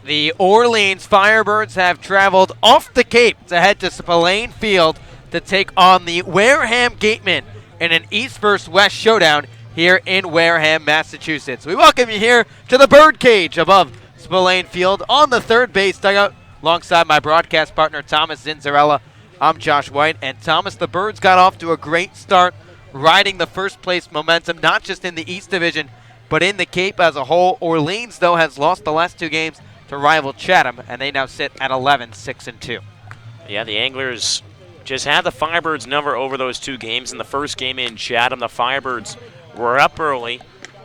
The Orleans Firebirds have traveled off the Cape to head to Spillane Field to take on the Wareham Gatemen in an East vs. West showdown here in Wareham, Massachusetts. We welcome you here to the birdcage above Spillane Field on the third base dugout alongside my broadcast partner Thomas Zinzarella. I'm Josh White, and Thomas, the Birds got off to a great start riding the first place momentum, not just in the East Division, but in the Cape as a whole. Orleans, though, has lost the last two games to rival Chatham, and they now sit at 11, 6-2. Yeah, the Anglers just had the Firebirds number over those two games. In the first game in Chatham, the Firebirds were up early,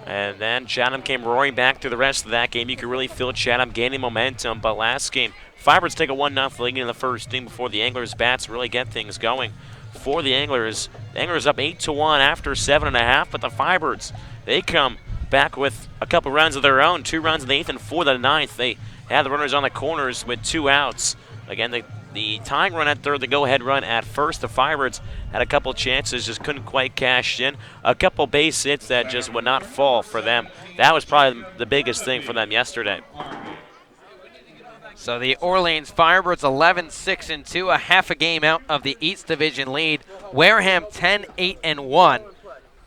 and then Chatham came roaring back through the rest of that game. You could really feel Chatham gaining momentum, but last game, Firebirds take a 1-0 lead in the first inning before the Anglers' bats really get things going. For the Anglers up 8-1 after 7.5, but the Firebirds, they come back with a couple runs of their own, 2 runs in the 8th and 4 in the 9th. They had the runners on the corners with 2 outs. Again, the tying run at third, the go-ahead run at first. The Firebirds had a couple chances, just couldn't quite cash in. A couple base hits that just would not fall for them. That was probably the biggest thing for them yesterday. So the Orleans Firebirds 11, 6-2, a half a game out of the East Division lead. Wareham 10, 8-1.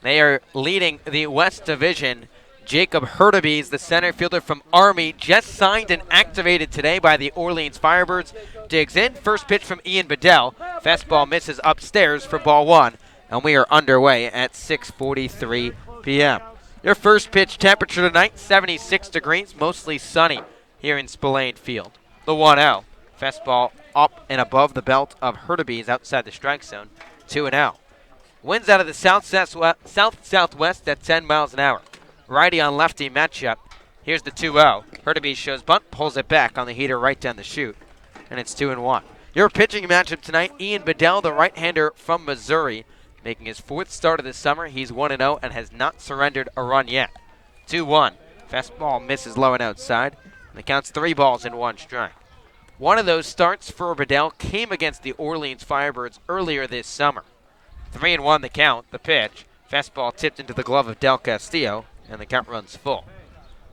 They are leading the West Division. Jacob Hurtubise, the center fielder from Army, just signed and activated today by the Orleans Firebirds. Digs in, first pitch from Ian Bedell. Fastball misses upstairs for ball 1, and we are underway at 6:43 p.m. Your first pitch temperature tonight, 76 degrees, mostly sunny here in Spillane Field. The 1-0, fastball up and above the belt of Hurtubise outside the strike zone, 2-0. Winds out of the south-southwest at 10 miles an hour. Righty on lefty matchup. Here's the 2-0. Hurtubise shows bunt, pulls it back on the heater right down the chute, and it's 2-1. Your pitching matchup tonight, Ian Bedell, the right-hander from Missouri, making his 4th start of the summer. He's 1-0 and has not surrendered a run yet. 2-1. Fastball misses low and outside, and the count's 3 balls and 1 strike. One of those starts for Bedell came against the Orleans Firebirds earlier this summer. 3-1 the count, the pitch. Fastball tipped into the glove of Del Castillo, and the count runs full.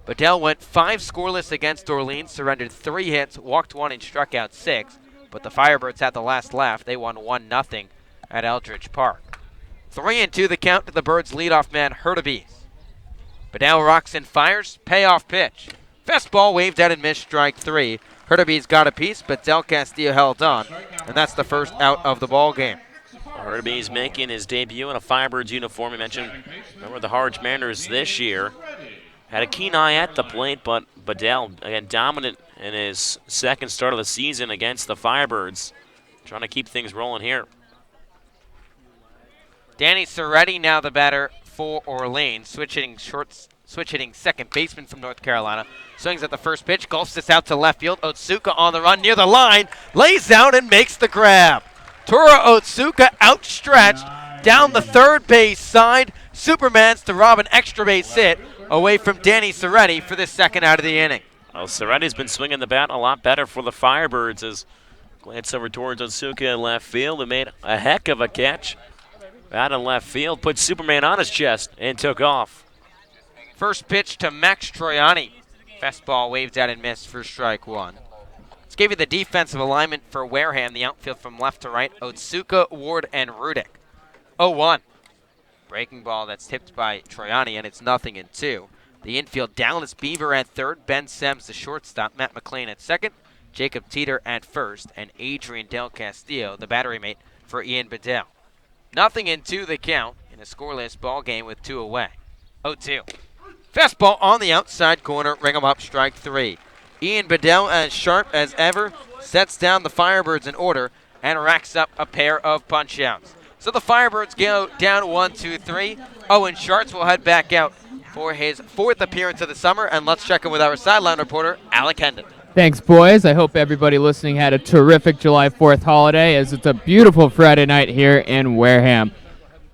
Bedell went 5 scoreless against Orleans, surrendered 3 hits, walked 1, and struck out 6. But the Firebirds had the last laugh. They won 1-0 at Eldridge Park. 3-2 the count to the Birds' leadoff man, Hurtubise. Bedell rocks and fires. Payoff pitch. Fastball waved out and missed, strike 3. Hurtubise got a piece, but Del Castillo held on, and that's the first out of the ball game. Hurtubise making his debut in a Firebirds uniform. You mentioned, remember the Harge Mariners this year. Had a keen eye at the plate, but Bedell, again, dominant in his 2nd start of the season against the Firebirds. Trying to keep things rolling here. Danny Soretti now the batter for Orleans, switching second baseman from North Carolina. Swings at the first pitch, gulps this out to left field. Otsuka on the run near the line, lays out and makes the grab. Tura Otsuka outstretched down the third base side. Supermans to rob an extra base hit away from Danny Soretti for the 2nd out of the inning. Well, Soretti's been swinging the bat a lot better for the Firebirds as glance over towards Otsuka in left field and made a heck of a catch. Out in left field, put Superman on his chest and took off. First pitch to Max Troiani. Fastball waved out and missed for strike 1. Let's give you the defensive alignment for Wareham, the outfield from left to right. Otsuka, Ward, and Rudick. 0-1. Breaking ball that's tipped by Troiani, and it's 0-2. The infield, Dallas Beaver at third, Ben Sems the shortstop, Matt McLean at second, Jacob Teeter at first, and Adrian Del Castillo, the battery mate for Ian Bedell. 0-2 the count in a scoreless ball game with 2 away. 0-2. Fastball on the outside corner, ring 'em up, strike 3. Ian Bedell, as sharp as ever, sets down the Firebirds in order and racks up a pair of punch-outs. So the Firebirds go down 1-2-3. Owen Schartz will head back out for his 4th appearance of the summer, and let's check in with our sideline reporter, Alec Hendon. Thanks, boys. I hope everybody listening had a terrific July 4th holiday, as it's a beautiful Friday night here in Wareham.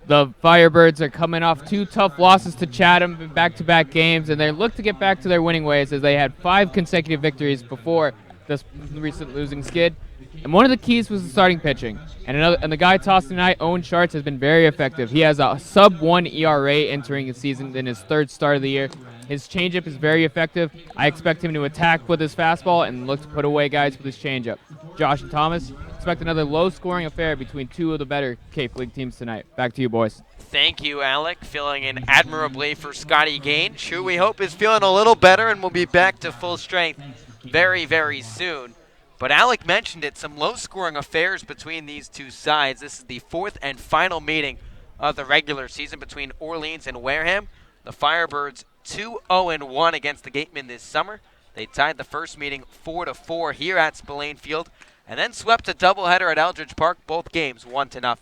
The Firebirds are coming off 2 tough losses to Chatham in back-to-back games, and they look to get back to their winning ways as they had 5 consecutive victories before this recent losing skid. And one of the keys was the starting pitching. And the guy tossed tonight, Owen Schartz, has been very effective. He has a sub-1 ERA entering the season in his 3rd start of the year. His changeup is very effective. I expect him to attack with his fastball and look to put away guys with his changeup. Josh and Thomas, expect another low-scoring affair between two of the better Cape League teams tonight. Back to you, boys. Thank you, Alec. Filling in admirably for Scotty Gaines, who we hope is feeling a little better and will be back to full strength very, very soon. But Alec mentioned it, some low-scoring affairs between these two sides. This is the fourth and final meeting of the regular season between Orleans and Wareham. The Firebirds 2-0-1 against the Gatemen this summer. They tied the first meeting 4-4 here at Spillane Field, and then swept a doubleheader at Eldridge Park, both games 1-0. Well,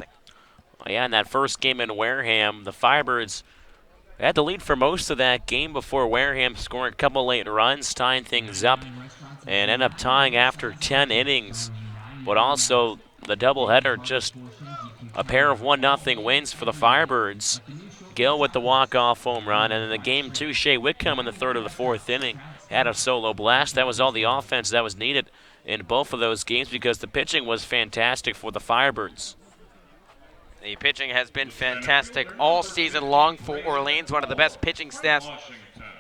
yeah, in that first game in Wareham, the Firebirds had the lead for most of that game before Wareham scoring a couple late runs, tying things up, and end up tying after 10 innings. But also the doubleheader, just a pair of 1-0 wins for the Firebirds. Gill with the walk-off home run, and in the game two, Shea Whitcomb in the third of the fourth inning had a solo blast. That was all the offense that was needed in both of those games because the pitching was fantastic for the Firebirds. The pitching has been fantastic all season long for Orleans, one of the best pitching staffs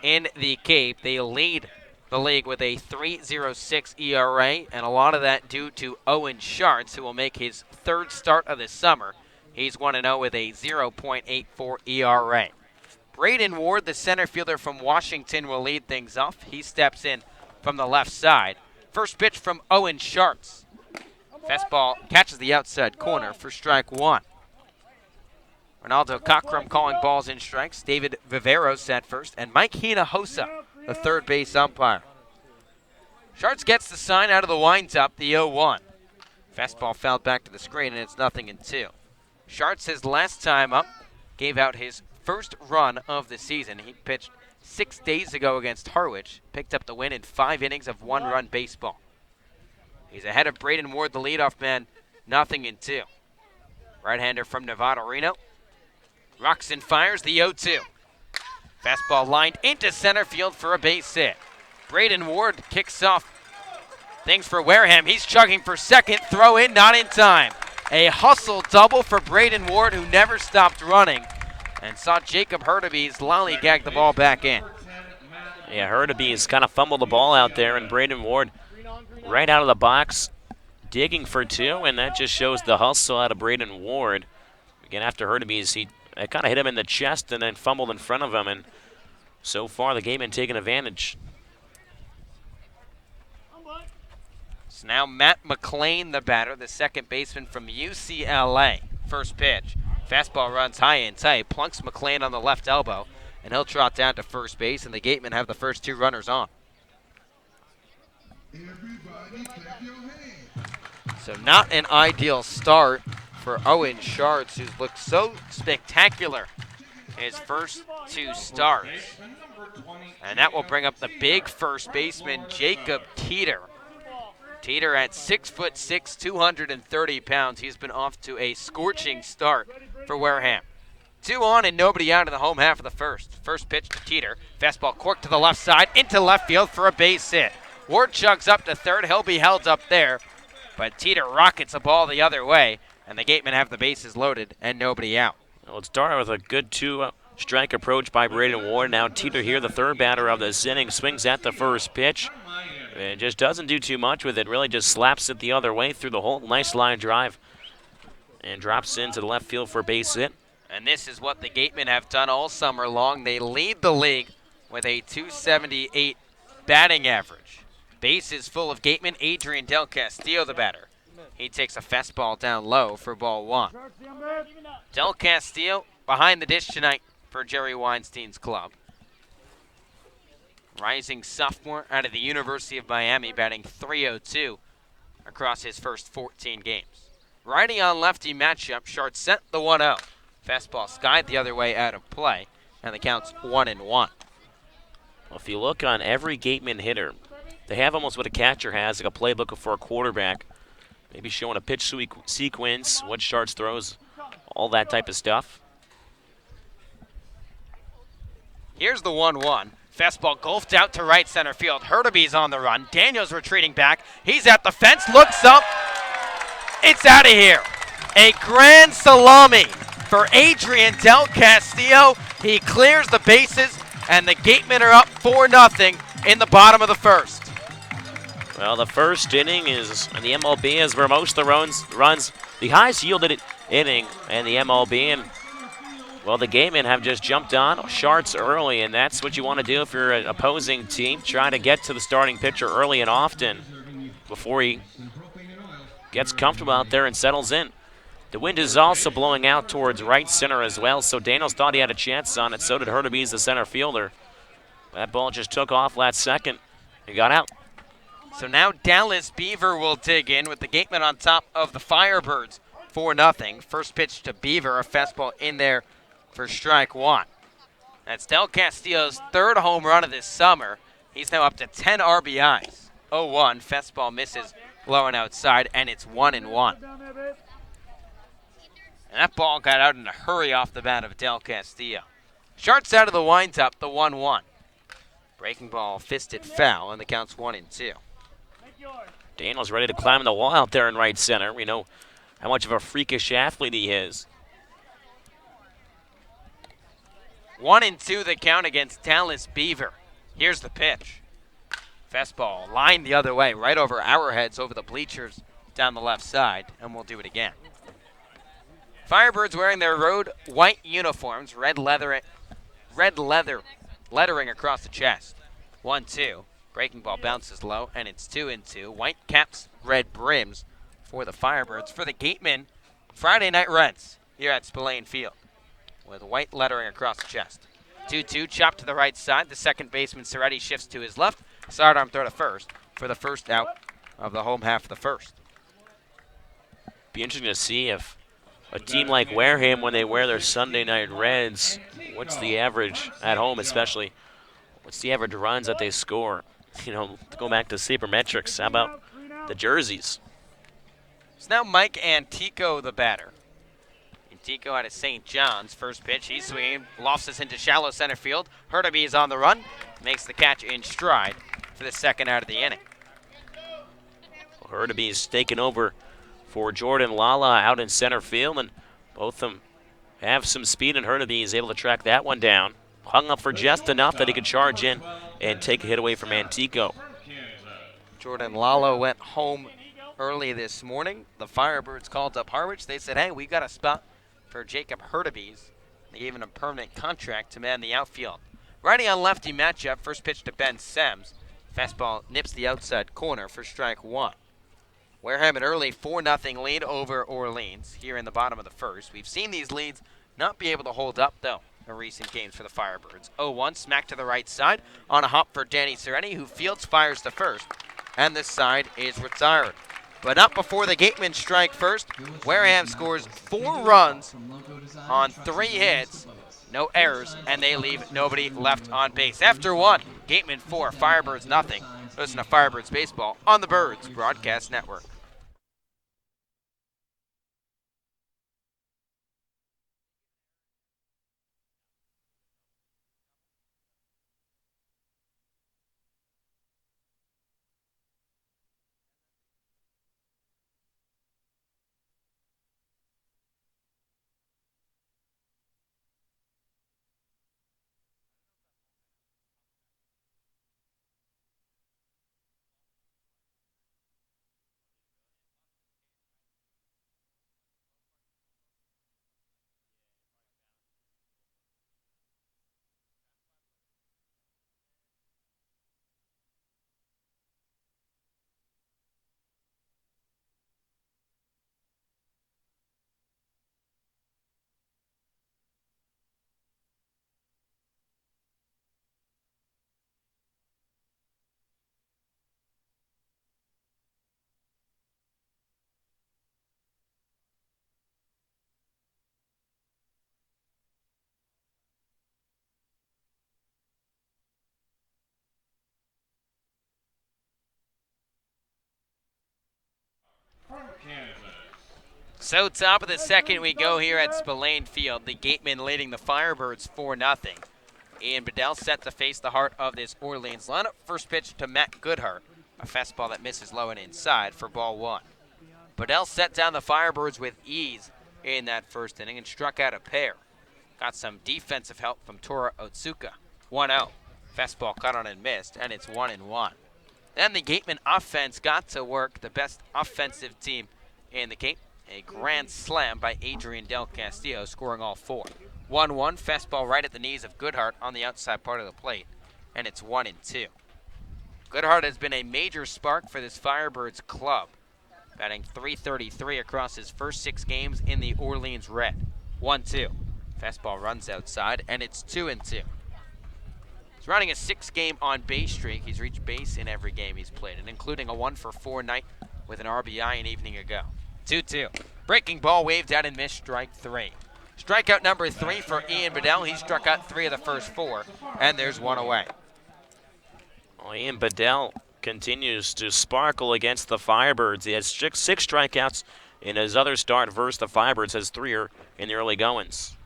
in the Cape. They lead the league with a 3.06 ERA, and a lot of that due to Owen Schartz, who will make his third start of the summer. He's 1-0 with a 0.84 ERA. Braden Ward, the center fielder from Washington, will lead things off. He steps in from the left side. First pitch from Owen Schartz. Fastball catches the outside corner for strike one. Ronaldo Cockrum calling balls and strikes. David Viveros at first, and Mike Hinojosa, the third base umpire. Schartz gets the sign out of the windup, the 0-1. Fastball fouled back to the screen, and it's 0-2. Schartz, his last time up, gave out his first run of the season. He pitched 6 days ago against Harwich, picked up the win in 5 innings of 1-run baseball. He's ahead of Braden Ward, the leadoff man, 0-2. Right-hander from Nevada Reno. Rocks and fires the 0-2. Fastball lined into center field for a base hit. Braden Ward kicks off things for Wareham. He's chugging for second. Throw in, not in time. A hustle double for Braden Ward, who never stopped running and saw Jacob Hurtubise lollygag the ball back in. Yeah, Hurtubise kind of fumbled the ball out there, and Braden Ward right out of the box digging for two, and that just shows the hustle out of Braden Ward. Again, after Hurtubise, he kind of hit him in the chest and then fumbled in front of him, and so far the game been taking advantage. So now Matt McClain, the batter, the second baseman from UCLA. First pitch. Fastball runs high and tight, plunks McClain on the left elbow, and he'll trot down to first base, and the Gatemen have the first 2 runners on. So not an ideal start for Owen Schartz, who's looked so spectacular in his first 2 starts. And that will bring up the big first baseman, Jacob Teeter. Teeter at 6'6", 230 pounds. He's been off to a scorching start for Wareham. 2 on and nobody out in the home half of the first. First pitch to Teeter. Fastball corked to the left side, into left field for a base hit. Ward chugs up to third. He'll be held up there. But Teeter rockets the ball the other way, and the Gatemen have the bases loaded and nobody out. Well, it started with a good 2-strike approach by Braden Ward. Now Teeter here, the third batter of this inning, swings at the first pitch. It just doesn't do too much with it. Really just slaps it the other way through the hole. Nice line drive. And drops into the left field for a base hit. And this is what the Gatemen have done all summer long. They lead the league with a .278 batting average. Bases full of Gatemen. Adrian Del Castillo, the batter. He takes a fastball down low for ball 1. Del Castillo behind the dish tonight for Jerry Weinstein's club. Rising sophomore out of the University of Miami, batting .302 across his first 14 games. Righty on lefty matchup, Schartz sent the 1-0. Fastball skied the other way out of play, and the count's 1-1. Well, if you look on every Gateman hitter, they have almost what a catcher has, like a playbook for a quarterback. Maybe showing a pitch sequence, what Schartz throws, all that type of stuff. Here's the 1-1. Fastball golfed out to right center field. Hurtubise on the run. Daniels retreating back. He's at the fence, looks up. It's out of here. A grand salami for Adrian Del Castillo. He clears the bases and the Gatemen are up 4-0 in the bottom of the first. Well, the first inning is, and the MLB is where most of the runs the highest yielded inning, and the MLB, and well, the Gatemen have just jumped on Sharts early, and that's what you want to do if you're an opposing team. Try to get to the starting pitcher early and often before he gets comfortable out there and settles in. The wind is also blowing out towards right center as well, so Daniels thought he had a chance on it. So did Hurtubise, the center fielder. That ball just took off last second. He got out. So now Dallas Beaver will dig in with the Gatemen on top of the Firebirds 4-0. First pitch to Beaver, a fastball in there for strike one. That's Del Castillo's third home run of this summer. He's now up to 10 RBIs. 0-1, fastball misses low and outside, and it's 1-1. And that ball got out in a hurry off the bat of Del Castillo. Sharts out of the windup, the 1-1. Breaking ball fisted foul, and the count's 1-2. Daniels ready to climb the wall out there in right center. We know how much of a freakish athlete he is. 1-2 the count against Dallas Beaver. Here's the pitch. Fastball lined the other way, right over our heads, over the bleachers down the left side, and we'll do it again. Firebirds wearing their road white uniforms, red leather lettering across the chest. 1-2. Breaking ball bounces low, and it's 2-2. White caps, red brims for the Firebirds. For the Gatemen, Friday night Reds here at Spillane Field with white lettering across the chest. 2-2, chopped to the right side. The second baseman, Soretti, shifts to his left. Sidearm throw to first for the first out of the home half of the first. Be interesting to see if a team like Wareham, when they wear their Sunday night Reds, what's the average at home especially? What's the average runs that they score? You know, to go back to sabermetrics, how about the jerseys? It's now Mike Antico, the batter. Antico out of St. John's. First pitch, he's swinging, lofts us into shallow center field. Hurtubise is on the run, makes the catch in stride for the second out of the inning. Hurtubise is taking over for Jordan Lala out in center field, and both of them have some speed, and Hurtubise is able to track that one down. Hung up for just enough that he could charge in and take a hit away from Antico. Jordan Lalo went home early this morning. The Firebirds called up Harwich. They said, hey, we got a spot for Jacob Hurtubise. They gave him a permanent contract to man the outfield. Righty on lefty matchup. First pitch to Ben Sems. Fastball nips the outside corner for strike one. Wareham an early 4-0 lead over Orleans here in the bottom of the first. We've seen these leads not be able to hold up, though, in recent games for the Firebirds. 0-1, smack to the right side on a hop for Danny Soretti, who fields, fires to first, and this side is retired. But not before the Gatemen strike first. Wareham scores 4 runs on 3 hits, no errors, and they leave nobody left on base. After 1, Gatemen 4, Firebirds nothing. Listen to Firebirds Baseball on the Birds Broadcast Network. So top of the second we go here at Spillane Field. The Gatemen leading the Firebirds 4-0. Ian Bedell set to face the heart of this Orleans lineup. First pitch to Matt Goodhart, a fastball that misses low and inside for ball 1. Bedell set down the Firebirds with ease in that first inning and struck out a pair. Got some defensive help from Tora Otsuka. 1-0. Fastball cut on and missed, and it's 1-1. Then the Gateman offense got to work, the best offensive team in the Cape. A grand slam by Adrian Del Castillo, scoring all 4. 1-1, fastball right at the knees of Goodhart on the outside part of the plate, and it's 1-2. Goodhart has been a major spark for this Firebirds club, batting .333 across his first 6 games in the Orleans Red. 1-2. Fastball runs outside, and it's 2-2. He's running a 6-game on-base streak. He's reached base in every game he's played, and including a 1-for-4 night with an RBI an evening ago. 2-2. Breaking ball waved out and missed, strike 3. Strikeout number 3 for Ian Bedell. He struck out 3 of the first 4, and there's 1 away. Well, Ian Bedell continues to sparkle against the Firebirds. He has 6 strikeouts in his other start versus the Firebirds, has 3 in the early goings.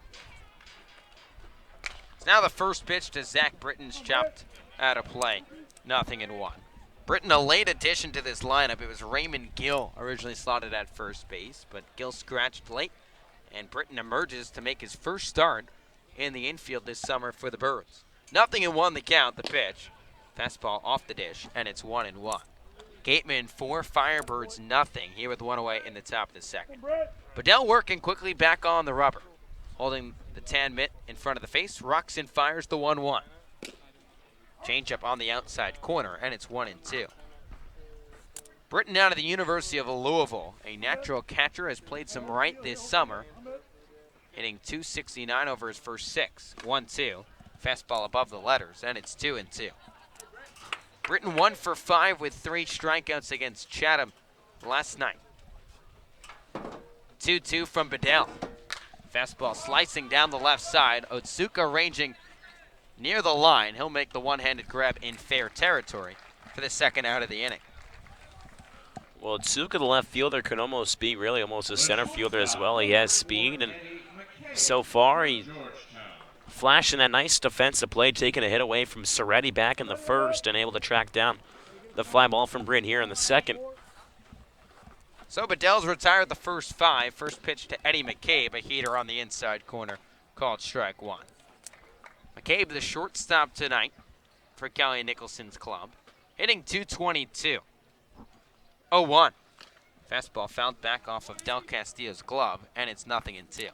It's now the first pitch to Zach Britton's chopped out of play. 0-1. Britton, a late addition to this lineup. It was Raymond Gill originally slotted at first base, but Gill scratched late, and Britton emerges to make his first start in the infield this summer for the Birds. 0-1 the count, the pitch. Fastball off the dish, and it's 1-1. Gateman 4, Firebirds 0, here with 1 away in the top of the second. Bedell working quickly back on the rubber. Holding the tan mitt in front of the face, rocks and fires the 1-1. Changeup on the outside corner, and it's 1-2. Britton out of the University of Louisville, a natural catcher, has played some right this summer, hitting .269 over his first 6. 1-2. Fastball above the letters, and it's 2-2. Britton 1 for 5 with 3 strikeouts against Chatham last night. 2-2 from Bedell. Fastball slicing down the left side. Otsuka ranging near the line. He'll make the one-handed grab in fair territory for the second out of the inning. Well, Otsuka, the left fielder, can almost be really almost a center fielder as well. He has speed, and so far he flashing that nice defensive play, taking a hit away from Soretti back in the first and able to track down the fly ball from Bryn here in the second. So Bedell's retired the first 5. First pitch to Eddie McCabe, a heater on the inside corner, called strike 1. McCabe, the shortstop tonight for Kelly Nicholson's club, hitting .222. 0-1. Fastball fouled back off of Del Castillo's glove, and it's 0-2.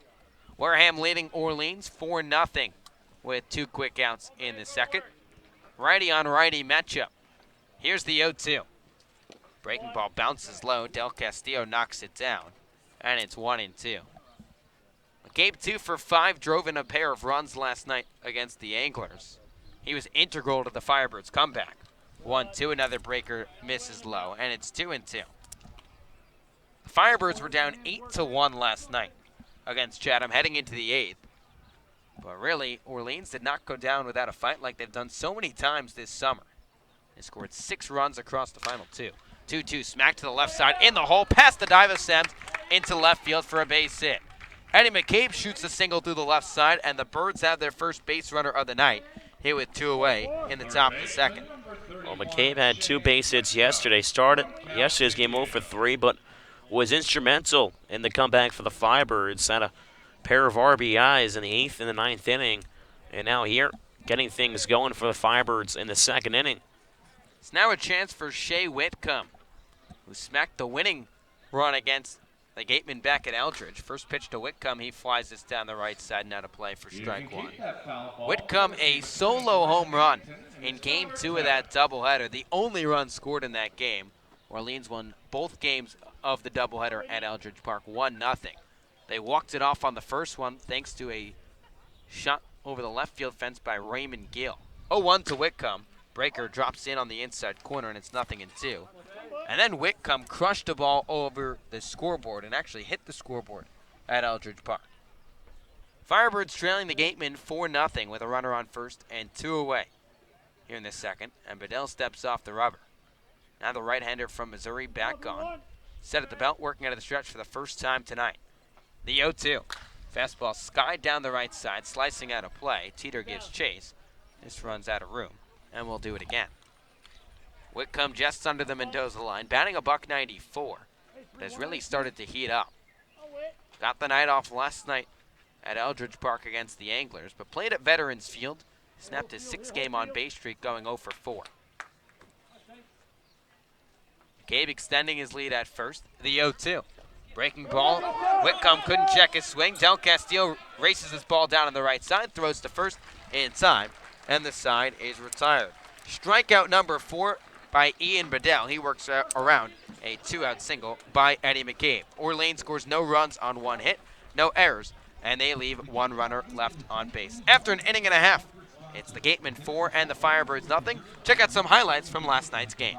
Wareham leading Orleans 4-0 with 2 quick outs in the second. Righty on righty matchup. Here's the 0-2. Breaking ball bounces low. Del Castillo knocks it down, and it's 1-2. McCabe 2 for 5, drove in a pair of runs last night against the Anglers. He was integral to the Firebirds' comeback. 1-2, another breaker misses low, and it's 2-2. The Firebirds were down 8-1 last night against Chatham heading into the 8th. But really, Orleans did not go down without a fight like they've done so many times this summer. They scored 6 runs across the final 2. 2-2, smack to the left side, in the hole, past the dive attempt, into left field for a base hit. Eddie McCabe shoots a single through the left side, and the Birds have their first base runner of the night, hit with 2 away in the top of the second. Well, McCabe had 2 base hits yesterday. Started yesterday's game 0 for 3, but was instrumental in the comeback for the Firebirds. Had a pair of RBIs in the 8th and the 9th inning, and now here, getting things going for the Firebirds in the second inning. It's now a chance for Shea Whitcomb, who smacked the winning run against the Gateman back at Eldridge. First pitch to Whitcomb, he flies this down the right side and out of play for strike 1. Whitcomb, a solo home run in game 2 of that doubleheader, the only run scored in that game. Orleans won both games of the doubleheader at Eldridge Park 1-0. They walked it off on the first one thanks to a shot over the left field fence by Raymond Gill. 0-1 to Whitcomb. Breaker drops in on the inside corner, and it's 0-2. And then Whitcomb crushed the ball over the scoreboard and actually hit the scoreboard at Eldridge Park. Firebirds trailing the Gatemen 4-0 with a runner on first and 2 away here in the second. And Bedell steps off the rubber. Now the right-hander from Missouri back on. Set at the belt, working out of the stretch for the first time tonight. The 0-2. Fastball skied down the right side, slicing out of play. Teeter gives chase. This runs out of room, and we'll do it again. Whitcomb just under the Mendoza line, batting a .194, but has really started to heat up. Got the night off last night at Eldridge Park against the Anglers, but played at Veterans Field Snapped his 6-game on-base streak, going 0 for 4. McCabe extending his lead at first. The 0-2. Breaking ball. Whitcomb couldn't check his swing. Del Castillo races his ball down on the right side, throws to first in time, and the side is retired. Strikeout number 4 by Ian Bedell. He works around a 2-out single by Eddie McCabe. Orleans scores no runs on 1 hit, no errors, and they leave 1 runner left on base. After an inning and a half, it's the Gatemen 4 and the Firebirds nothing. Check out some highlights from last night's game.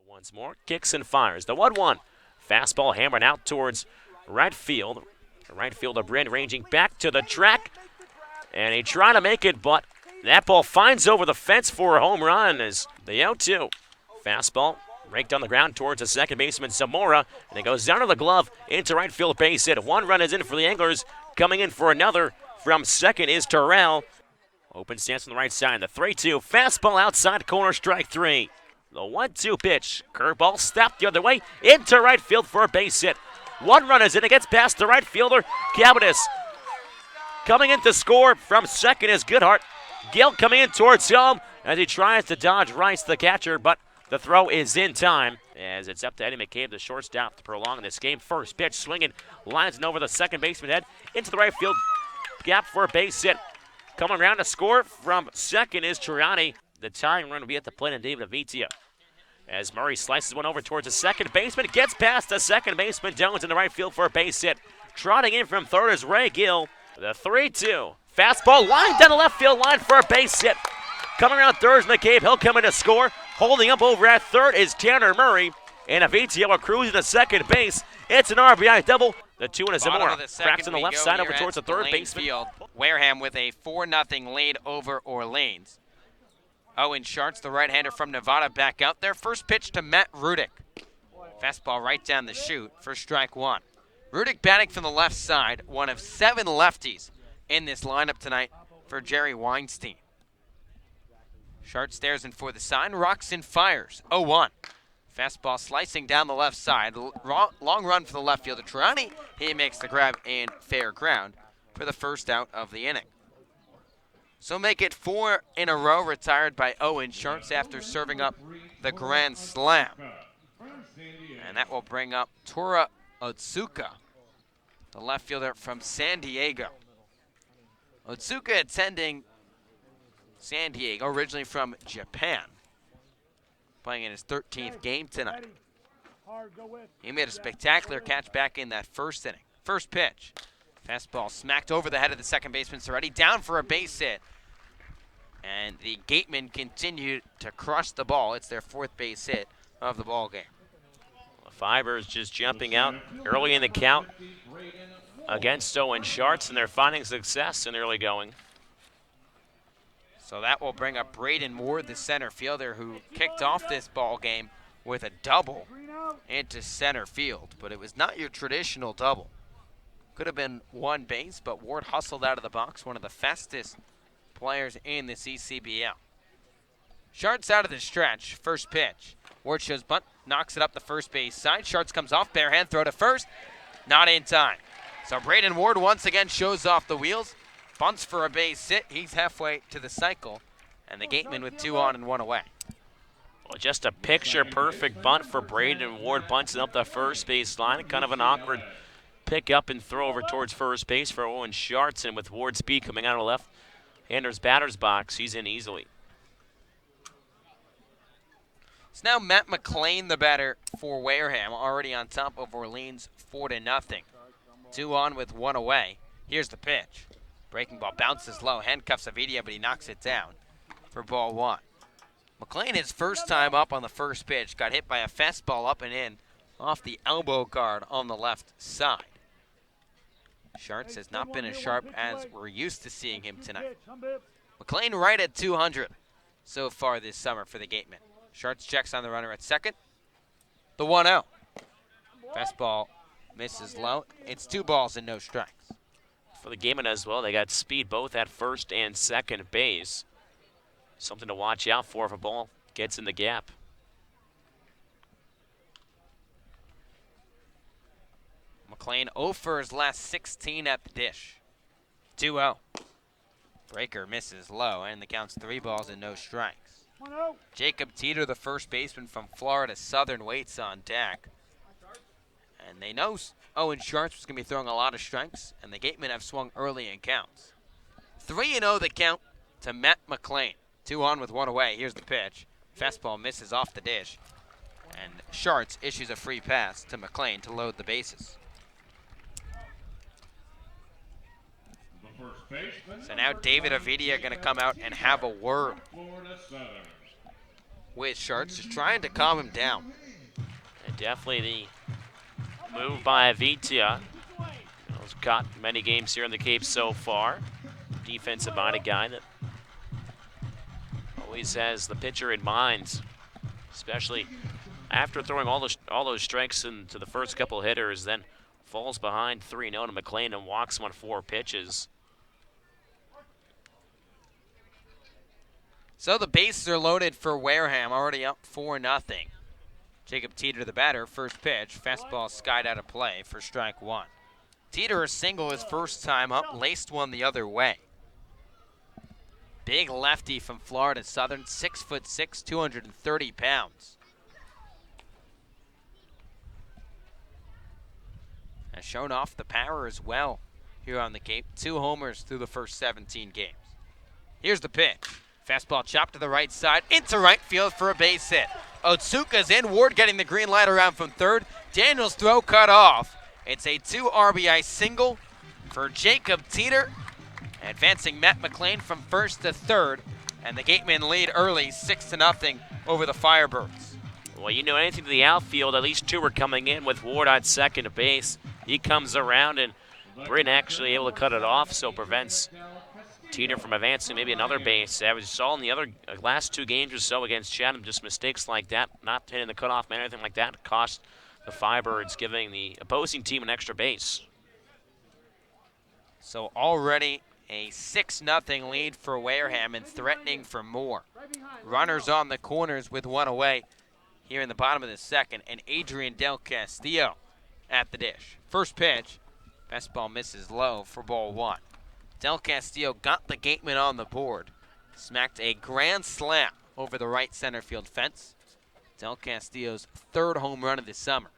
Once more, kicks and fires. The 1-1. Fastball hammered out towards right field. Right fielder Brand ranging back to the track. And he tried to make it, but that ball finds over the fence for a home run as the 0-2. Fastball raked on the ground towards the second baseman Zamora. And it goes down to the glove into right field base hit. 1 run is in for the Anglers. Coming in for another from second is Terrell. Open stance on the right side. The 3-2. Fastball outside corner, strike 3. The 1-2 pitch. Curveball snapped the other way into right field for a base hit. 1 run is in. It gets past the right fielder, Cabanis. Coming in to score from second is Goodhart. Gill coming in towards home as he tries to dodge Rice, the catcher, but the throw is in time as it's up to Eddie McCabe, the shortstop, to prolong this game. First pitch swinging, lines it over the second baseman head into the right field gap for a base hit. Coming around to score from second is Triani. The tying run will be at the plate, and David Avitia. As Murray slices one over towards the second baseman, gets past the second baseman, Jones in the right field for a base hit. Trotting in from third is Ray Gill. The 3-2. Fastball lined down the left field line for a base hit. Coming around third is McCabe. He'll come in to score. Holding up over at third is Tanner Murray. And Avitia will cruise to second base. It's an RBI double. The 2 and a Zamora. Cracks on the left side over towards the third baseman. Field. Wareham with a 4-0 lead over Orleans. Owen Schartz, the right-hander from Nevada, back out there. First pitch to Matt Rudick. Fastball right down the chute for strike 1. Rudick batting from the left side, one of 7 lefties in this lineup tonight for Jerry Weinstein. Schartz stares in for the sign, rocks and fires. 0-1. Fastball slicing down the left side. Long run for the left fielder, Triani. He makes the grab in fair ground for the first out of the inning. So make it 4 in a row retired by Owen Schartz after serving up the grand slam. And that will bring up Tora Otsuka, the left fielder from San Diego. Otsuka attending San Diego, originally from Japan, playing in his 13th game tonight. He made a spectacular catch back in that first inning. First pitch. Fastball smacked over the head of the second baseman Soretti, down for a base hit. And the Gatemen continue to crush the ball. It's their 4th base hit of the ball game. The Firebirds just jumping out early in the count against Owen Schartz, and they're finding success in early going. So that will bring up Braden Ward, the center fielder, who kicked off this ball game with a double into center field. But it was not your traditional double. Could have been 1 base, but Ward hustled out of the box, one of the fastest players in the CCBL. Schartz out of the stretch, first pitch. Ward shows bunt, knocks it up the first base side. Schartz comes off, bare hand throw to first, not in time. So Braden Ward once again shows off the wheels, bunts for a base hit. He's halfway to the cycle, and the Gatemen with 2 on and 1 away. Well, just a picture-perfect bunt for Braden Ward, bunting up the first base line. Kind of an awkward pick up and throw over towards first base for Owen Schartz, and with Ward's speed coming out of the left-hander's batter's box, he's in easily. It's now Matt McLean, the batter for Wareham, already on top of Orleans 4-0. 2 on with 1 away. Here's the pitch. Breaking ball bounces low, handcuffs Avidia, but he knocks it down for ball 1. McLean, his first time up on the first pitch, got hit by a fastball up and in off the elbow guard on the left side. Schartz has not been as sharp as we're used to seeing him tonight. McLean right at 200 so far this summer for the Gatemen. Schartz checks on the runner at second. The 1-0. Fastball misses low. It's 2 balls and no strikes. For the Gatemen as well, they got speed both at first and second base. Something to watch out for if a ball gets in the gap. McLean 0 for his last 16 at the dish. 2-0. Breaker misses low, and the count's 3 balls and no strikes. Jacob Teeter, the first baseman from Florida Southern, waits on deck. And they know Owen Sharps was going to be throwing a lot of strikes, and the gatemen have swung early in counts. 3-0 the count to Matt McLean. 2 on with 1 away. Here's the pitch. Fastball misses off the dish. And Sharts issues a free pass to McLean to load the bases. So now David Avidia going to come out and have a word with Sharts, just trying to calm him down. And definitely the move by Avidia. He's got many games here in the Cape so far. Defensive-minded guy that always has the pitcher in mind, especially after throwing all those strikes into the first couple hitters, then falls behind 3-0 to McLean and walks him on 4 pitches. So the bases are loaded for Wareham, already up 4-0. Jacob Teeter, the batter, first pitch. Fastball skied out of play for strike 1. Teeter a single his first time up, laced one the other way. Big lefty from Florida Southern, 6'6", 230 pounds. Has shown off the power as well here on the Cape. 2 homers through the first 17 games. Here's the pitch. Fastball chopped to the right side, into right field for a base hit. Otsuka's in, Ward getting the green light around from third. Daniels' throw cut off. It's a 2 RBI single for Jacob Teeter, advancing Matt McLean from first to third, and the Gatemen lead early 6-0 over the Firebirds. Well, you know, anything to the outfield, at least 2 are coming in with Ward on second base. He comes around, and Bryn actually able to cut it off, so prevents Teeter from advancing maybe another base. As we saw in the other last 2 games or so against Chatham, just mistakes like that, not hitting the cutoff man, anything like that, cost the Firebirds, giving the opposing team an extra base. So already a 6-0 lead for Wareham and threatening for more. Runners on the corners with 1 away here in the bottom of the second, and Adrian Del Castillo at the dish. First pitch, fastball misses low for ball 1. Del Castillo got the Gateman on the board, smacked a grand slam over the right center field fence. Del Castillo's 3rd home run of the summer.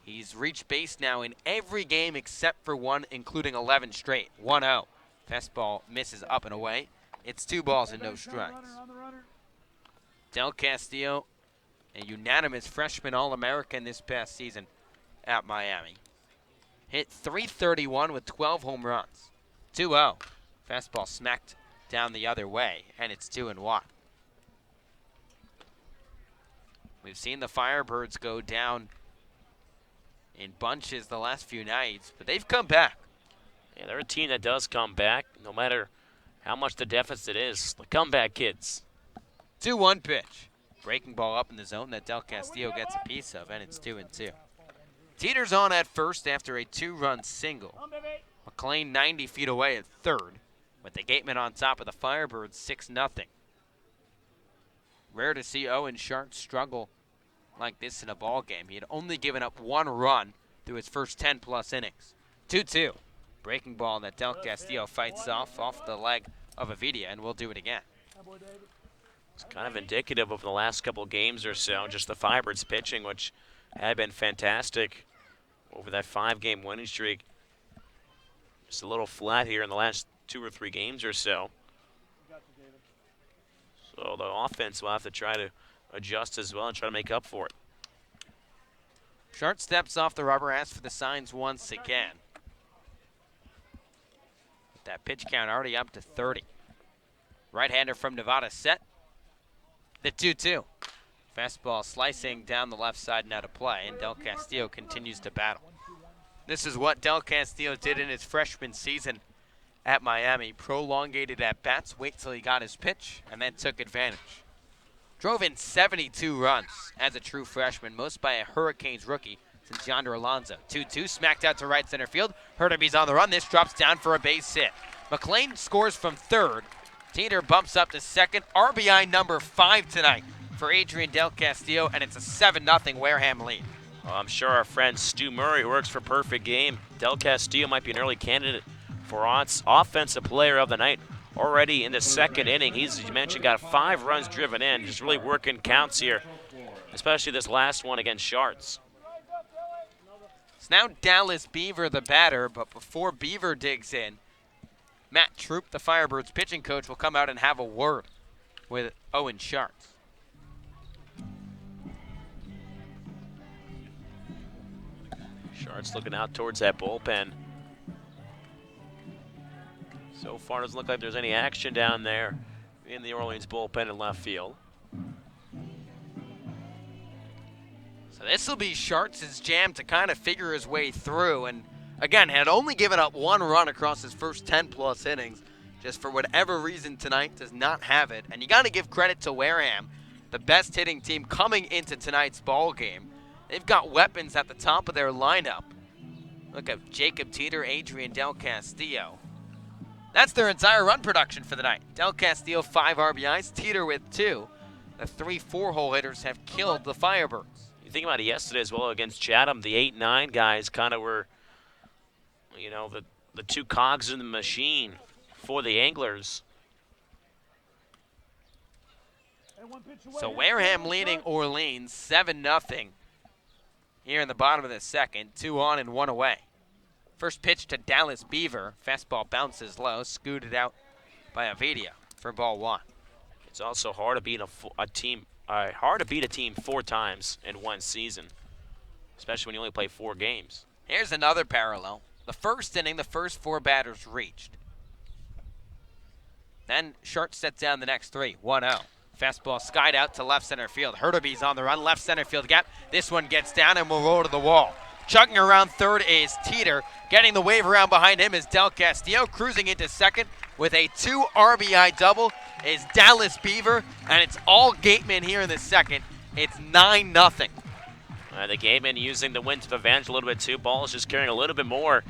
He's reached base now in every game except for 1, including 11 straight. 1-0. Fastball misses up and away. It's 2 balls and no strikes. Del Castillo, a unanimous freshman All-American this past season at Miami. Hit .331 with 12 home runs. 2-0. Fastball smacked down the other way, and it's 2-1. We've seen the Firebirds go down in bunches the last few nights, but they've come back. Yeah, they're a team that does come back, no matter how much the deficit is. The comeback kids. 2-1 pitch. Breaking ball up in the zone that Del Castillo gets a piece of, and it's 2-2. Teeter's on at first after a 2-run single. McLean 90 feet away at third, with the Gatemen on top of the Firebirds 6-0. Rare to see Owen Sharp struggle like this in a ball game. He had only given up 1 run through his first 10-plus innings. 2-2. Breaking ball that Del Castillo fights off the leg of Avidia, and we'll do it again. It's kind of indicative of the last couple games or so, just the Firebirds pitching, which had been fantastic over that 5-game winning streak. Just a little flat here in the last 2 or 3 games or so. So the offense will have to try to adjust as well and try to make up for it. Sharp steps off the rubber, asks for the signs once again. That pitch count already up to 30. Right-hander from Nevada set. The 2-2. Fastball slicing down the left side and out of play, and Del Castillo continues to battle. This is what Del Castillo did in his freshman season at Miami. Prolongated at-bats, wait till he got his pitch, and then took advantage. Drove in 72 runs as a true freshman, most by a Hurricanes rookie since Yonder Alonso. 2-2, smacked out to right center field. Hurtaby's on the run. This drops down for a base hit. McLean scores from third. Teeter bumps up to second. RBI number 5 tonight for Adrian Del Castillo, and it's a 7-0 Wareham lead. Well, I'm sure our friend Stu Murray, who works for Perfect Game, Del Castillo might be an early candidate for offensive player of the night. already in the second inning. He's, as you mentioned, got 5 runs driven in, just really working counts here, especially this last one against Sharts. It's now Dallas Beaver, the batter, but before Beaver digs in, Matt Troop, the Firebirds pitching coach, will come out and have a word with Owen Sharts. Sharts looking out towards that bullpen. So far, doesn't look like there's any action down there in the Orleans bullpen in left field. So this will be Sharts' jam to kind of figure his way through. And again, had only given up 1 run across his first 10-plus innings. Just for whatever reason tonight does not have it. And you got to give credit to Wareham, the best hitting team coming into tonight's ball game. They've got weapons at the top of their lineup. Look at Jacob Teeter, Adrian Del Castillo. That's their entire run production for the night. Del Castillo, 5 RBIs, Teeter with 2. The 3 4-hole hitters have killed the Firebirds. You think about it yesterday as well against Chatham, the 8-9 guys kind of were, you know, the 2 cogs in the machine for the Anglers. So Wareham leading Orleans 7-0 here in the bottom of the second. 2 on and 1 away. First pitch to Dallas Beaver. Fastball bounces low, scooted out by Avedia for ball 1. It's also hard to beat a team 4 times in one season, especially when you only play 4 games. Here's another parallel. The first inning, the first 4 batters reached. Then Sharts sets down the next 3. 1-0. Fastball skied out to left center field. Hurtaby's on the run, left center field gap. This one gets down and will roll to the wall. Chugging around third is Teeter. Getting the wave around behind him is Del Castillo. Cruising into second with a 2 RBI double is Dallas Beaver. And it's all Gateman here in the second. It's 9-0. The Gateman using the wind to the advantage a little bit too. Ball is just carrying a little bit more.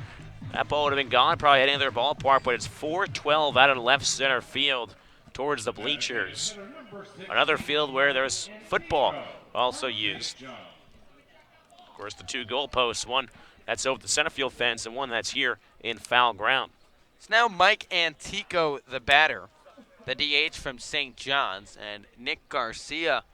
That ball would have been gone probably at any other ballpark, but it's 4-12 out of left center field towards the bleachers. Another field where there's football also used. Of course, the 2 goalposts, one that's over the center field fence and one that's here in foul ground. It's now Mike Antico, the batter, the DH from St. John's, and Nick Garcia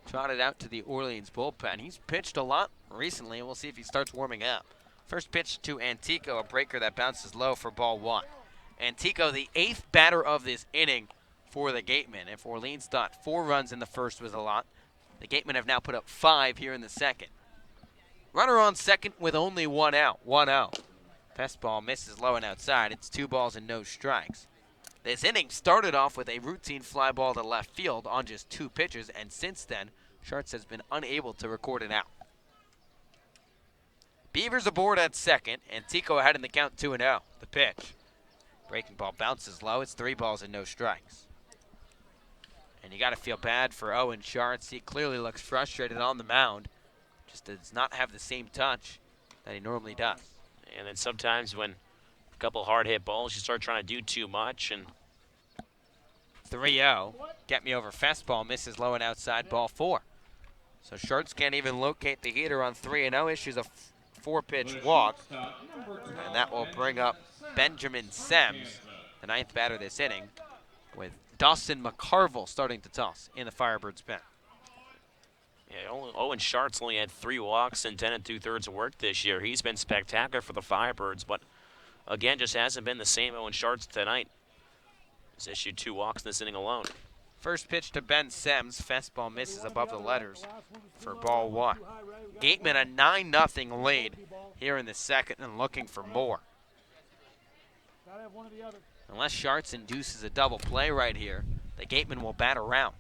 trotted out to the Orleans bullpen. He's pitched a lot recently, and we'll see if he starts warming up. First pitch to Antico, a breaker that bounces low for ball 1. Antico, the 8th batter of this inning for the Gatemen. If Orleans thought 4 runs in the first was a lot, the Gatemen have now put up 5 here in the second. Runner on second with only 1 out. 1-0. Fastball misses low and outside. It's 2 balls and no strikes. This inning started off with a routine fly ball to left field on just 2 pitches, and since then, Sharts has been unable to record an out. Beavers aboard at second. Antico ahead in the count 2-0. The pitch. Breaking ball bounces low. It's 3 balls and no strikes. And you got to feel bad for Owen Sharts. He clearly looks frustrated on the mound. Just does not have the same touch that he normally does. And then sometimes when a couple hard hit balls, you start trying to do too much. And 3-0. Get me over fastball. Misses low and outside, ball 4. So Sharts can't even locate the heater on 3-0. Issues a 4-pitch walk. And that will bring up Benjamin Sems, the 9th batter this inning, with Dawson McCarville starting to toss in the Firebirds pen. yeah, Owen Sharts only had 3 walks and 10 2/3 of work this year. He's been spectacular for the Firebirds, but again, just hasn't been the same Owen Sharts tonight. He's issued 2 walks in this inning alone. First pitch to Ben Sems. Fastball misses above the letters for ball 1. Gateman a 9-0 lead here in the second and looking for more. Unless Sharts induces a double play right here, the Gateman will bat around.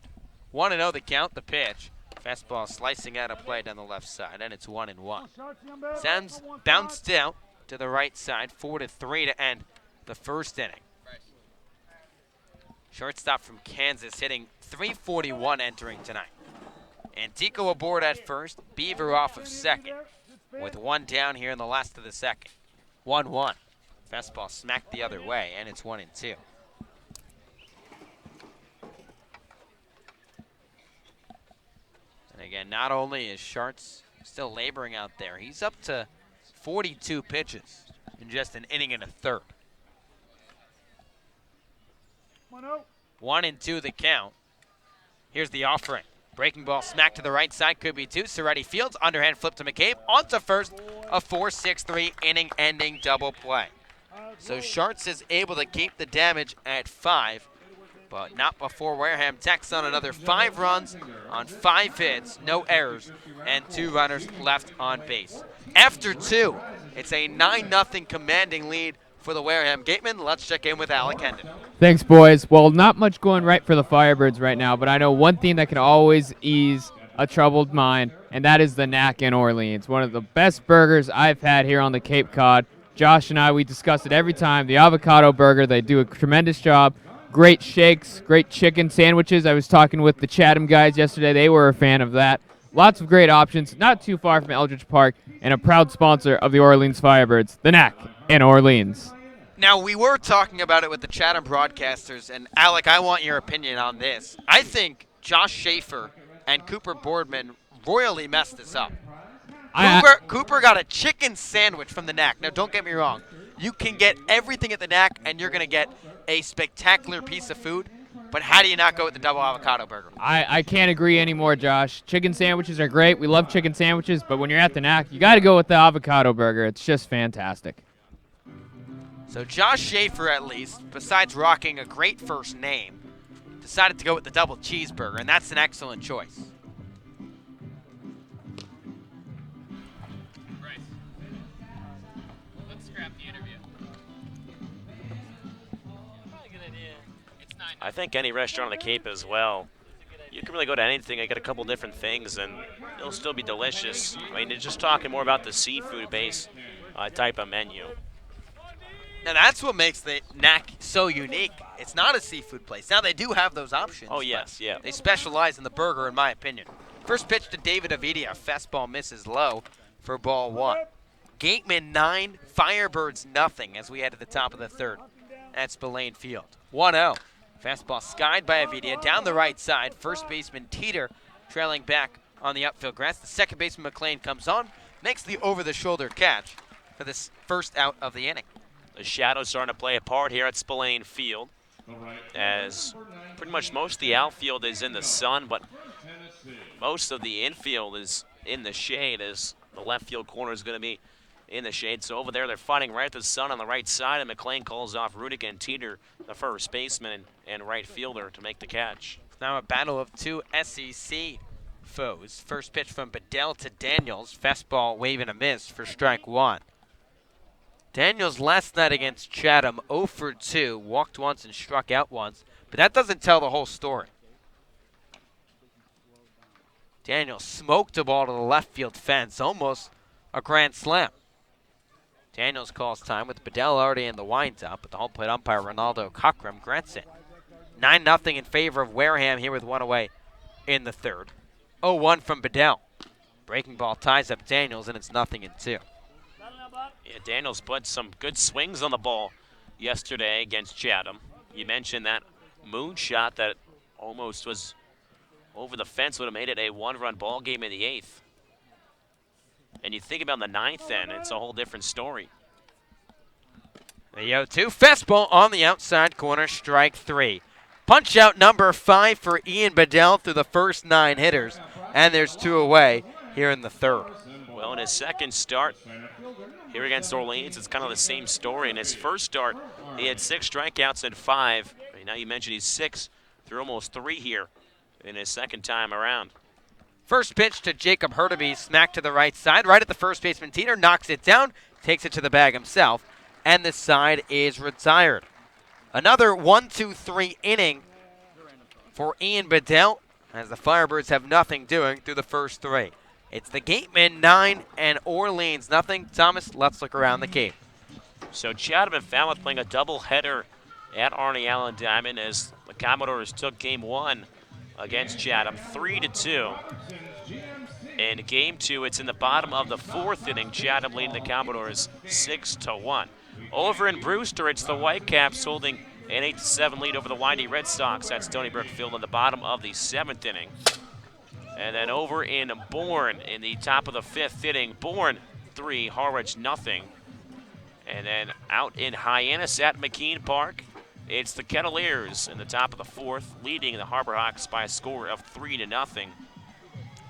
1-0 the count, the pitch. Fastball slicing out of play down the left side, and it's 1-1. Sems bounced out to the right side, 4-3 to end the first inning. Shortstop from Kansas hitting .341 entering tonight. Antico aboard at first, Beaver off of second, with 1 down here in the last of the second. 1-1. Fastball smacked the other way, and it's 1-2. And again, not only is Sharts still laboring out there, he's up to 42 pitches in just an inning and a third. 1-2 the count. Here's the offering. Breaking ball smack to the right side, could be two. Soretti fields, underhand flip to McCabe, onto first, a 4-6-3 inning-ending double play. So Schartz is able to keep the damage at 5, but not before Wareham tacks on another 5 runs on 5 hits, no errors, and 2 runners left on base. After 2, it's a 9-0 commanding lead for the Wareham Gatemen. Let's check in with Alec Hendon. Thanks, boys. Well, not much going right for the Firebirds right now, but I know one thing that can always ease a troubled mind, and that is the Knack in Orleans. One of the best burgers I've had here on the Cape Cod. Josh and I, we discuss it every time. The avocado burger, they do a tremendous job. Great shakes, great chicken sandwiches. I was talking with the Chatham guys yesterday. They were a fan of that. Lots of great options, not too far from Eldridge Park, and a proud sponsor of the Orleans Firebirds, the Knack in Orleans. Now, we were talking about it with the Chatham broadcasters, and Alec, I want your opinion on this. I think Josh Schaefer and Cooper Boardman royally messed this up. Cooper got a chicken sandwich from the Knack. Now, don't get me wrong. You can get everything at the Knack, and you're going to get a spectacular piece of food, but how do you not go with the double avocado burger? I can't agree anymore, Josh. Chicken sandwiches are great. We love chicken sandwiches, but when you're at the Knack, you got to go with the avocado burger. It's just fantastic. So Josh Schaefer, at least, besides rocking a great first name, decided to go with the double cheeseburger, and that's an excellent choice. Right. Let's scrap the interview. Probably a good idea. It's 9. I think any restaurant on the Cape as well. You can really go to anything and get a couple different things, and it'll still be delicious. I mean, it's just talking more about the seafood-based type of menu. Now that's what makes the Knack so unique. It's not a seafood place. Now they do have those options. Oh, yes, yeah. They specialize in the burger, in my opinion. First pitch to David Avidia. Fastball misses low for ball 1. Gateman 9, Firebirds nothing as we head to the top of the 3rd at Spillane Field. 1-0. Fastball skied by Avidia down the right side. First baseman Teeter trailing back on the outfield grass. The second baseman McLean comes on, makes the over-the-shoulder catch for this first out of the inning. The shadows starting to play a part here at Spillane Field, as pretty much most of the outfield is in the sun, but most of the infield is in the shade, as the left field corner is going to be in the shade. So over there, they're fighting right at the sun on the right side, and McLean calls off Rudick and Teeter, the first baseman and right fielder, to make the catch. It's now a battle of 2 SEC foes. First pitch from Bedell to Daniels. Fastball waving a miss for strike 1. Daniels last night against Chatham, 0 for 2, walked once and struck out once, but that doesn't tell the whole story. Daniels smoked the ball to the left field fence, almost a grand slam. Daniels calls time with Bedell already in the windup, but the home plate umpire Ronaldo Cockram grants it. 9-0 in favor of Wareham here with 1 away in the 3rd. 0-1 from Bedell. Breaking ball ties up Daniels, and it's 0-2. Yeah, Daniels put some good swings on the ball yesterday against Chatham. You mentioned that moonshot that almost was over the fence, would have made it a 1-run ball game in the 8th. And you think about the 9th then, it's a whole different story. The 0-2, fastball on the outside corner, strike 3. Punch out number 5 for Ian Bedell through the first 9 hitters, and there's 2 away here in the 3rd. Well, in his second start here against Orleans, it's kind of the same story. In his first start, he had 6 strikeouts and 5. Now you mentioned he's 6 through almost 3 here in his second time around. First pitch to Jacob Hurtubise, smack to the right side, right at the first baseman. Teeter knocks it down, takes it to the bag himself, and the side is retired. Another 1-2-3 inning for Ian Bedell, as the Firebirds have nothing doing through the first 3. It's the Gatemen 9 and Orleans nothing. Thomas, let's look around the Cape. So Chatham and Falmouth playing a doubleheader at Arnie Allen Diamond, as the Commodores took game 1 against Chatham 3-2. In game 2, it's in the bottom of the 4th inning. Chatham leading the Commodores 6-1. Over in Brewster, it's the Whitecaps holding an 8-7 lead over the Windy Red Sox at Stony Brook Field in the bottom of the 7th inning. And then over in Bourne in the top of the 5th inning, Bourne 3, Harwich nothing. And then out in Hyannis at McKean Park, It's the Kettleers in the top of the fourth, leading the Harbor Hawks by a score of 3-0.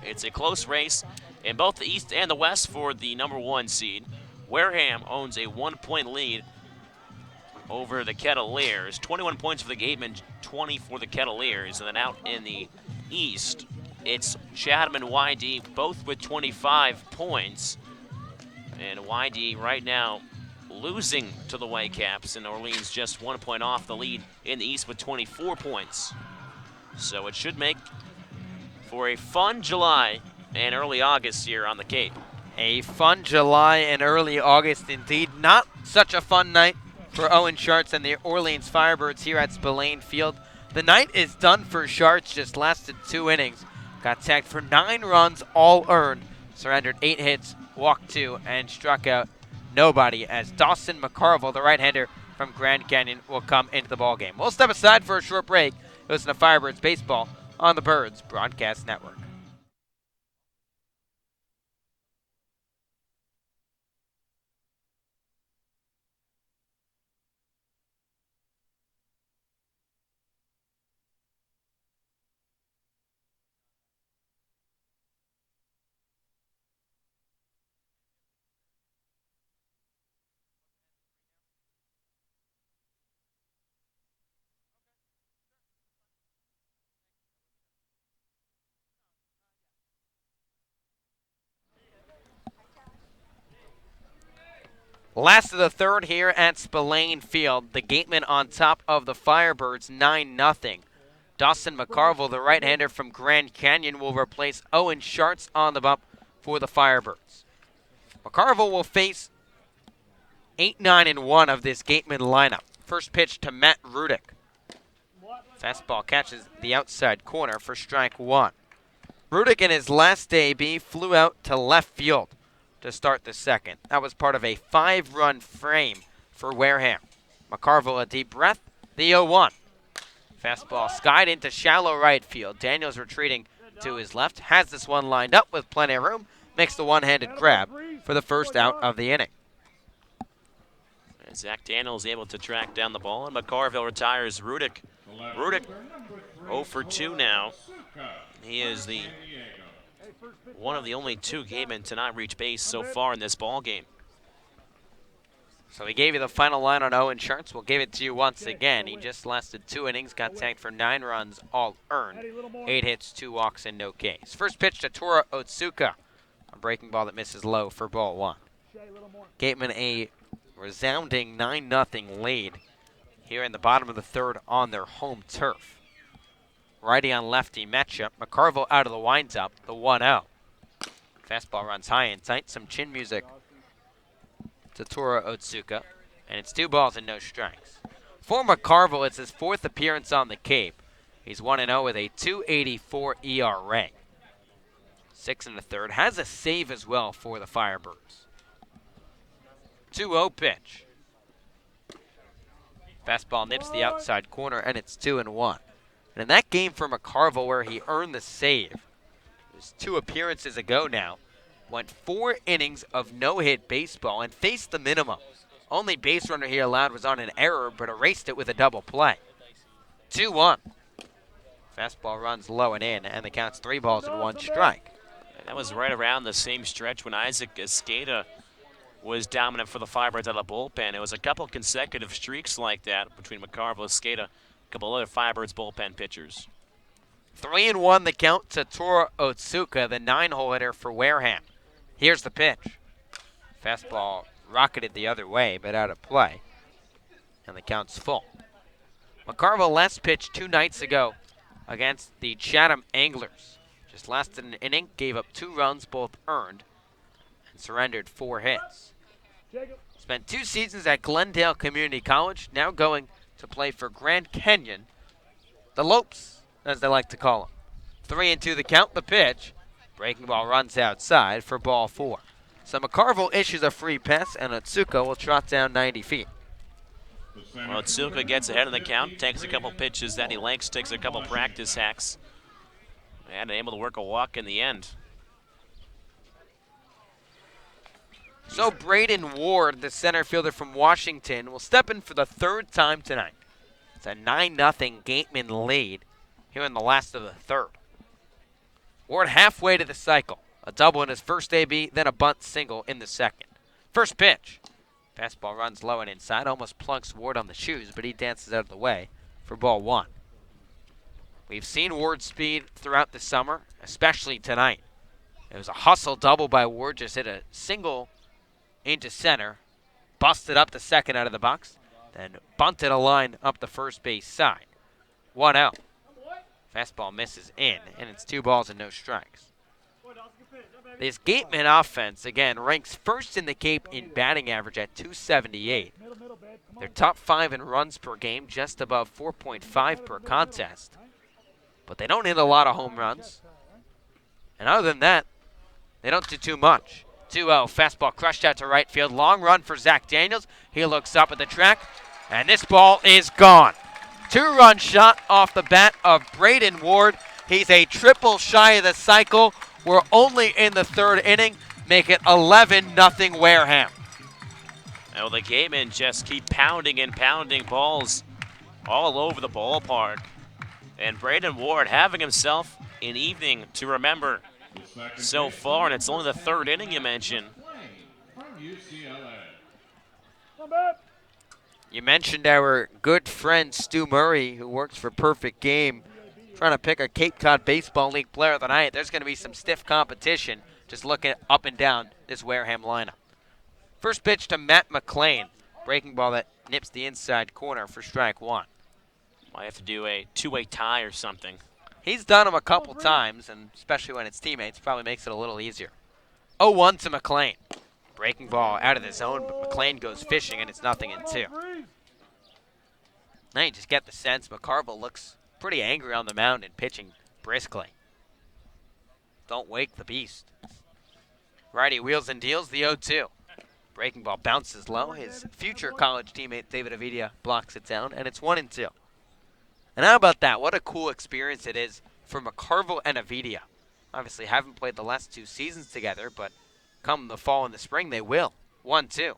It's a close race in both the East and the West for the #1 seed. Wareham owns a 1-point lead over the Kettleers. 21 points for the Gatemen, 20 for the Kettleers. And then out in the East, it's Chatham and YD, both with 25 points. And YD right now losing to the Whitecaps, and Orleans just 1 point off the lead in the East with 24 points. So it should make for a fun July and early August here on the Cape. A fun July and early August indeed. Not such a fun night for Owen Sharts and the Orleans Firebirds here at Spillane Field. The night is done for Sharts, just lasted 2 innings. Got tagged for 9 runs, all earned. Surrendered 8 hits, walked 2, and struck out nobody as Dawson McCarville, the right-hander from Grand Canyon, will come into the ballgame. We'll step aside for a short break. Listen to Firebirds Baseball on the Birds Broadcast Network. Last of the third here at Spillane Field. The Gatemen on top of the Firebirds, 9-0. Dawson McCarville, the right-hander from Grand Canyon, will replace Owen Sharts on the bump for the Firebirds. McCarville will face 8-9-1 of this Gatemen lineup. First pitch to Matt Rudick. Fastball catches the outside corner for strike 1. Rudick in his last AB flew out to left field to start the second. That was part of a 5-run frame for Wareham. McCarville a deep breath, the 0-1. Fastball skied into shallow right field. Daniels retreating to his left, has this one lined up with plenty of room, makes the one-handed grab for the first out of the inning. And Zach Daniels able to track down the ball, and McCarville retires Rudick. Rudick 0 for 2 now. He is the one of the only 2 Gatemen to not reach base so far in this ball game. So we gave you the final line on Owen Sharts. We'll give it to you once again. He just lasted 2 innings, got tagged for 9 runs, all earned. 8 hits, 2 walks, and no Ks. First pitch to Tora Otsuka. A breaking ball that misses low for ball 1. Gatemen a resounding 9-0 lead here in the bottom of the third on their home turf. Righty on lefty matchup. McCarville out of the windup, the 1-0. Fastball runs high and tight. Some chin music to Tora Otsuka. And it's 2 balls and no strikes. For McCarville, it's his 4th appearance on the Cape. He's 1-0 with a 2.84 ERA. 6 1/3. Has a save as well for the Firebirds. 2-0 pitch. Fastball nips the outside corner, and it's 2-1. And in that game for McCarville where he earned the save, it was 2 appearances ago now, went 4 innings of no-hit baseball and faced the minimum. Only base runner he allowed was on an error, but erased it with a double play. 2-1. Fastball runs low and in, and the count's 3 balls and 1 strike. And that was right around the same stretch when Isaac Escada was dominant for the Firebirds out of the bullpen. It was a couple consecutive streaks like that between McCarville, Escada, a couple other Firebirds bullpen pitchers. 3-1 the count to Tora Otsuka, the 9-hole hitter for Wareham. Here's the pitch. Fastball rocketed the other way, but out of play. And the count's full. McCarville last pitched 2 nights ago against the Chatham Anglers. Just lasted an inning, gave up 2 runs, both earned, and surrendered 4 hits. Spent 2 seasons at Glendale Community College, now going to play for Grand Canyon, the Lopes, as they like to call them. 3-2 the count, the pitch. Breaking ball runs outside for ball 4. So McCarville issues a free pass, and Otsuka will trot down 90 feet. Well, Otsuka gets ahead of the count, takes a couple pitches that he likes, takes a couple practice hacks, and able to work a walk in the end. So Braden Ward, the center fielder from Washington, will step in for the 3rd time tonight. It's a 9-0 Gateman lead here in the last of the third. Ward halfway to the cycle. A double in his first AB, then a bunt single in the second. First pitch. Fastball runs low and inside, almost plunks Ward on the shoes, but he dances out of the way for ball one. We've seen Ward's speed throughout the summer, especially tonight. It was a hustle double by Ward, just hit a single into center, busted up the second out of the box, then bunted a line up the first base side. 1 out. Fastball misses in, and it's 2 balls and no strikes. This Gateman offense, again, ranks first in the Cape in batting average at 278. They're top 5 in runs per game, just above 4.5 per contest. But they don't hit a lot of home runs. And other than that, they don't do too much. 2-0, fastball crushed out to right field. Long run for Zach Daniels. He looks up at the track, and this ball is gone. 2-run shot off the bat of Braden Ward. He's a triple shy of the cycle. We're only in the third inning. Make it 11-0 Wareham. Well, the Gatemen just keep pounding and pounding balls all over the ballpark. And Braden Ward having himself an evening to remember so far, and it's only the third inning you mentioned. You mentioned our good friend Stu Murray, who works for Perfect Game, trying to pick a Cape Cod Baseball League player of the night. There's going to be some stiff competition just looking up and down this Wareham lineup. First pitch to Matt McLean. Breaking ball that nips the inside corner for strike one. Might have to do a two-way tie or something. He's done them a couple times, and especially when it's teammates, probably makes it a little easier. 0-1 to McLean. Breaking ball out of the zone, but McLean goes fishing, and it's 0-2. Now you just get the sense McCarville looks pretty angry on the mound and pitching briskly. Don't wake the beast. Righty wheels and deals the 0-2. Breaking ball bounces low. His future college teammate David Avidia blocks it down, and it's 1-2. And how about that? What a cool experience it is for McCarville and Avidia. Obviously haven't played the last 2 seasons together, but come the fall and the spring, they will. 1-2.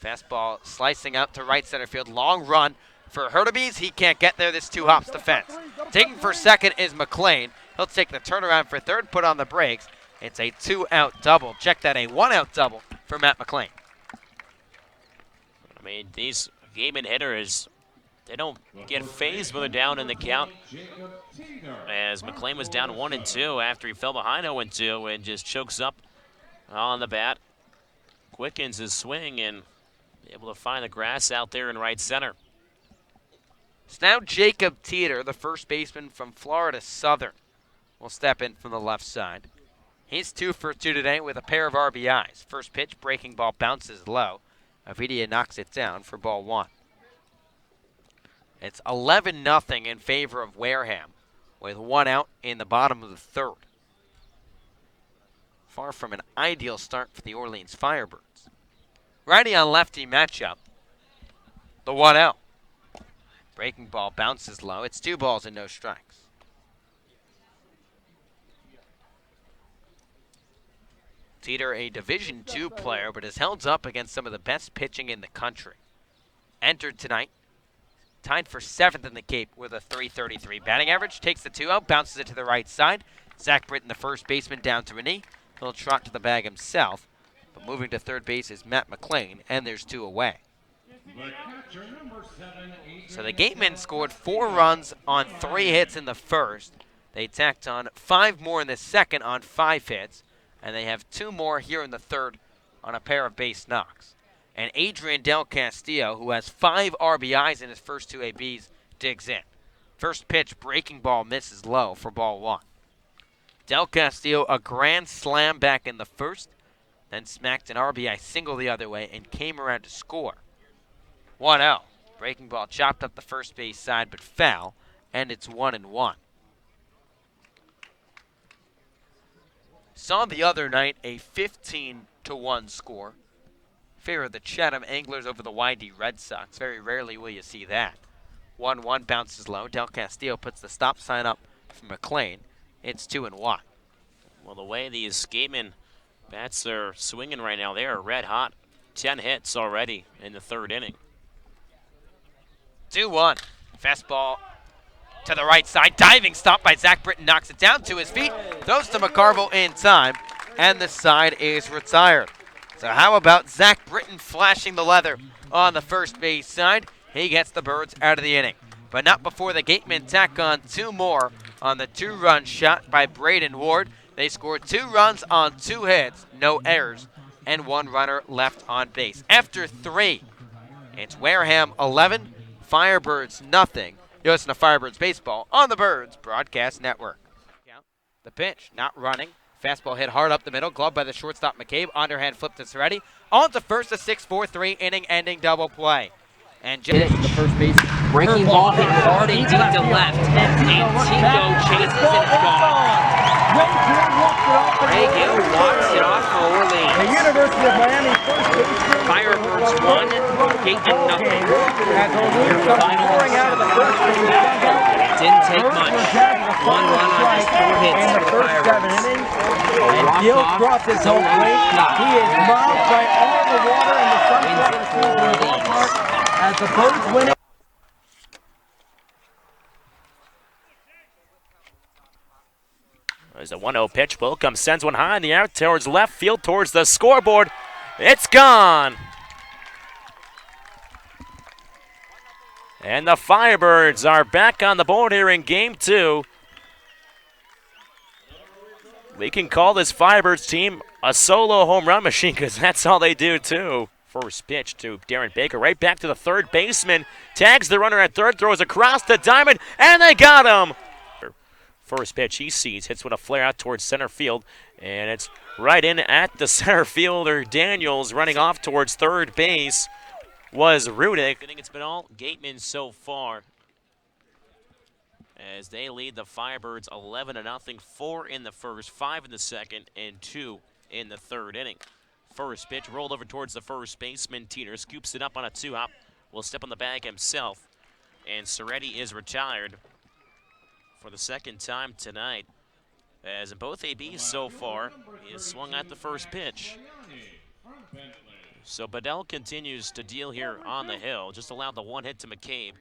Fastball slicing out to right center field. Long run for Hurtubise. He can't get there. This 2 hops the fence. Taking for second is McLean. He'll take the turnaround for third, put on the brakes. It's a 2-out double. Check that, a 1-out double for Matt McLean. I mean, these Gateman hitters, they don't get phased when they're down in the count. As McLean was down 1-2 after he fell behind 0-2 and just chokes up on the bat. Quickens his swing and able to find the grass out there in right center. It's now Jacob Teeter, the first baseman from Florida Southern, will step in from the left side. He's 2 for 2 today with a pair of RBIs. First pitch, breaking ball bounces low. Avidia knocks it down for ball 1. It's 11-0 in favor of Wareham with 1 out in the bottom of the third. Far from an ideal start for the Orleans Firebirds. Righty on lefty matchup. The 1-0. Breaking ball bounces low. It's 2 balls and no strikes. Teeter, a Division II player, but has held up against some of the best pitching in the country. Entered tonight, tied for 7th in the Cape with a .333 batting average. Takes the 2-out, bounces it to the right side. Zach Britton, the first baseman, down to a knee. He'll trot to the bag himself. But moving to third base is Matt McLean, and there's 2 away. So the Gatemen scored 4 runs on 3 hits in the first. They tacked on 5 more in the second on 5 hits. And they have 2 more here in the third on a pair of base knocks. And Adrian Del Castillo, who has 5 RBIs in his first 2 ABs, digs in. First pitch, breaking ball misses low for ball 1. Del Castillo, a grand slam back in the first, then smacked an RBI single the other way and came around to score. 1-0. Breaking ball chopped up the first base side but foul, and it's 1-1. Saw the other night a 15-1 score. Favor of the Chatham Anglers over the YD Red Sox. Very rarely will you see that. 1-1 bounces low. Del Castillo puts the stop sign up for McLean. It's 2-1. Well, the way these Gatemen bats are swinging right now, they are red hot. 10 hits already in the third inning. 2-1. Fastball to the right side. Diving stop by Zach Britton. Knocks it down to his feet. Throws to McCarville in time. And the side is retired. So how about Zach Britton flashing the leather on the first base side? He gets the Birds out of the inning. But not before the Gatemen tack on 2 more on the 2-run shot by Braden Ward. They scored 2 runs on 2 hits, no errors, and 1 runner left on base. After 3, it's Wareham 11, Firebirds nothing. You listen to Firebirds Baseball on the Birds Broadcast Network. The pitch, not running. Fastball hit hard up the middle, gloved by the shortstop McCabe. Underhand flip to Soretti. On to first, a 6-4-3 inning-ending double play. And hit it to first base. Breaking ball hit hard and deep to left. And Tico chases it. It's gone. Ray Gill walks it off for Orleans. The University of Miami first baseman. Firebirds 1, Gatemen nothing. Pouring out of the first base. Didn't take much. 1 run on just 4 hits In for the the first 7 Firebirds. innings. And Gill dropped his whole plate. He is mobbed by all the water in the Sunset ballpark as the Birds win it. There's a 1-0 pitch. Wilcom sends one high in the air towards left field, towards the scoreboard. It's gone. And the Firebirds are back on the board here in Game 2. We can call this Firebirds team a solo home run machine because that's all they do too. First pitch to Darren Baker, right back to the third baseman. Tags the runner at third, throws across the diamond, and they got him. First pitch he sees, hits with a flare out towards center field, and it's right in at the center fielder. Daniels running off towards third base was Rudick. I think it's been all Gatemen so far as they lead the Firebirds 11-0, 4 in the first, 5 in the second, and 2 in the third inning. First pitch rolled over towards the first baseman. Teeter scoops it up on a 2-hop, will step on the bag himself, and Soretti is retired for the second time tonight. As in both ABs so far, he has swung at the first pitch. So Bedell continues to deal here on the hill. Just allowed the 1 hit to McCabe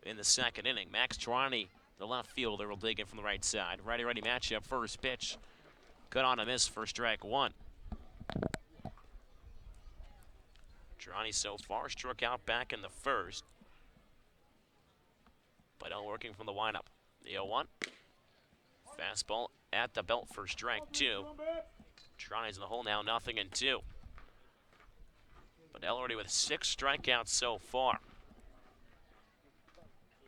in the second inning. Max Trani, the left fielder, will dig in from the right side. Righty-righty matchup, first pitch. Good on a miss for strike 1. Trani so far struck out back in the first. Bedell working from the windup. The 0-1. Fastball at the belt for strike 2. Trani's in the hole now, 0-2. Bedell already with 6 strikeouts so far.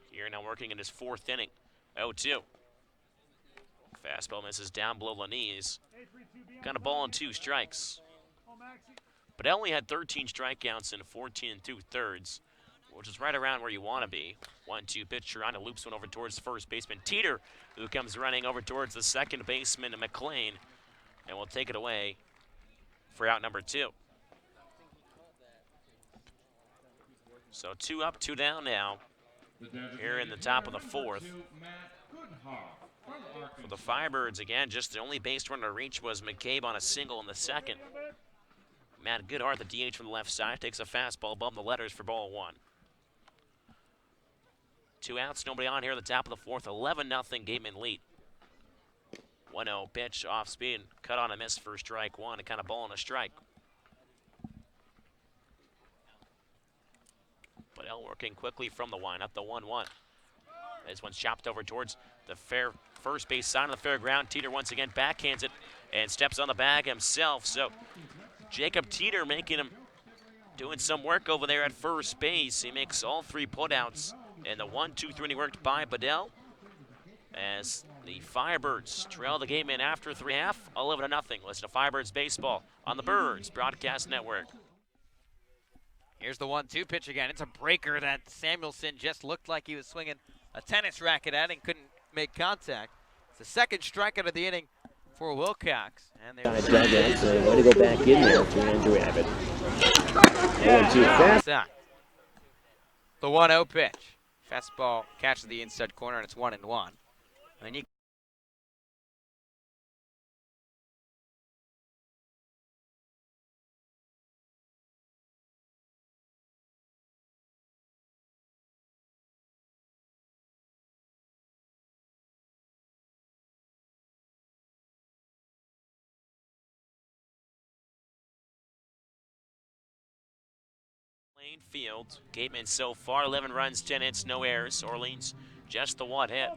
Here now working in his 4th inning. 0-2. Fastball misses down below the knees. Got a ball on 2 strikes. Bedell only had 13 strikeouts in 14 2/3, which is right around where you want to be. 1-2 pitch, Toronto loops one over towards the first baseman, Teeter, who comes running over towards the second baseman, McLean, and will take it away for out number 2. So 2 up, 2 down now here in the top of the 4th. For the Firebirds, again, just the only base runner to reach was McCabe on a single in the second. Matt Goodhart, the DH from the left side, takes a fastball above the letters for ball 1. 2 outs, nobody on here at the top of the 4th. 11-0 Gatemen lead. 1-0 pitch off speed, cut on a miss for strike 1, and kind of ball on a strike. Bedell working quickly from the windup, the 1-1. This one's chopped over towards the fair first base side of the fair ground. Teeter once again backhands it and steps on the bag himself. So Jacob Teeter doing some work over there at first base. He makes all 3 putouts, and the 1-2-3 worked by Bedell as the Firebirds trail the game in after 3.5, 11-0. Listen to Firebirds Baseball on the Birds Broadcast Network. Here's the 1-2 pitch again. It's a breaker that Samuelson just looked like he was swinging a tennis racket at and couldn't make contact. It's the second strikeout of the inning for Wilcox. And they're dugout, so way to go back in there for Andrew Abbott. 1-2 fast. The 1-0 pitch. Fastball catches the inside corner, and it's 1-1. And you Lane Field. Gateman so far 11 runs, 10 hits, no errors. Orleans just the one hit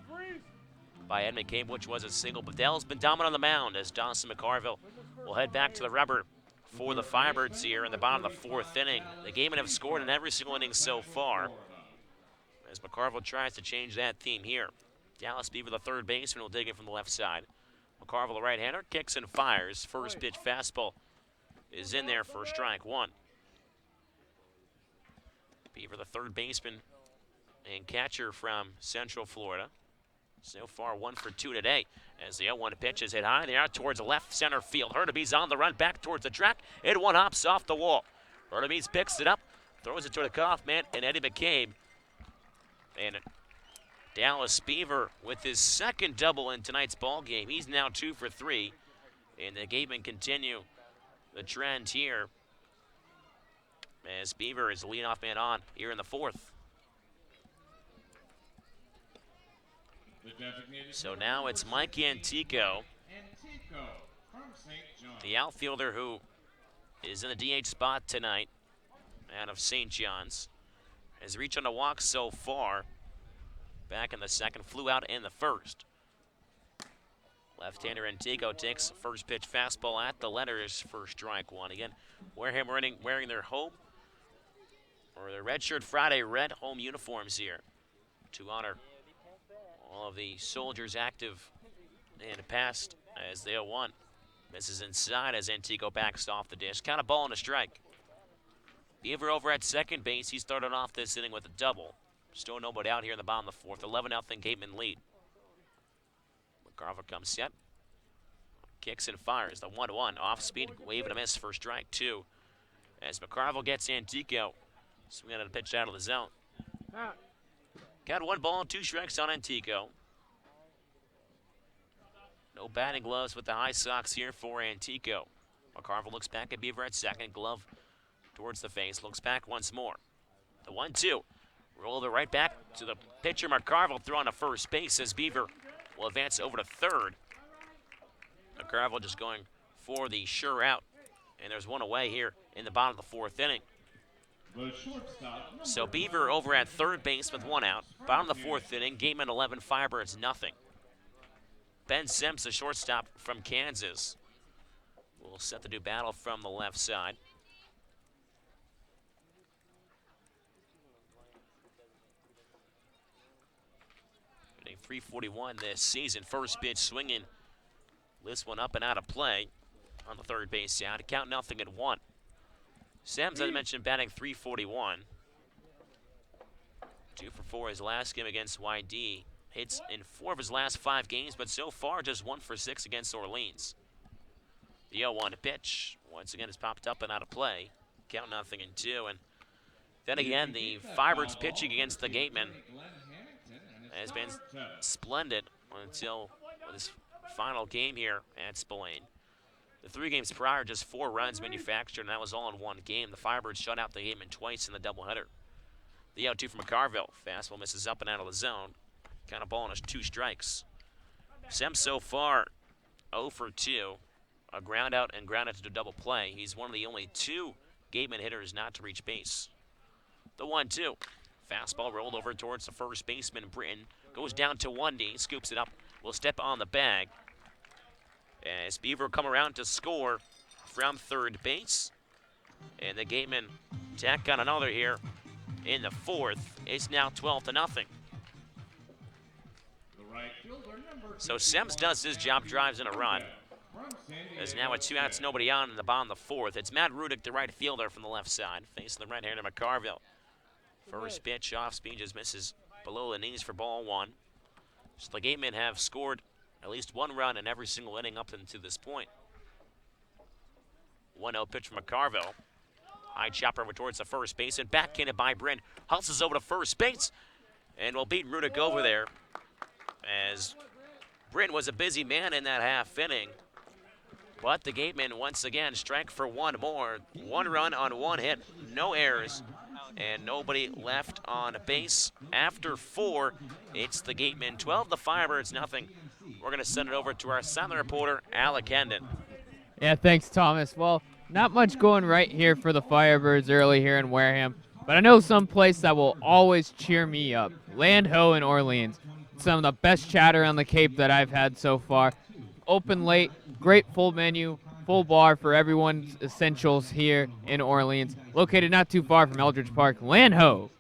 by Ed McCabe, which was a single. But Dell's been dominant on the mound as Dawson McCarville will head back to the rubber for the Firebirds here in the bottom of the 4th inning. The Gatemen have scored in every single inning so far as McCarville tries to change that theme here. Dallas Beaver, the third baseman, will dig in from the left side. McCarville, the right-hander, kicks and fires. First pitch fastball is in there for strike one. Beaver, the third baseman and catcher from Central Florida. So far, 1 for 2 today. As the 0-1 pitch is hit high, they are towards the left center field. Hurtabee's on the run back towards the track. It one hops off the wall. Hurtabee's picks it up, throws it to the cutoff man, and Eddie McCabe. And Dallas Beaver with his second double in tonight's ball game. He's now 2 for 3. And the Gatemen continue the trend here as Beaver is the leadoff man on here in the 4th. So now it's Mike Antico, the outfielder who is in the DH spot tonight out of St. John's. Has reached on a walk so far. Back in the second, flew out in the first. Left-hander Antico takes first pitch fastball at the letters for strike one. Again, Wareham wearing their home or their Redshirt Friday red home uniforms here to honor all of the soldiers active in the past as the 0-1. Misses inside as Antico backs off the dish. Kind of ball and a strike. Beaver over at second base. He started off this inning with a double. Still nobody out here in the bottom of the 4th. 11-0 Gateman lead. McCarville comes set. Kicks and fires. The 1-1 off speed. Wave and a miss for strike two. As McCarville gets Antico. Swinging at a pitch out of the zone. Got 1 ball and 2 strikes on Antico. No batting gloves with the high socks here for Antico. McCarville looks back at Beaver at second. Glove towards the face. Looks back once more. The 1-2. Roll it right back to the pitcher. McCarville throwing to first base as Beaver will advance over to third. McCarville just going for the sure out. And there's one away here in the bottom of the 4th inning. So Beaver over at third base with 1 out. Bottom of the 4th inning, Gateman 11, Firebirds nothing. Ben Sims, the shortstop from Kansas, will set the new battle from the left side. Hitting .341 this season. First pitch swinging. This one up and out of play on the third base side. Count nothing at 1. Sims, as I mentioned, batting .341. 2 for 4 his last game against YD. Hits in 4 of his last 5 games, but so far just 1 for 6 against Orleans. The 0-1 pitch, once again, has popped up and out of play. Count nothing in 2. And then again, the Firebirds pitching against the Gatemen has been splendid until this final game here at Spillane. The 3 games prior, just 4 runs manufactured, and that was all in 1 game. The Firebirds shut out the Gatemen twice in the doubleheader. The 0-2 from McCarville. Fastball misses up and out of the zone. Kind of ball on 2 strikes. Sims so far 0 for 2. A ground out and ground out to do double play. He's one of the only 2 Gatemen hitters not to reach base. The 1-2. Fastball rolled over towards the first baseman, Britton. Goes down to 1D, scoops it up, will step on the bag. As Beaver come around to score from third base. And the Gatemen tack on another here in the 4th. It's now 12-0. So Sims does his job, drives in a run. There's now a 2 outs, nobody on in the bottom of the 4th. It's Matt Rudick, the right fielder from the left side, facing the right-hander McCarville. First pitch off speed just misses below the knees for ball 1. So the Gatemen have scored at least 1 run in every single inning up until this point. 1-0 pitch from McCarville. High chopper over towards the first base and backhanded by Bryn. Hustles over to first base and will beat Rudick over there as Bryn was a busy man in that half inning. But the Gatemen once again strike for 1 more. 1 run on 1 hit, no errors, and nobody left on base. After 4, it's the Gatemen 12, the Firebirds nothing. We're going to send it over to our silent reporter, Alec Hendon. Yeah, thanks, Thomas. Well, not much going right here for the Firebirds early here in Wareham. but I know some place that will always cheer me up. Land Ho in Orleans. Some of the best chatter on the Cape that I've had so far. Open late, great full menu, full bar for everyone's essentials here in Orleans. Located not too far from Eldridge Park. Land Ho,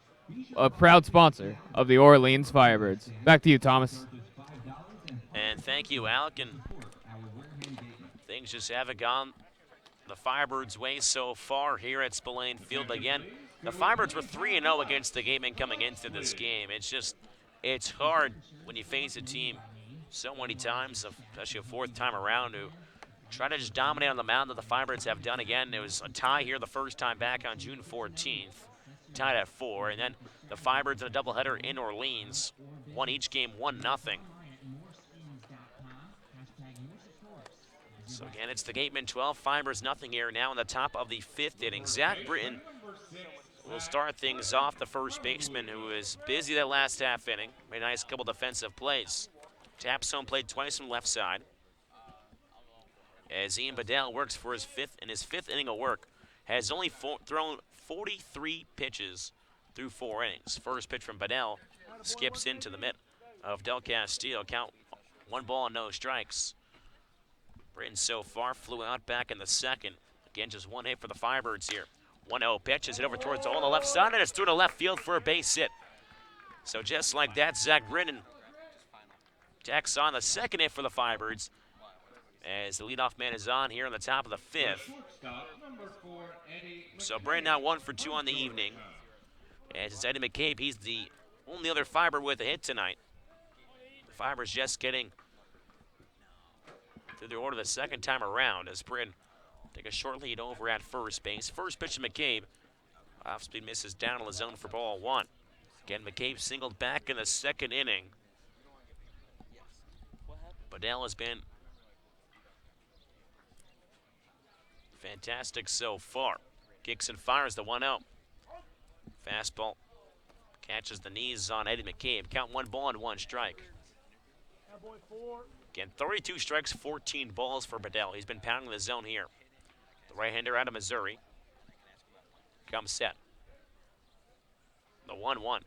a proud sponsor of the Orleans Firebirds. Back to you, Thomas. And thank you, Alec. And things just haven't gone the Firebirds' way so far here at Spillane Field. Again, the Firebirds were 3-0 against the Gatemen coming into this game. It's hard when you face a team so many times, especially a fourth time around, who try to just dominate on the mound that the Firebirds have done again. It was a tie here the first time back on June 14th, tied at 4, and then the Firebirds in a doubleheader in Orleans won each game 1-0. So again, it's the Gatemen 12, Firebirds nothing here now in the top of the 5th inning. Zach Britton will start things off, the first baseman, who was busy that last half inning. Made a nice couple defensive plays. Taps home plate twice from left side. As Ian Bedell works for his fifth inning of work, has only thrown 43 pitches through 4 innings. First pitch from Bedell skips into the mitt of Del Castillo. Count 1 ball and no strikes. Britton so far flew out back in the second. Again, just 1 hit for the Firebirds here. 1-0 pitch is hit over towards the hole on the left side, and it's through to left field for a base hit. So just like that, Zach Britton tacks on the second hit for the Firebirds as the leadoff man is on here on the top of the 5th. So Britton now 1 for 2 on the evening. As it's Eddie McCabe, he's the only other Firebird with a hit tonight. The Firebirds just getting through the order the second time around as Britton take a short lead over at first base. First pitch to McCabe. Off speed misses down on the zone for ball 1. Again, McCabe singled back in the second inning. Bedell has been fantastic so far. Kicks and fires the 1-0. Fastball catches the knees on Eddie McCabe. Count 1 ball and 1 strike. Again, 32 strikes, 14 balls for Bedell. He's been pounding the zone here. The right-hander out of Missouri comes set. The 1-1.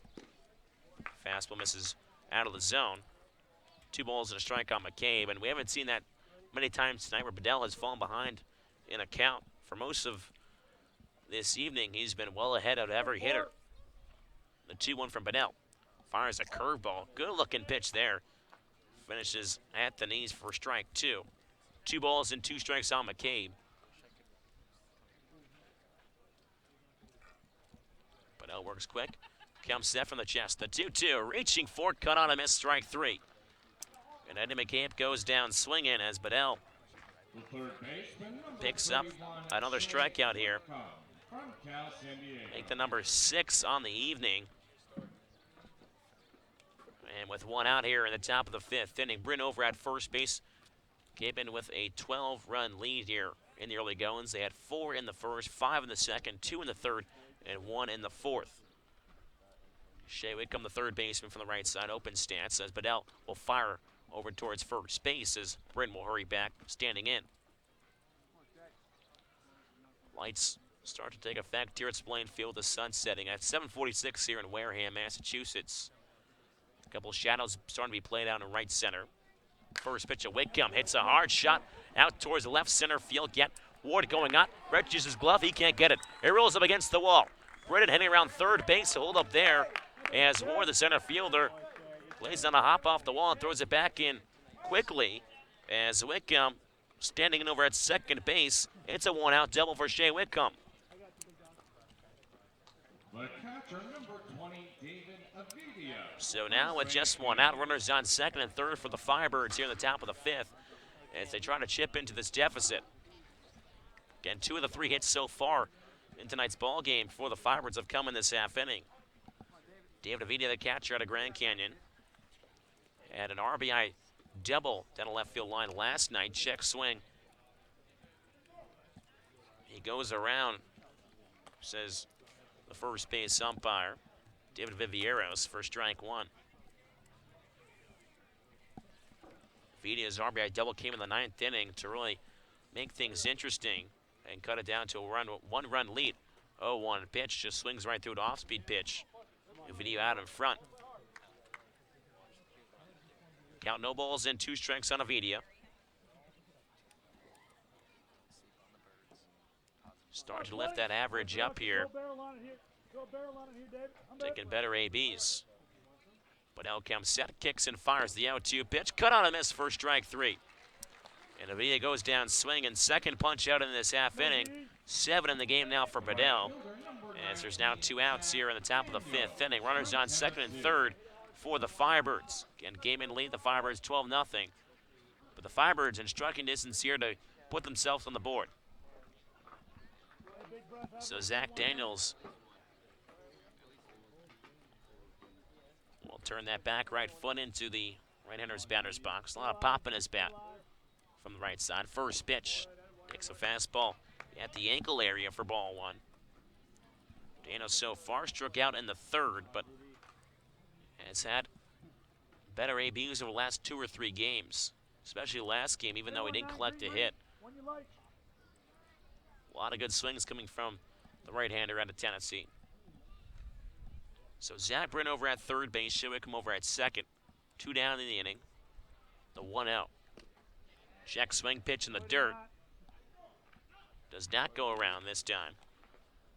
Fastball misses out of the zone. 2 balls and a strike on McCabe, and we haven't seen that many times tonight where Bedell has fallen behind in a count. For most of this evening, he's been well ahead of every hitter. The 2-1 from Bedell. Fires a curveball. Good-looking pitch there. Finishes at the knees for strike 2. 2 balls and 2 strikes on McCabe. Bedell works quick. Comes set from the chest. The 2-2. Reaching for, cut on a miss, strike 3. And Eddie McCabe goes down swinging as Bedell picks up another strikeout here. Make the number 6 on the evening. And with 1 out here in the top of the 5th inning, Britton over at first base. Gatemen with a 12-run lead here in the early goings. They had 4 in the first, 5 in the second, 2 in the third, and 1 in the fourth. Shea Whitcomb, the third baseman from the right side, open stance as Bedell will fire over towards first base as Britton will hurry back, standing in. Lights start to take effect here at Spillane Field. The sun setting at 7:46 here in Wareham, Massachusetts. A couple shadows starting to be played out in right center. First pitch of Whitcomb hits a hard shot out towards the left center field. Yet Ward going up, reaches his glove, he can't get it. It rolls up against the wall. Britton heading around third base, hold up there as Ward, the center fielder, plays on a hop off the wall and throws it back in quickly as Whitcomb standing in over at second base. It's a 1-out double for Shea Whitcomb. So now with just 1 out, runners on second and third for the Firebirds here in the top of the 5th as they try to chip into this deficit. Again, 2 of the 3 hits so far in tonight's ball game for the Firebirds have come in this half inning. David Avidia, the catcher out of Grand Canyon, had an RBI double down the left field line last night. Check swing. He goes around, says the first base umpire, David Vivieros, for strike 1. Vidia's RBI double came in the 9th inning to really make things interesting and cut it down to a 1-run lead 0-1 pitch, just swings right through an off-speed pitch. Video out in front. Count no balls and 2 strikes on Avidia. Starting to lift that average up here. Taking better ABs. But comes set, kicks and fires the 0-2 pitch. Cut on a miss, first strike 3. And Avidia goes down swinging. Second punch out in this half inning. 7 in the game now for Bedell. As there's now 2 outs here in the top of the 5th inning. Runners on second and third for the Firebirds. Again, game in lead, the Firebirds 12-0. But the Firebirds in striking distance here to put themselves on the board. So Zach Daniels will turn that back right foot into the right-hander's batter's box. A lot of pop in his bat from the right side. First pitch, takes a fastball at the ankle area for ball 1. Daniels so far struck out in the 3rd, but has had better ABs over the last 2 or 3 games, especially last game, even though he didn't collect a hit. A lot of good swings coming from the right-hander out of Tennessee. So Zach Brin over at third base, Shewickham over at second. 2 down in the inning. The 1-0. Check swing pitch in the dirt. Does not go around this time.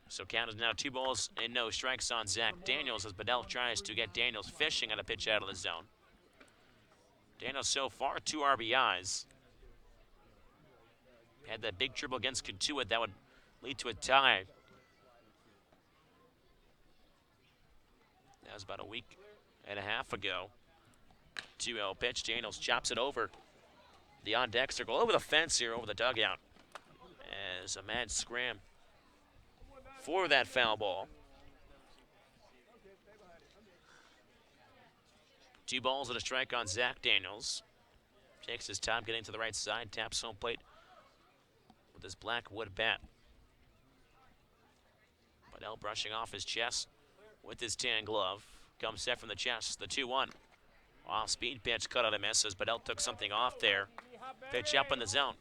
So count is now 2 balls and no strikes on Zach Daniels as Bedell tries to get Daniels fishing on a pitch out of the zone. Daniels so far 2 RBIs. Had that big triple against Katuitt that would lead to a tie. That was about a week and a half ago. 2-0 pitch. Daniels chops it over the on-deck circle, over the fence here, over the dugout. As a mad scram for that foul ball. 2 balls and a strike on Zach Daniels. Takes his time getting to the right side, taps home plate with his black wood bat. Bedell brushing off his chest with his tan glove. Comes set from the chest, the 2-1. Off-speed pitch, cut out a miss as Bedell took something off there. Pitch up in the zone.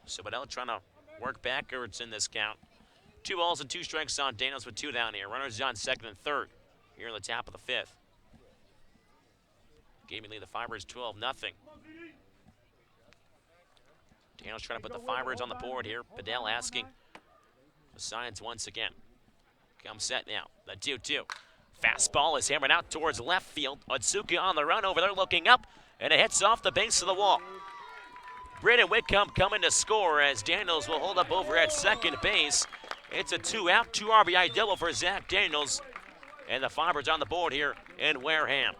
So Bedell trying to work backwards in this count. 2 balls and 2 strikes on Daniels with 2 down here. Runners on second and third here in the top of the 5th. Gaming lead the Firebirds 12-0. Daniels trying to put the Firebirds on the board here. Bedell asking for signs once again. Come set now. The 2-2. Fastball is hammered out towards left field. Otsuka on the run over there looking up, and it hits off the base of the wall. Braden Whitcomb coming to score as Daniels will hold up over at second base. It's a 2-out, 2 RBI double for Zach Daniels, and the Firebirds on the board here in Wareham.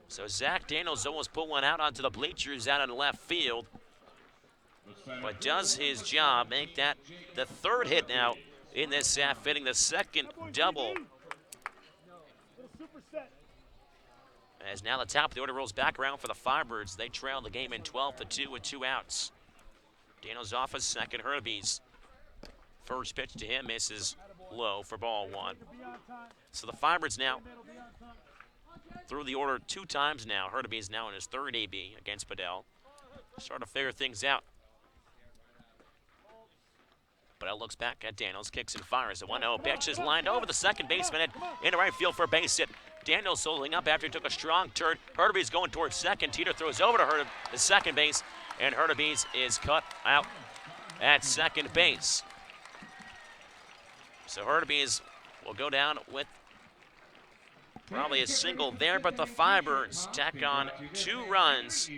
So Zach Daniels almost put one out onto the bleachers out in left field, but does his job, make that the 3rd hit now in this half inning, the 2nd double. As now the top of the order rolls back around for the Firebirds. They trail the game in 12-2 with 2 outs. Daniels off his second. Hurtubise. First pitch to him misses low for ball 1. So the Firebirds now through the order 2 times now. Hurtubise now in his 3rd AB against Bedell. Starting to figure things out. Bedell looks back at Daniels, kicks and fires. The 1-0 pitch is lined over the second baseman into right field for a base hit. Daniels holding up after he took a strong turn. Hurtubise going towards second. Teeter throws over to the second base, and Hurtubise is cut out at second base. So Hurtubise will go down with probably a single there, but the Firebirds tack on 2 runs.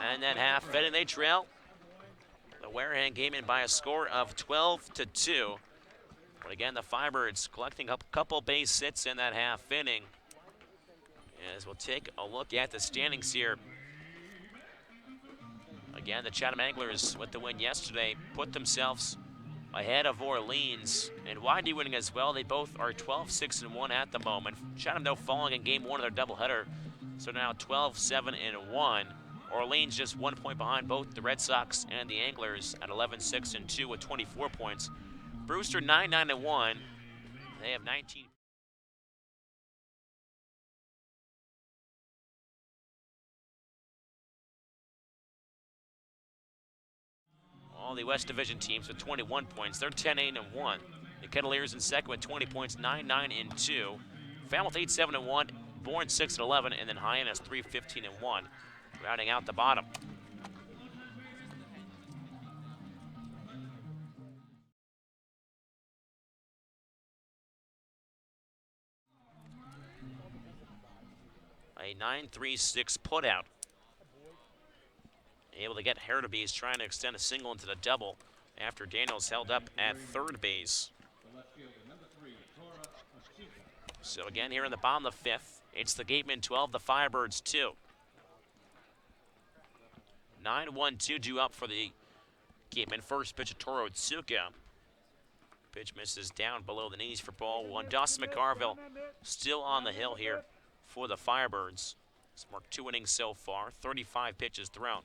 And that half inning they trail the Wareham game in by a score of 12-2. But again, the Firebirds collecting a couple base hits in that half inning. As we'll take a look at the standings here. Again, the Chatham Anglers with the win yesterday put themselves ahead of Orleans, and YD winning as well. They both are 12-6-1 at the moment. Chatham though falling in game 1 of their doubleheader, so now 12-7-1. Orleans just 1 point behind both the Red Sox and the Anglers at 11-6-2 with 24 points. Brewster 9-9-1. They have 19. All the West Division teams with 21 points. They're 10-8-1. The Kettleers in second with 20 points, 9-9-2. Falmouth 8-7-1. Bourne 6-11, and then Hyannis 3-15-1, rounding out the bottom. A 9-3-6 putout. Able to get Heritabees trying to extend a single into the double after Daniels held up at third base. So again, here in the bottom of the fifth, it's the Gatemen 12, the Firebirds 2. 9-1-2 due up for the Gatemen. First pitch of Toro Tsuka. Pitch misses down below the knees for ball one. Dawson McCarville still on the hill here for the Firebirds. He's marked 2 innings so far, 35 pitches thrown.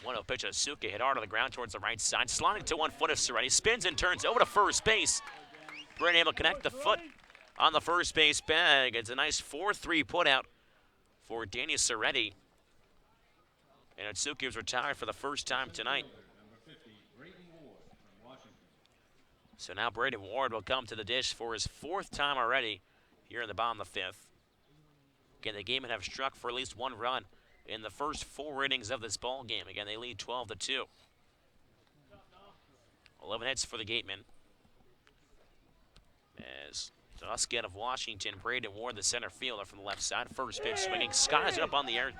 One pitch of Tsuka hit hard on the ground towards the right side. Sliding to 1 foot of Soretti. Spins and turns over to first base. Brent able to connect the foot on the first base bag. It's a nice 4-3 put out for Danny Soretti. And Tsuka was retired for the first time tonight. So now Braden Ward will come to the dish for his 4th time already here in the bottom of the 5th. Again, the Gatemen have struck for at least 1 run in the first 4 innings of this ball game. Again, they lead 12-2. 11 hits for the Gatemen. As Duskin of Washington, Braden Ward, the center fielder from the left side. First pitch swinging, skies it up on the air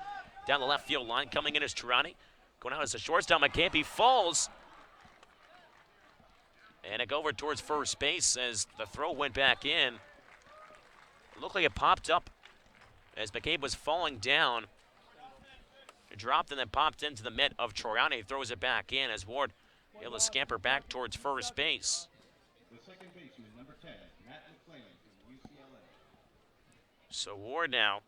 down the left field line. Coming in is Tirani. Going out as a shortstop. McCampy falls. And it go over towards first base as the throw went back in. It looked like it popped up as McCabe was falling down. It dropped and then popped into the mitt of Troiani. Throws it back in as Ward able to scamper back towards first base. The second baseman, number 10, Matt McClain from UCLA. So Ward now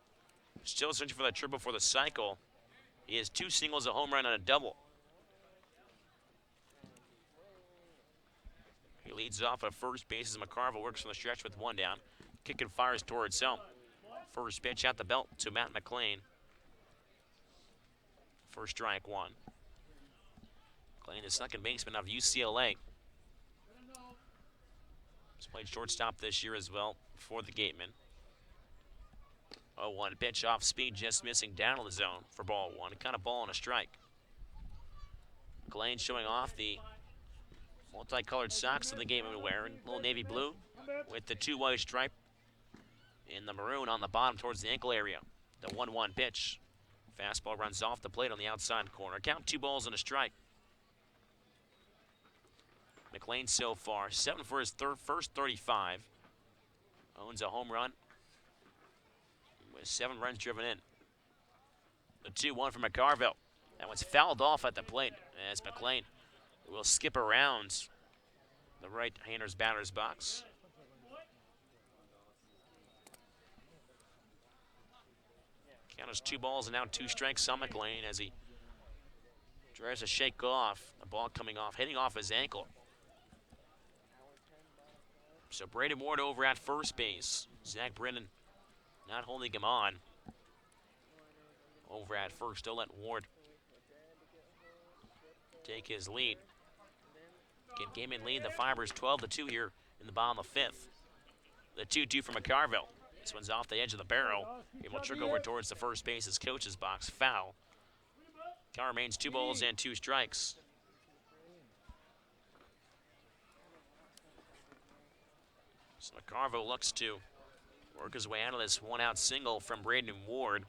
still searching for that triple for the cycle. He has 2 singles, a home run, and a double. He leads off at first base as McCarville works from the stretch with 1 down. Kick and fires towards home. First pitch at the belt to Matt McClain. First strike 1. McClain, the second baseman of UCLA. He's played shortstop this year as well for the Gatemen. 0-1 pitch off speed, just missing down in the zone for ball 1. Kind of ball and a strike. McClain showing off the multicolored socks of the Gatemen wearing. A little navy blue with the 2 white stripe in the maroon on the bottom towards the ankle area. The 1-1 pitch. Fastball runs off the plate on the outside corner. Count 2 balls and a strike. McClain so far, 7 for his first 35. Owns a home run with 7 runs driven in. The 2-1 from McCarville. That one's fouled off at the plate as McClain will skip around the right-hander's batter's box. Count is 2 balls and now 2 strikes on McClain as he tries to shake off the ball coming off, hitting off his ankle. So Braden Ward over at first base. Zach Brennan not holding him on. Over at first, they'll let Ward take his lead. Again, Gatemen lead the Fibers 12-2 here in the bottom of the 5th. The 2-2 from McCarville. This one's off the edge of the barrel. He will trick over towards the first base's coach's box. Foul. Count remains 2 balls and 2 strikes. So McCarville looks to work his way out of this 1-out single from Braden Ward.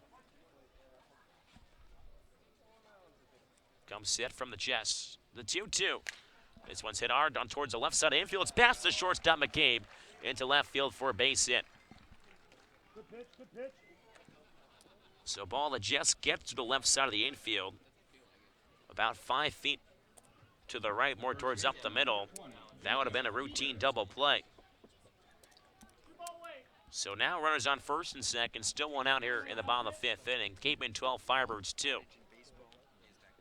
Comes set from the chest. The 2-2. This one's hit hard on towards the left side of infield. It's past the shortstop McCabe into left field for a base hit. So ball that just gets to the left side of the infield. About 5 feet to the right, more towards up the middle. That would have been a routine double play. So now runners on first and second. Still 1 out here in the bottom of the 5th inning. Gatemen 12, Firebirds 2.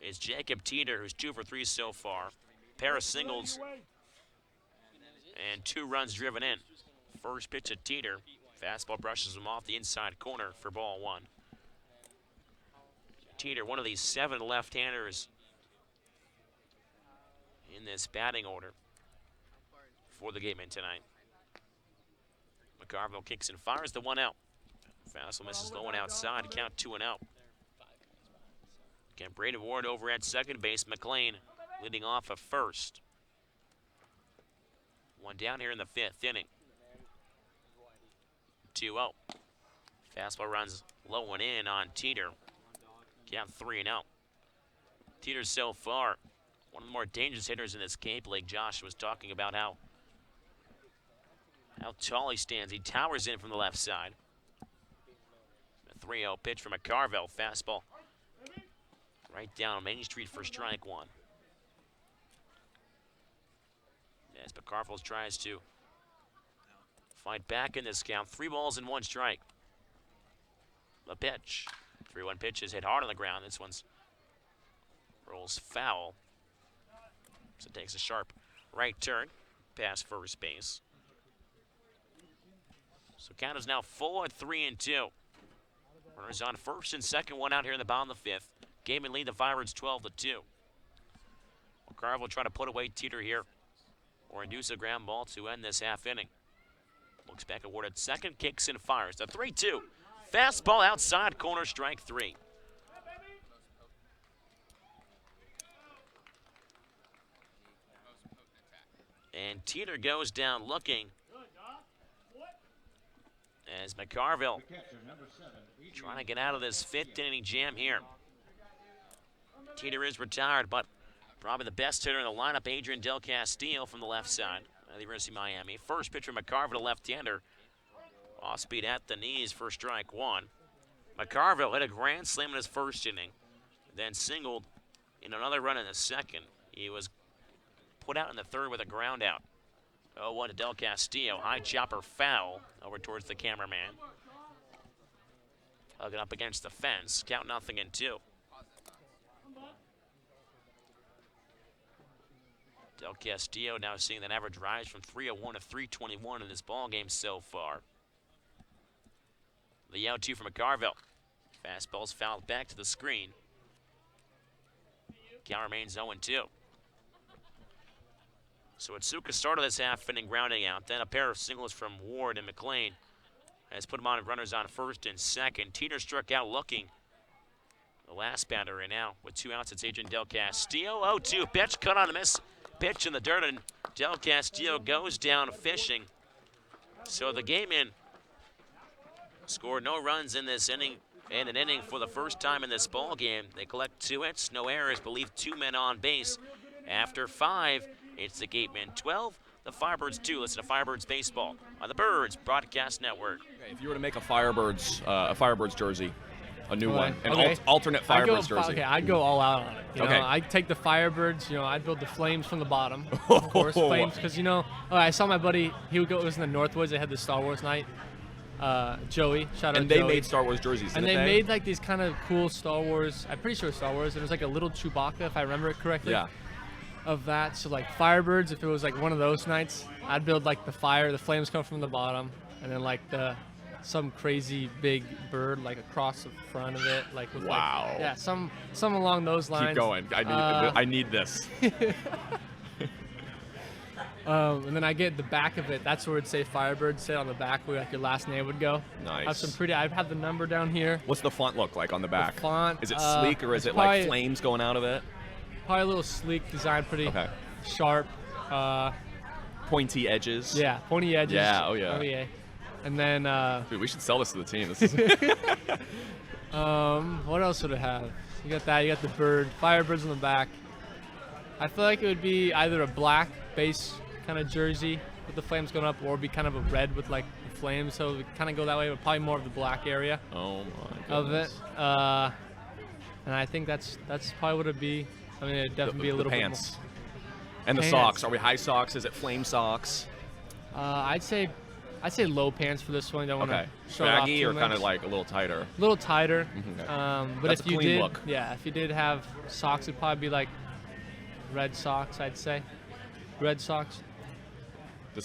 It's Jacob Teeter, who's 2 for 3 so far. Pair of singles and 2 runs driven in. First pitch at Teeter. Fastball brushes him off the inside corner for ball 1. Teeter, one of these 7 left-handers in this batting order for the game in tonight. McCarville kicks and fires the 1 out. Fastball misses low and outside. Count 2-0. Again, Braden Ward over at second base. McLean leading off at first. 1 down here in the 5th inning. 2-0. Fastball runs low and in on Teeter. Count 3-0. Teeter so far one of the more dangerous hitters in this game. Blake Josh was talking about how tall he stands. He towers in from the left side. A 3-0 pitch from McCarville. Fastball right down Main Street for strike 1. As McCarville tries to fight back in this count. 3 balls and 1 strike. The pitch. 3-1 pitch is hit hard on the ground. This one's rolls foul. So it takes a sharp right turn past first base. So count is now full at 3-2. Runners on first and second, 1 out here in the bottom of the 5th. Game and lead the Firebirds 12-2. McCarville will try to put away Teeter here or induce a ground ball to end this half inning. Looks back at Ward at second, kicks and fires. The 3-2. Fastball outside corner, strike 3. And Teeter goes down looking as McCarville trying to get out of this 5th inning jam here. Teeter is retired, but probably the best hitter in the lineup, Adrian Del Castillo from the left side of the University of Miami. First pitch from McCarville, a left-hander. Off speed at the knees for strike 1. McCarville hit a grand slam in his first inning, then singled in another run in the second. He was put out in the 3rd with a ground out. 0-1 to Del Castillo. High chopper foul over towards the cameraman. Hugging up against the fence. Count 0-2. Del Castillo now seeing that average rise from 301 to 321 in this ball game so far. The 0-2 from McCarville. Fastball's fouled back to the screen. Count remains 0-2. So Atsuka started this half inning grounding out. Then a pair of singles from Ward and McLean has put him on runners on first and second. Teeter struck out looking. The last batter right now with 2 outs. It's Adrian Del Castillo. 0-2 pitch cut on a miss. Pitch in the dirt, and Del Castillo goes down fishing. So the game in scored no runs in this inning, and an inning for the first time in this ball game. They collect 2 hits, no errors, but leave 2 men on base. After 5, it's the Gateman 12, the Firebirds 2. Listen to Firebirds Baseball on the Birds Broadcast Network. Okay, if you were to make a Firebirds jersey, a new one, an alternate Firebirds jersey. Okay, I'd go all out on it. You know, I'd take the Firebirds. You know, I'd build the Flames from the bottom. Of course, Flames, because you know, I saw my buddy. He would go. It was in the Northwoods. They had the Star Wars night. Joey, shout out. And they Joey. made Star Wars jerseys. And they made like these kind of cool Star Wars. I'm pretty sure Star Wars. It was like a little Chewbacca, if I remember it correctly. Yeah. Of that, so like Firebirds, if it was like one of those nights, I'd build like the flames come from the bottom, and then like some crazy big bird like across the front of it, like with some along those lines. Keep going. I need this. And then I get the back of it. That's where it'd say Firebird, say on the back where like your last name would go. Nice. I'd have the number down here. What's the font look like on the back? The font. Is it sleek or is it like flames going out of it? Probably a little sleek design, pretty sharp. Pointy edges. Yeah, pointy edges. Yeah, oh yeah. Oh yeah. And then dude, we should sell this to the team. This is what else would it have? You got that, you got the bird, Firebirds on the back. I feel like it would be either a black base kind of jersey with the flames going up, or be kind of a red with like the flames, so we kind of go that way, but probably more of the black area of it. And I think that's probably what it'd be. I mean, it'd definitely be a little pants. bit more. And the socks. Are we high socks? Is it flame socks? I'd say low pants for this one. Don't want to show baggy off or kind of like a little tighter. A little tighter. But that's if a you clean did, look. if you did have socks, it'd probably be like red socks. I'd say red socks.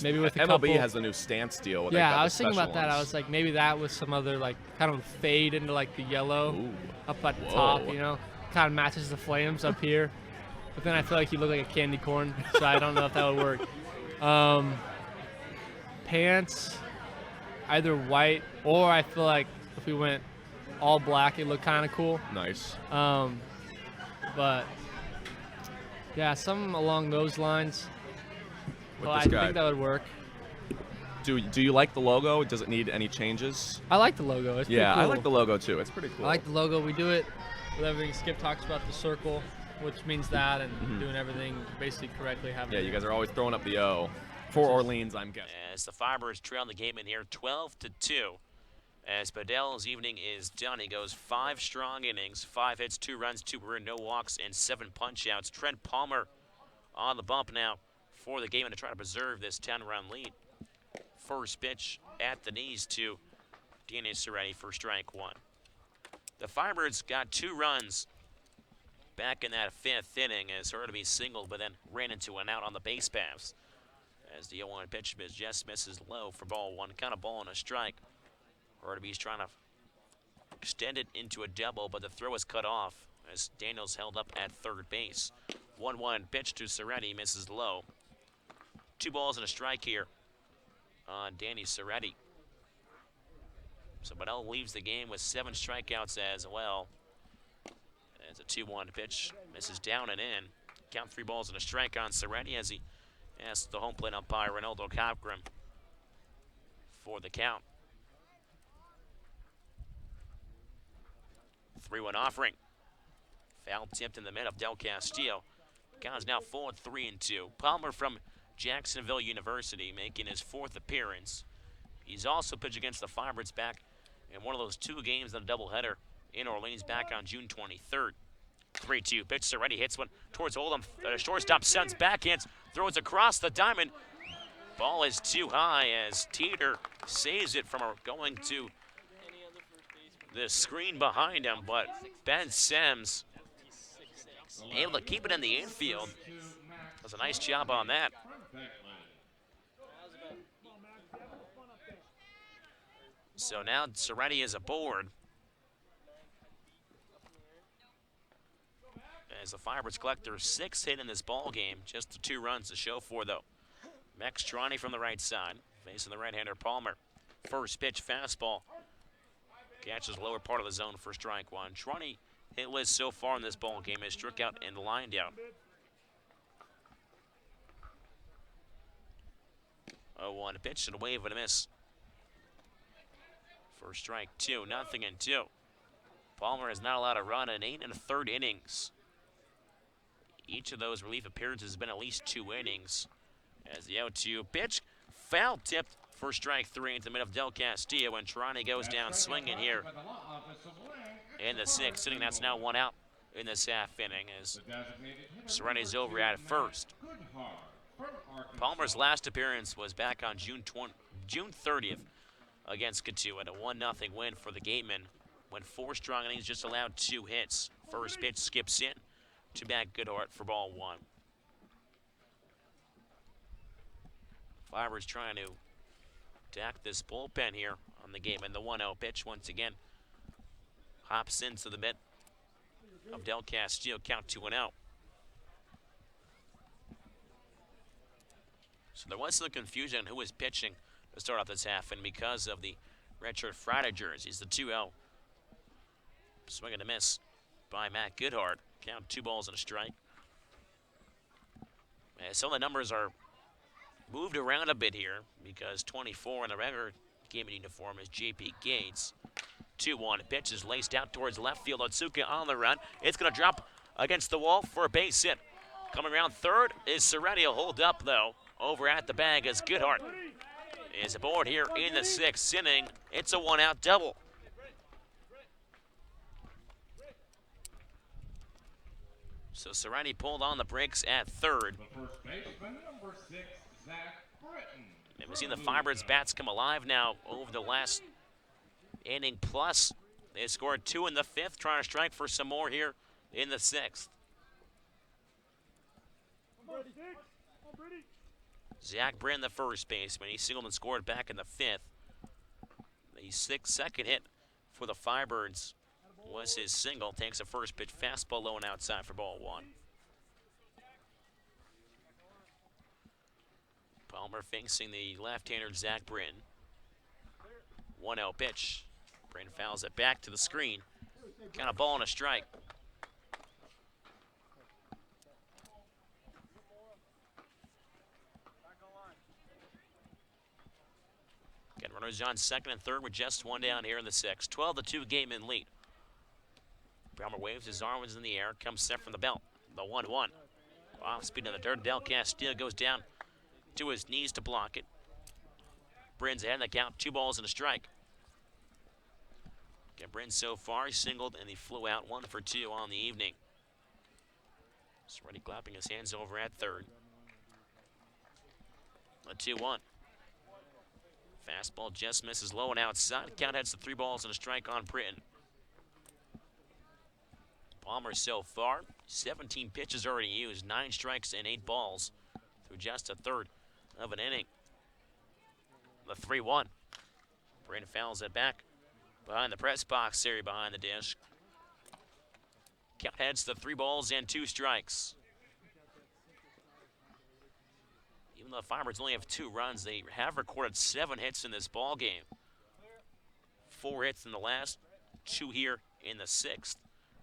maybe with a MLB couple. has the new stance deal. Where Yeah, I was thinking about that. I was like, maybe that with some other like kind of fade into like the yellow up at the top, you know, kind of matches the flames up here. But then I feel like you look like a candy corn, so I don't know if that would work. Pants, either white or I feel like if we went all black, it looked kind of cool. Nice. But yeah, something along those lines. With Well, this I guy. think that would work. Do you like the logo? Does it need any changes? I like the logo. It's pretty Yeah, cool. I like the logo too. It's pretty cool. I like the logo. We do it with everything. Skip talks about the circle, which means that, and doing everything basically correctly. Yeah, you guys are always throwing up the O. For Orleans, I'm guessing. As the Firebirds trail the game in here 12-2. As Bedell's evening is done, he goes 5 strong innings, 5 hits, 2 runs, 2 earned, no walks, and 7 punch-outs. Trent Palmer on the bump now for the game and to try to preserve this 10-run lead. First pitch at the knees to Danny Serretti for strike 1. The Firebirds got 2 runs back in that 5th inning as Hurtubise singled, but then ran into an out on the base paths. As the 0-1 pitch just misses low for ball 1, kind of ball and a strike. Hurtubise trying to extend it into a double, but the throw is cut off as Daniels held up at third base. 1-1 pitch to Serretti, misses low. 2 balls and a strike here on Danny Serretti. So Bedell leaves the game with 7 strikeouts as well. As a 2-1 pitch misses down and in. Count 3 balls and a strike on Serretti as he asks the home plate umpire Ronaldo Cochran for the count. 3-1 offering. Foul tipped in the mid of Del Castillo. Count is now 4-3-2. Palmer from Jacksonville University making his 4th appearance. He's also pitched against the Firebirds back in one of those 2 games in a doubleheader in Orleans back on June 23rd. 3-2 pitch. Serretti hits one towards Oldham. Shortstop sends backhands, throws across the diamond. Ball is too high as Teeter saves it from going to the screen behind him, but Ben Sims able to keep it in the infield. Does a nice job on that. So now Serretti is aboard. As the Firebirds collect their 6th hit in this ball game, just the 2 runs to show for though. Max Trani from the right side, facing the right-hander Palmer. First pitch fastball. Catches lower part of the zone for strike 1. Trani hitless so far in this ball game, has struck out and lined out. 0-1 pitch and a wave and a miss. For strike 2, 0-2. Palmer has not allowed a run in 8 1/3 innings. Each of those relief appearances has been at least 2 innings. As the 0-2 pitch, foul tipped for strike 3 into the mid of Del Castillo, and Trani goes down swinging here in the 6th inning. That's now 1 out in this half inning as Serretti's over at first. Palmer's last appearance was back on June 30th against Cotuit, at a 1-0 win for the Gatemen. Went 4 strong innings, just allowed 2 hits. First pitch skips in to Matt Goodhart for ball 1. Firebirds trying to attack this bullpen here on the game. And the 1-0 pitch once again hops into the mid of Del Castillo, count 2-0. So there was some confusion on who was pitching to start off this half, and because of the redshirt Friday jerseys, the 2-0 swing and a miss by Matt Goodhart. Count 2 balls and a strike. And some of the numbers are moved around a bit here because 24 in the regular game uniform is J.P. Gates. 2-1 pitch is laced out towards left field. Otsuka on the run. It's going to drop against the wall for a base hit. Coming around third is Serretti. A hold up, though, over at the bag as Goodhart is aboard here in the 6th inning. It's a 1-out double. So Serretti pulled on the brakes at third. And we've seen the Firebirds bats come alive now over the last inning plus. They scored 2 in the 5th, trying to strike for some more here in the 6th. Zach Brin, the first baseman. He singled and scored back in the 5th. The second hit for the Firebirds was his single. Takes a first pitch fastball low and outside for ball 1. Palmer facing the left-hander Zach Brin. 1-0 pitch. Brin fouls it back to the screen. Got a ball and a strike. Again, runners on second and third with just one down here in the 6th. 12-2 game in lead. Palmer waves his arms in the air, comes set from the belt. The 1-1. Off speed in the dirt. Del Castillo goes down to his knees to block it. Brin's ahead in the count, 2 balls and a strike. Again, Brin so far, he singled and he flew out 1 for 2 on the evening. He's already clapping his hands over at third. A 2-1. Fastball just misses low and outside. Count heads to 3 balls and a strike on Britton. Palmer so far, 17 pitches already used, 9 strikes and 8 balls through just a third of an inning. The 3-1. Britton fouls it back behind the press box area behind the dish. Count heads to 3 balls and 2 strikes. Even though the Firebirds only have 2 runs, they have recorded 7 hits in this ball game. 4 hits in the last, 2 here in the 6th.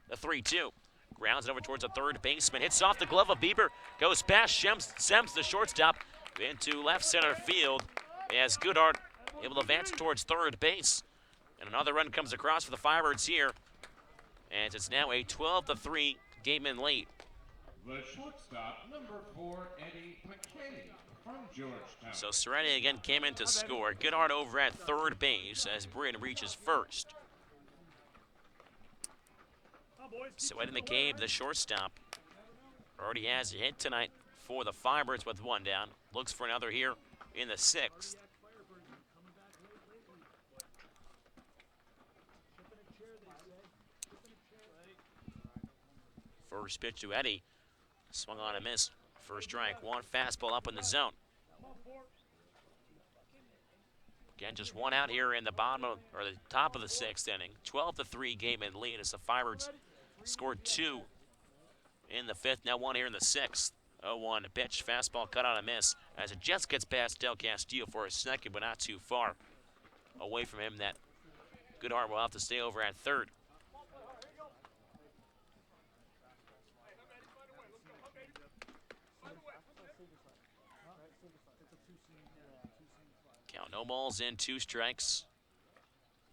The 3-2. Grounds it over towards the third baseman. Hits off the glove of Bieber. Goes past Sems, the shortstop, into left center field. As Goodhart able to advance towards third base. And another run comes across for the Firebirds here. And it's now a 12-3 game in lead. The shortstop, number 4, Eddie McKay from Georgetown. So Serenity again came in to score. Goodhart over at third base as Brin reaches first. So Eddie McCabe, the shortstop, already has a hit tonight for the Firebirds with 1 down. Looks for another here in the 6th. First pitch to Eddie. Swung on and missed. First strike, 1 fastball up in the zone. Again, just 1 out here in the bottom of, or the top of the 6th inning. 12-3 game in lead as the Firebirds scored 2 in the 5th. Now 1 here in the 6th. 0-1 pitch, fastball cut on a miss as it just gets past Del Castillo for a second, but not too far away from him. That Goodhart will have to stay over at third. Count no balls in, 2 strikes.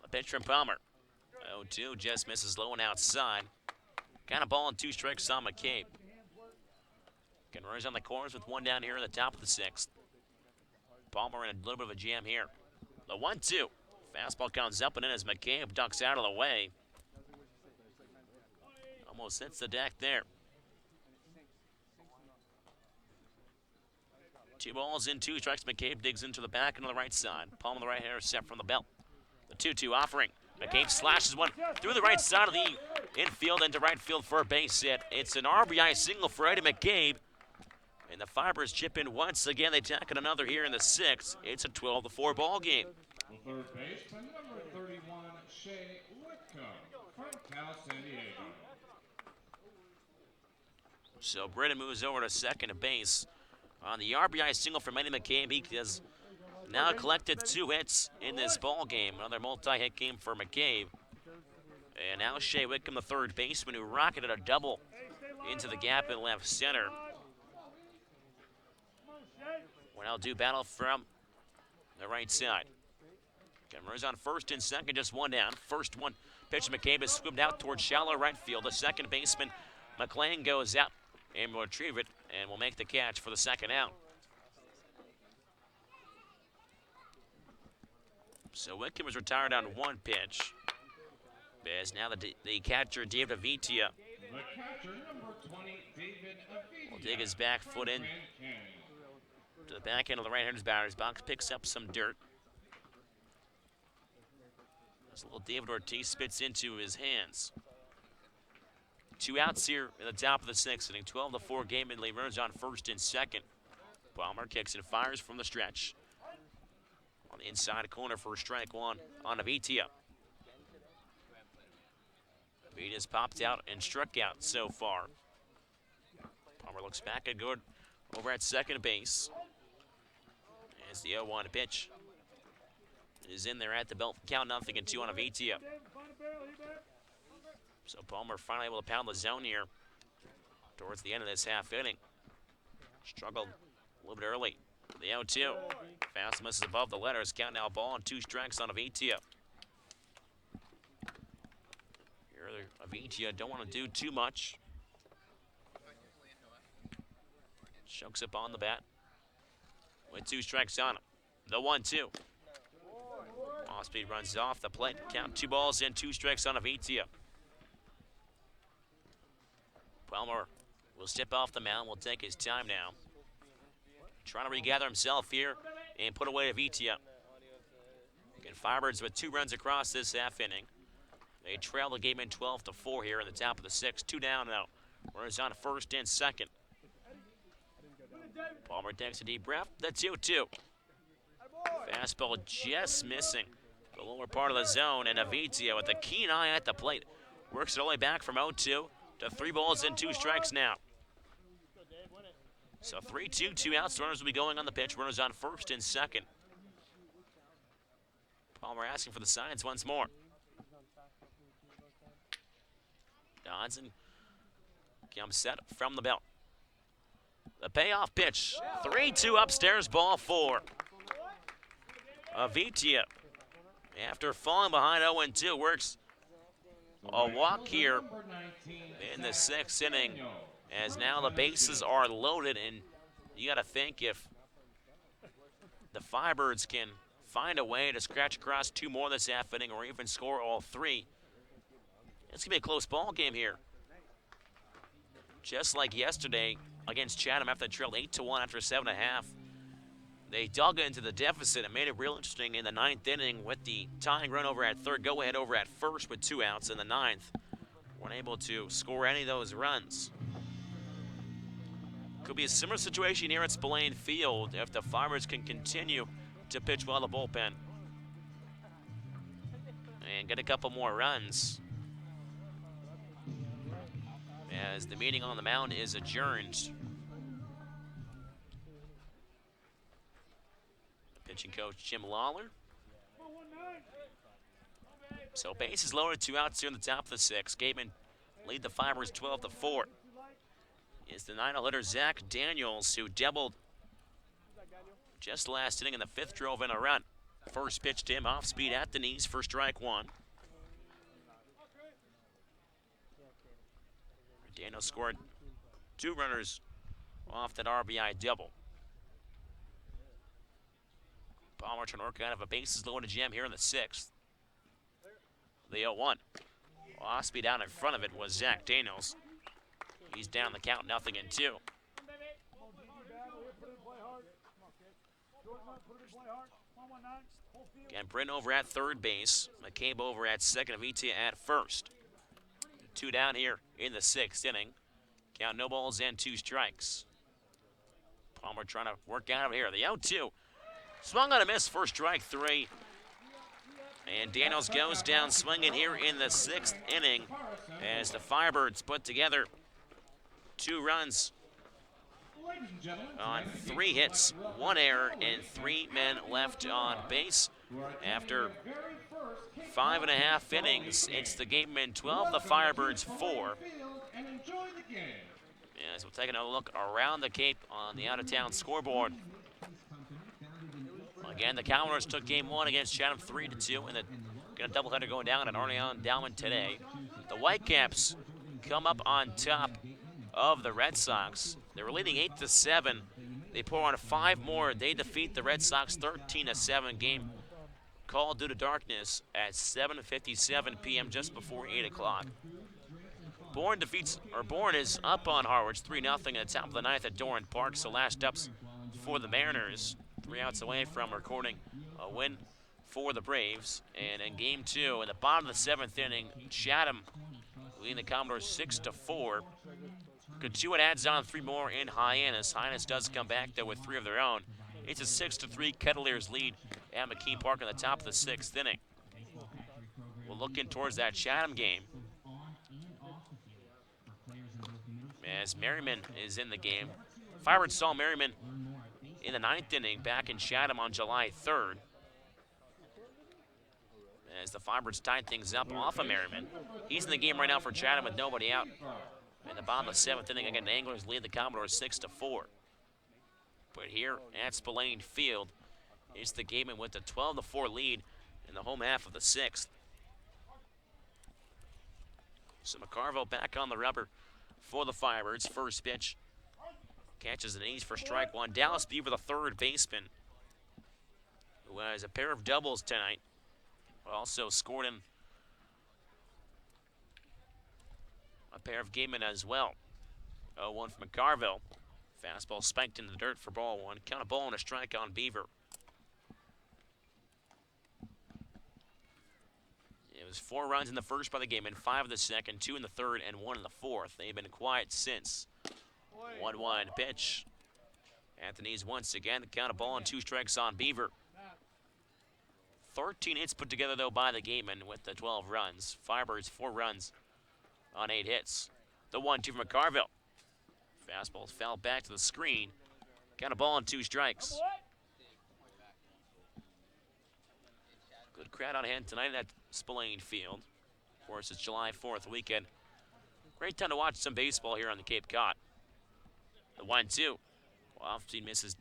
A pitch from Palmer. 0-2 just misses low and outside. Got a ball and 2 strikes on McCabe. Again, runners on the corners with 1 down here in the top of the 6th. Palmer in a little bit of a jam here. The 1-2. Fastball comes up and in as McCabe ducks out of the way. Almost hits the deck there. 2 balls in, 2 strikes. McCabe digs into the back and on the right side. Palm on the right hander set from the belt. The 2-2 offering. McCabe slashes one through the right side of the infield into right field for a base hit. It's an RBI single for Eddie McCabe. And the Firebirds chip in once again. They tack in another here in the 6th. It's a 12-4 ball game. The third baseman, number 31, Shea Whitcomb from Cal San Diego. So Britton moves over to second base. On the RBI single from Eddie McCabe, he has now collected 2 hits in this ball game. Another multi-hit game for McCabe. And now Shea Whitcomb, the third baseman, who rocketed a double into the gap in left center. Well, now do battle from the right side. Runners on first and second, just 1 down. First one pitch, McCabe is scooped out towards shallow right field. The second baseman, McLean, goes out and will retrieve it and will make the catch for the second out. So Whitcomb was retired on 1 pitch. As now the catcher, David Avitia, The catcher, number 20, David Avidia will dig his back foot in to the back end of the right-hander's batter's box, picks up some dirt. As little David Ortiz spits into his hands. 2 outs here in the top of the 6th inning. 12-4 game in lead. Runners on first and second. Palmer kicks and fires from the stretch. On the inside corner for strike one on Avitia. Avitia's popped out and struck out so far. Palmer looks back and good over at second base. As the 0-1 pitch is in there at the belt. Count 0-2 on Avitia. So Palmer finally able to pound the zone here towards the end of this half inning. Struggled a little bit early. The 0-2. Fast misses above the letters. Count now ball and 2 strikes on Avitia. Here, Avitia don't want to do too much. Chokes up on the bat with 2 strikes on him. The 1-2. Off-speed runs off the plate. Count 2 balls and 2 strikes on Avitia. Palmer will step off the mound. Will take his time now. Trying to regather himself here and put away Avitia. Again, Firebirds with 2 runs across this half inning. They trail the game in 12-4 here in the top of the 6th. 2 down now. Runners on first and second. Palmer takes a deep breath. The 2-2. Fastball just missing the lower part of the zone, and Avitia with a keen eye at the plate works it all the way back from 0-2 to 3 balls and 2 strikes now. So 3-2, 2 outs. Runners will be going on the pitch. Runners on first and second. Palmer asking for the signs once more. Dodson comes set from the belt. The payoff pitch. 3-2 upstairs, ball 4. Avitia, after falling behind 0-2, works a walk here in the 6th inning, as now the bases are loaded, and you got to think if the Firebirds can find a way to scratch across 2 more this half inning or even score all 3, it's going to be a close ball game here. Just like yesterday against Chatham after they trailed 8-1 after 7.5. They dug into the deficit and made it real interesting in the 9th inning with the tying run over at third, go ahead over at first with 2 outs in the 9th. Weren't able to score any of those runs. Could be a similar situation here at Spillane Field if the Firebirds can continue to pitch well the bullpen and get a couple more runs. As the meeting on the mound is adjourned. Pitching coach Jim Lawler. So bases loaded, 2 outs here in the top of the 6th. Gateman lead the Firebirds 12-4. Is the 9-0 hitter Zach Daniels, who doubled just last inning in the 5th, drove in a run. First pitch to him, off speed at the knees for strike 1. Daniels scored 2 runners off that RBI double. Palmer trying to work out of a bases loaded jam here in the 6th. The 0-1. Off speed out in front of it was Zach Daniels. He's down the count, 0-2. Again, Britton over at third base. McCabe over at second. Avitia at first. 2 down here in the 6th inning. Count no balls and 2 strikes. Palmer trying to work out of here. The 0-2. Swung on a miss for strike 3. And Daniels goes down swinging here in the 6th inning as the Firebirds put together 2 runs on 3 hits, 1 error, and 3 men left on base. After 5.5 innings, it's the Gatemen 12, the Firebirds 4. As we're taking a look around the Cape on the out-of-town scoreboard. Again, the Commodores took game 1 against Chatham 3-2, and got a doubleheader going down at Arneon Endowment today. The Whitecaps come up on top of the Red Sox. They were leading 8-7. They pour on 5 more. They defeat the Red Sox 13-7. Game called due to darkness at 7:57 p.m. just before 8 o'clock. Bourne is up on Harwich 3-0 at the top of the 9th at Doran Park. So last ups for the Mariners. 3 outs away from recording a win for the Braves. And in game 2, in the bottom of the 7th inning, Chatham leading the Commodores 6-4. Katuan adds on 3 more in Hyannis. Hyannis does come back, though, with 3 of their own. It's a 6-3 Kettleers lead at McKean Park in the top of the 6th inning. We're looking towards that Chatham game, as Merriman is in the game. Firebirds saw Merriman in the 9th inning back in Chatham on July 3rd. As the Firebirds tied things up off of Merriman. He's in the game right now for Chatham with nobody out. In the bottom of the 7th inning, again, the Anglers lead the Commodores 6-4. But here at Spillane Field, it's the game with a 12-4 lead in the home half of the 6th. So McCarville back on the rubber for the Firebirds. First pitch catches an ease for strike one. Dallas Beaver, the third baseman, who has a pair of doubles tonight. Also scored him a pair of gamemen as well. 0-1 from McCarville. Fastball spiked in the dirt for ball one. Count a ball and a strike on Beaver. It was 4 runs in the first by the Gamemen, 5 in the second, 2 in the third, and 1 in the fourth. They've been quiet since. 1-1 pitch. Anthony's once again. Count a ball and 2 strikes on Beaver. 13 hits put together, though, by the Gamemen with the 12 runs. Firebirds, 4 runs on 8 hits. The 1-2 from McCarville. Fastball fouled back to the screen. Got a ball and 2 strikes. Good crowd on hand tonight at Spillane Field. Of course, it's July 4th weekend. Great time to watch some baseball here on the Cape Cod. The 1-2. Off-speed misses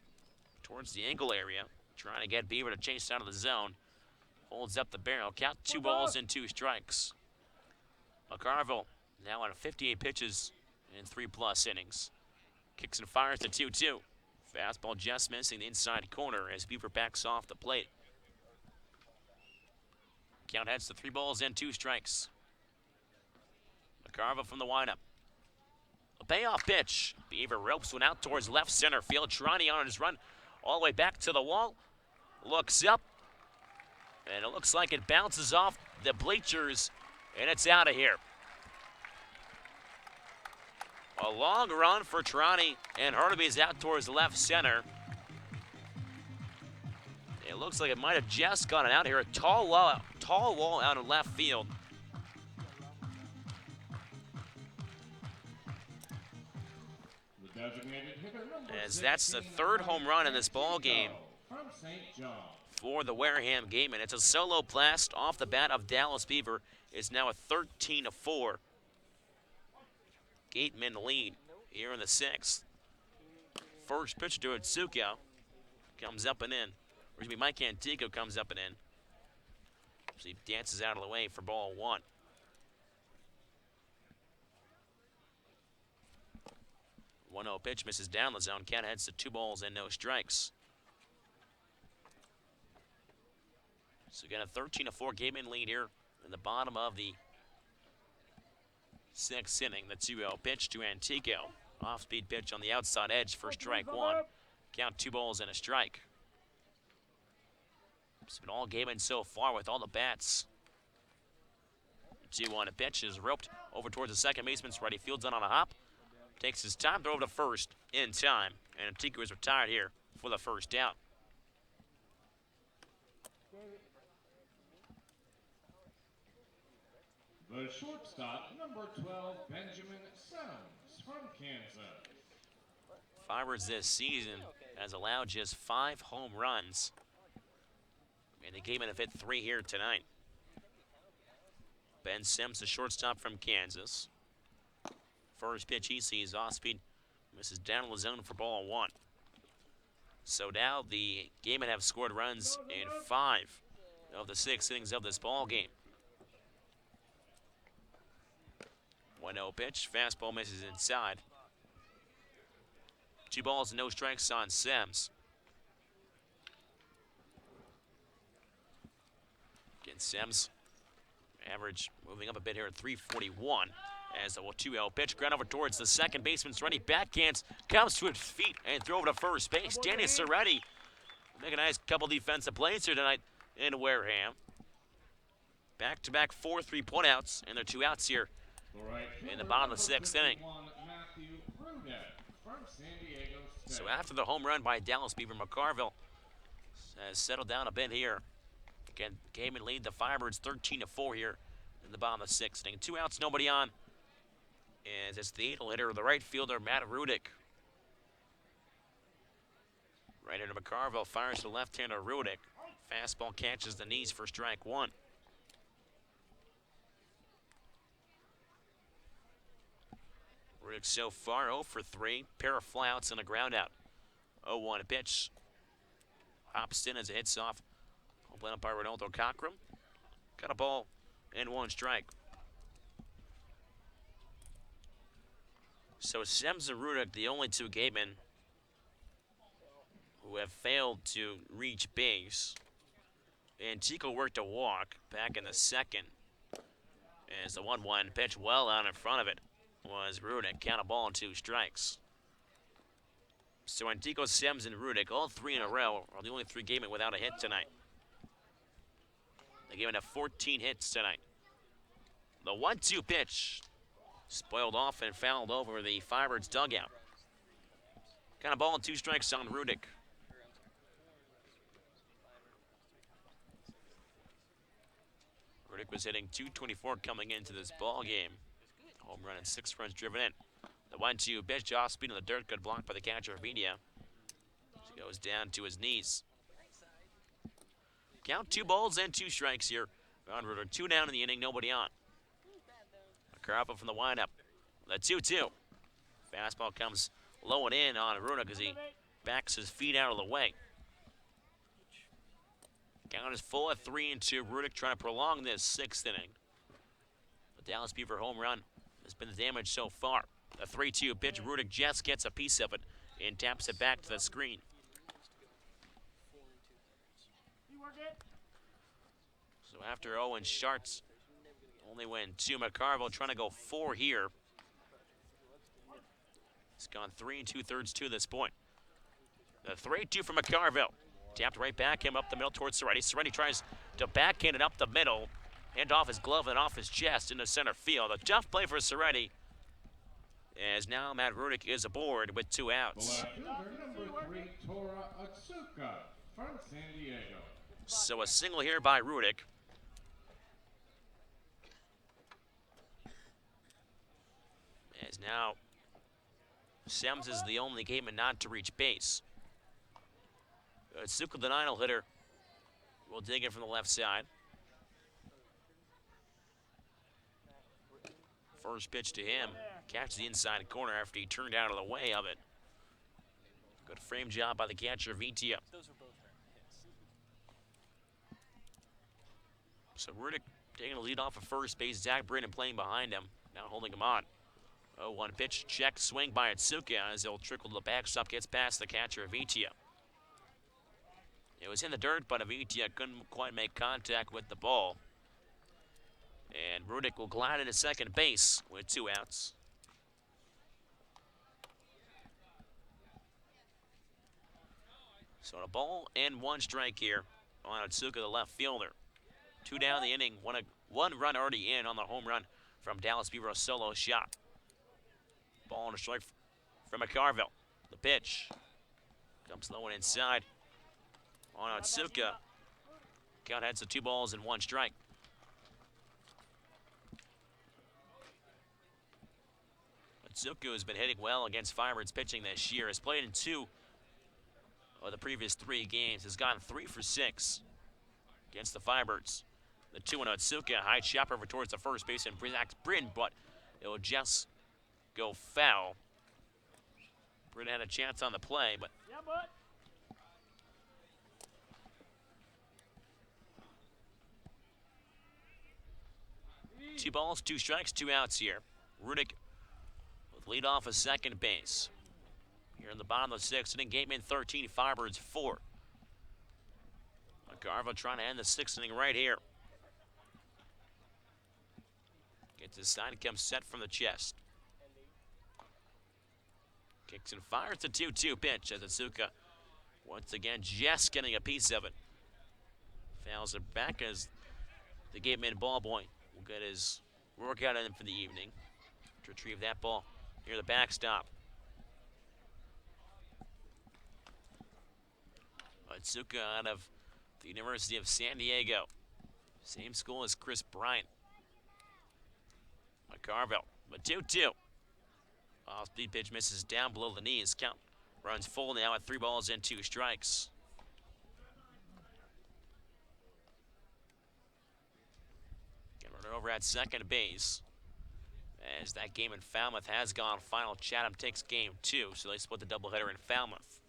towards the ankle area. Trying to get Beaver to chase out of the zone. Holds up the barrel. Count 2 balls and 2 strikes. McCarville now on 58 pitches in 3+ innings. Kicks and fires to 2-2. Fastball just missing the inside corner as Beaver backs off the plate. Count heads to 3 balls and 2 strikes. McCarville from the windup. A payoff pitch. Beaver ropes one out towards left center field. Trani on his run all the way back to the wall. Looks up. And it looks like it bounces off the bleachers, and it's out of here. A long run for Trani, and Hurtaby's out towards left center. It looks like it might have just gotten out here. A tall wall out of left field. As that's the 3rd home run in this ball game for the Wareham Gamemen. It's a solo blast off the bat of Dallas Beaver. It's now a 13-4 Gateman lead here in the 6th. First pitch to Atsuko comes up and in. Or excuse me, Mike Antico comes up and in. So he dances out of the way for ball 1. One-0 pitch misses down the zone. Count heads to 2 balls and no strikes. So again, a 13-4 Gateman lead here in the bottom of the 6th inning. The 2-0 pitch to Antico. Off-speed pitch on the outside edge for strike 1. Count 2 balls and a strike. It's been all Gateman so far with all the bats. 2-1 pitch is roped over towards the second baseman's right. He fields it on a hop. Takes his time, throw to first in time. And Antico is retired here for the first out. The shortstop, number 12, Benjamin Sims from Kansas. Firebirds this season has allowed just 5 home runs. And the Gatemen have hit 3 here tonight. Ben Sims, the shortstop from Kansas. First pitch he sees off speed, misses down the zone for ball 1. So now the Gatemen have scored runs in 5 of the 6 innings of this ball game. 1-0 pitch, fastball misses inside. 2 balls and no strikes on Sims. Again, Sims, average moving up a bit here at 341. As a 2-0 pitch, ground over towards the second baseman's ready. Backhands, comes to his feet and throw over to first base. Danny Soretti make a nice couple defensive plays here tonight in Wareham. Back-to-back 4 3-point outs, and they're 2 outs here in the bottom of the 6th inning. from San Diego State. So after the home run by Dallas Beaver, McCarville has settled down a bit here. Again, game and lead the Firebirds 13-4 here in the bottom of the sixth inning. 2 outs, nobody on. As it's the 8th hitter, the right fielder, Matt Rudick. Right-hander McCarville fires to left-hander Rudick. Fastball catches the knees for strike one. Rudick so far 0 for 3. Pair of flyouts and a ground out. 0-1 pitch. Hops in as it hits off. Home up by Ronaldo Cockrum. Got a ball and 1 strike. So Sems and Rudick, the only 2 gatemen who have failed to reach base. And Chico worked a walk back in the second. As the 1-1 pitch well out in front of it was Rudick. Count a ball and 2 strikes. So Antico, Sems, and Rudick, all 3 in a row, are the only 3 gatemen without a hit tonight. They gave it 14 hits tonight. The 1-2 pitch spoiled off and fouled over the Firebirds dugout. Kind of ball and 2 strikes on Rudick. Rudick was hitting .224 coming into this ball game. Home run and 6 runs driven in. The 1-2 pitch off speed on the dirt, good block by the catcher Media. He goes down to his knees. Count 2 balls and 2 strikes here. Rudick 2 down in the inning, nobody on. McCarville from the windup. The 2-2. Fastball comes low and in on Rudick as he backs his feet out of the way. Count is full at 3-2. Rudick trying to prolong this 6th inning. The Dallas Beaver home run has been the damage so far. The 3-2 pitch, Rudick just gets a piece of it and taps it back to the screen. So after Owen Sharts only went 2, McCarville trying to go 4 here. He's gone 3 2/3 to this point. The 3-2 from McCarville. Tapped right back him up the middle towards Seretti. Seretti tries to backhand it up the middle. Hand off his glove and off his chest into center field. A tough play for Seretti. As now Matt Rudick is aboard with 2 outs. Left fielder number 3, Tora Otsuka from San Diego. So a single here by Rudick. As now Sems is the only gateman not to reach base. Otsuka, the 9 hitter, will dig in from the left side. First pitch to him. Catches the inside corner after he turned out of the way of it. Good frame job by the catcher, Vitia. So Rudick taking a lead off of first base. Zach Britton playing behind him. Now holding him on. 0-1 pitch. Check swing by Otsuka as he'll trickle to the backstop. Gets past the catcher, Vitia. It was in the dirt, but Vitia couldn't quite make contact with the ball. And Rudick will glide into second base with 2 outs. So a ball and 1 strike here on Otsuka, the left fielder. 2 down the inning, 1 run already in on the home run from Dallas Beaver, a solo shot. Ball and a strike from McCarville. The pitch comes low and inside on Otsuka. Count heads to 2 balls and 1 strike. Otsuka has been hitting well against Firebirds pitching this year. Has played in 2 of the previous 3 games. Has gotten 3 for 6 against the Firebirds. The 2-1 Otsuka, high chopper over towards the first base and Britton, but it will just go foul. Britton had a chance on the play, but two balls, 2 strikes, 2 outs here. Rudick with lead off of second base. Here in the bottom of the 6th inning, Gateman 13, Firebirds 4. McCarville trying to end the 6th inning right here. Gets his side, comes set from the chest. Kicks and fires the 2-2 pitch as Otsuka once again just getting a piece of it. Fouls it back as the Gateman ball boy will get his workout in for the evening to retrieve that ball near the backstop. Otsuka out of the University of San Diego. Same school as Chris Bryant. McCarville, a 2-2. Off-speed pitch misses down below the knees. Count runs full now at 3 balls and 2 strikes. Get runner over at second base. As that game in Falmouth has gone final, Chatham takes game 2, so they split the doubleheader in Falmouth.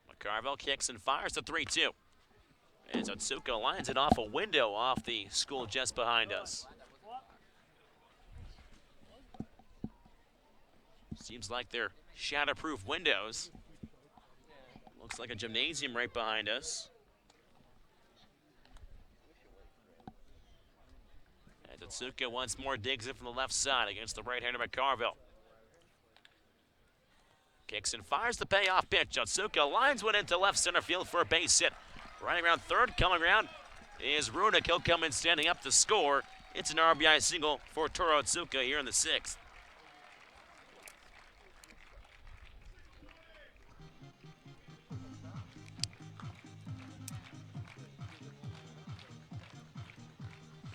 McCarville kicks and fires the 3-2. As Otsuka lines it off a window off the school just behind us. Seems like they're shatterproof windows. Looks like a gymnasium right behind us. And Otsuka once more digs in from the left side against the right-hander McCarville. Kicks and fires the payoff pitch. Otsuka lines one into left center field for a base hit. Running around third, coming around is Runick. He'll come in standing up to score. It's an RBI single for Toru Otsuka here in the 6th.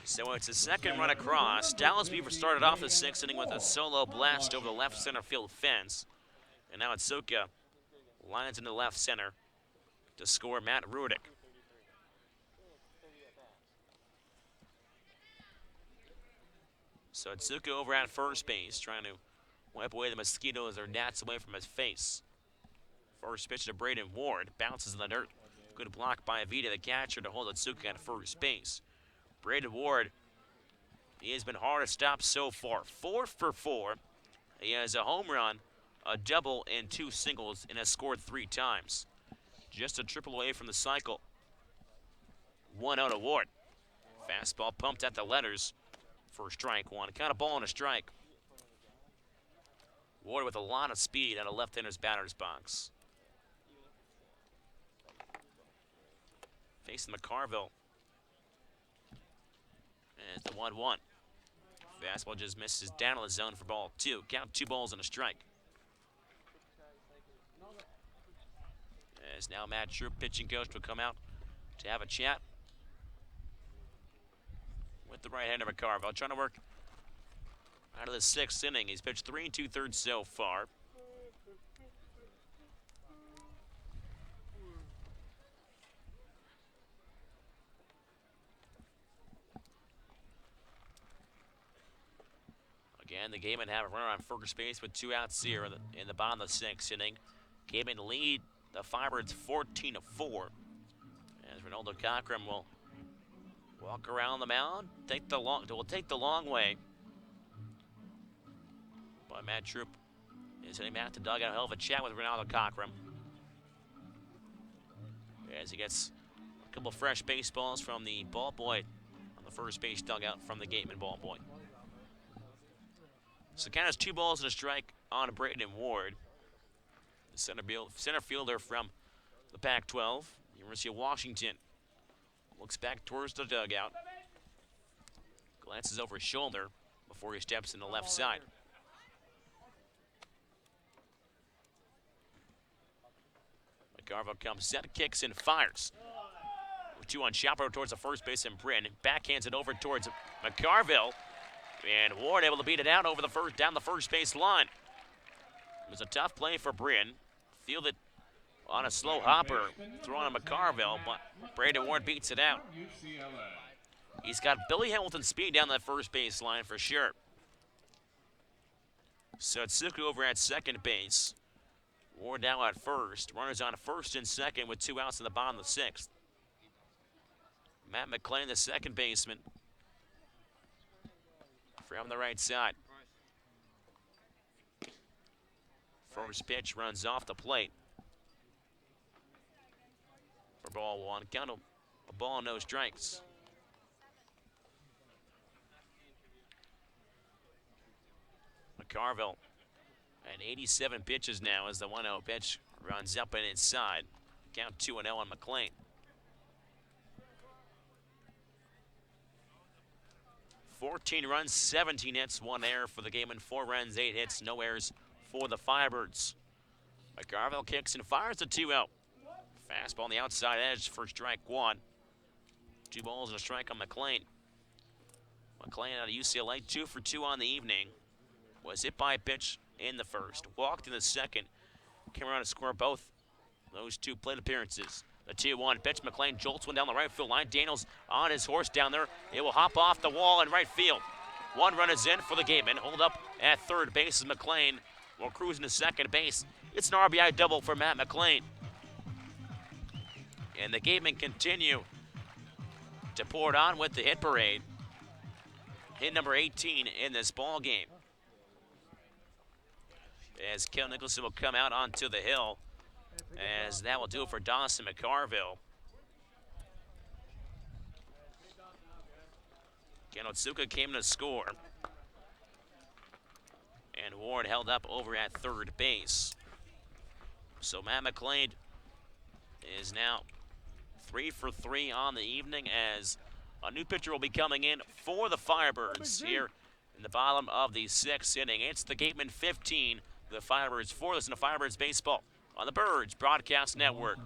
So it's a second run across. Dallas Beaver started off the 6th inning with a solo blast over the left center field fence. And now Otsuka lines into left center to score Matt Rudick. So Otsuka over at first base, trying to wipe away the mosquitoes or gnats away from his face. First pitch to Braden Ward, bounces in the dirt. Good block by Avita, the catcher, to hold Otsuka at first base. Braden Ward, he has been hard to stop so far. 4 for 4. He has a home run, a double, and 2 singles, and has scored 3 times. Just a triple away from the cycle. 1-0 to Ward. Fastball pumped at the letters for strike 1. Kind of ball and a strike. Ward with a lot of speed out of left-hander's batter's box. Facing McCarville. And it's the 1-1. Fastball just misses down in the zone for ball 2. Count 2 balls and a strike. As now Matt Troop, pitching coach, will come out to have a chat with the right-hander McCarville. Trying to work out of the 6th inning. He's pitched 3 2/3 so far. Again, the game would have a runner on first base with 2 outs here in the bottom of the 6th inning. Game in lead the Firebirds 14-4. As Ronaldo Cochran will walk around the mound, will take the long way. But Matt Troop is heading back to dugout. A hell of a chat with Ronaldo Cochran. As he gets a couple fresh baseballs from the ball boy on the first base dugout from the Gateman ball boy. So count as 2 balls and a strike on Braden Ward. The center fielder from the Pac-12, University of Washington. Looks back towards the dugout. Glances over his shoulder before he steps in the left side. McCarville comes set, kicks and fires. 2 on Chaparro towards the first base and Bryn. Backhands it over towards McCarville. And Ward able to beat it out down the first base line. It was a tough play for Bryn. Fielded on a slow hopper, throwing on McCarville, but Braden Ward beats it out. He's got Billy Hamilton speed down that first base line for sure. So Otsuka over at second base. Ward now at first. Runners on first and second with 2 outs in the bottom of the 6th. Matt McClain, the second baseman, from the right side. First pitch runs off the plate for ball 1. Count a ball, no strikes. McCarville at 87 pitches now as the 1-0 pitch runs up and inside. Count 2-0 on McClain. 14 runs, 17 hits, 1 error for the game, and 4 runs, 8 hits, no errors for the Firebirds. McGarville kicks and fires the 2-0. Fastball on the outside edge for strike one. 2 balls and a strike on McLean. McLean out of UCLA, 2 for 2 on the evening. Was hit by a pitch in the first. Walked in the second. Came around to score both those 2 plate appearances. The 2-1 pitch. McLean jolts one down the right field line. Daniels on his horse down there. It will hop off the wall in right field. 1 run is in for the Gatemen. Hold up at third base as McLean will cruise into second base. It's an RBI double for Matt McLean. And the Gatemen continue to pour it on with the hit parade. Hit number 18 in this ball game. As Kel Nicholson will come out onto the hill, as that will do it for Dawson McCarville. Ken Otsuka came to score. And Ward held up over at third base. So Matt McLean is now 3 for 3 on the evening, as a new pitcher will be coming in for the Firebirds here in the bottom of the 6th inning. It's the Gatemen 15, the Firebirds 4. Listen to Firebirds baseball on the Birds Broadcast Network.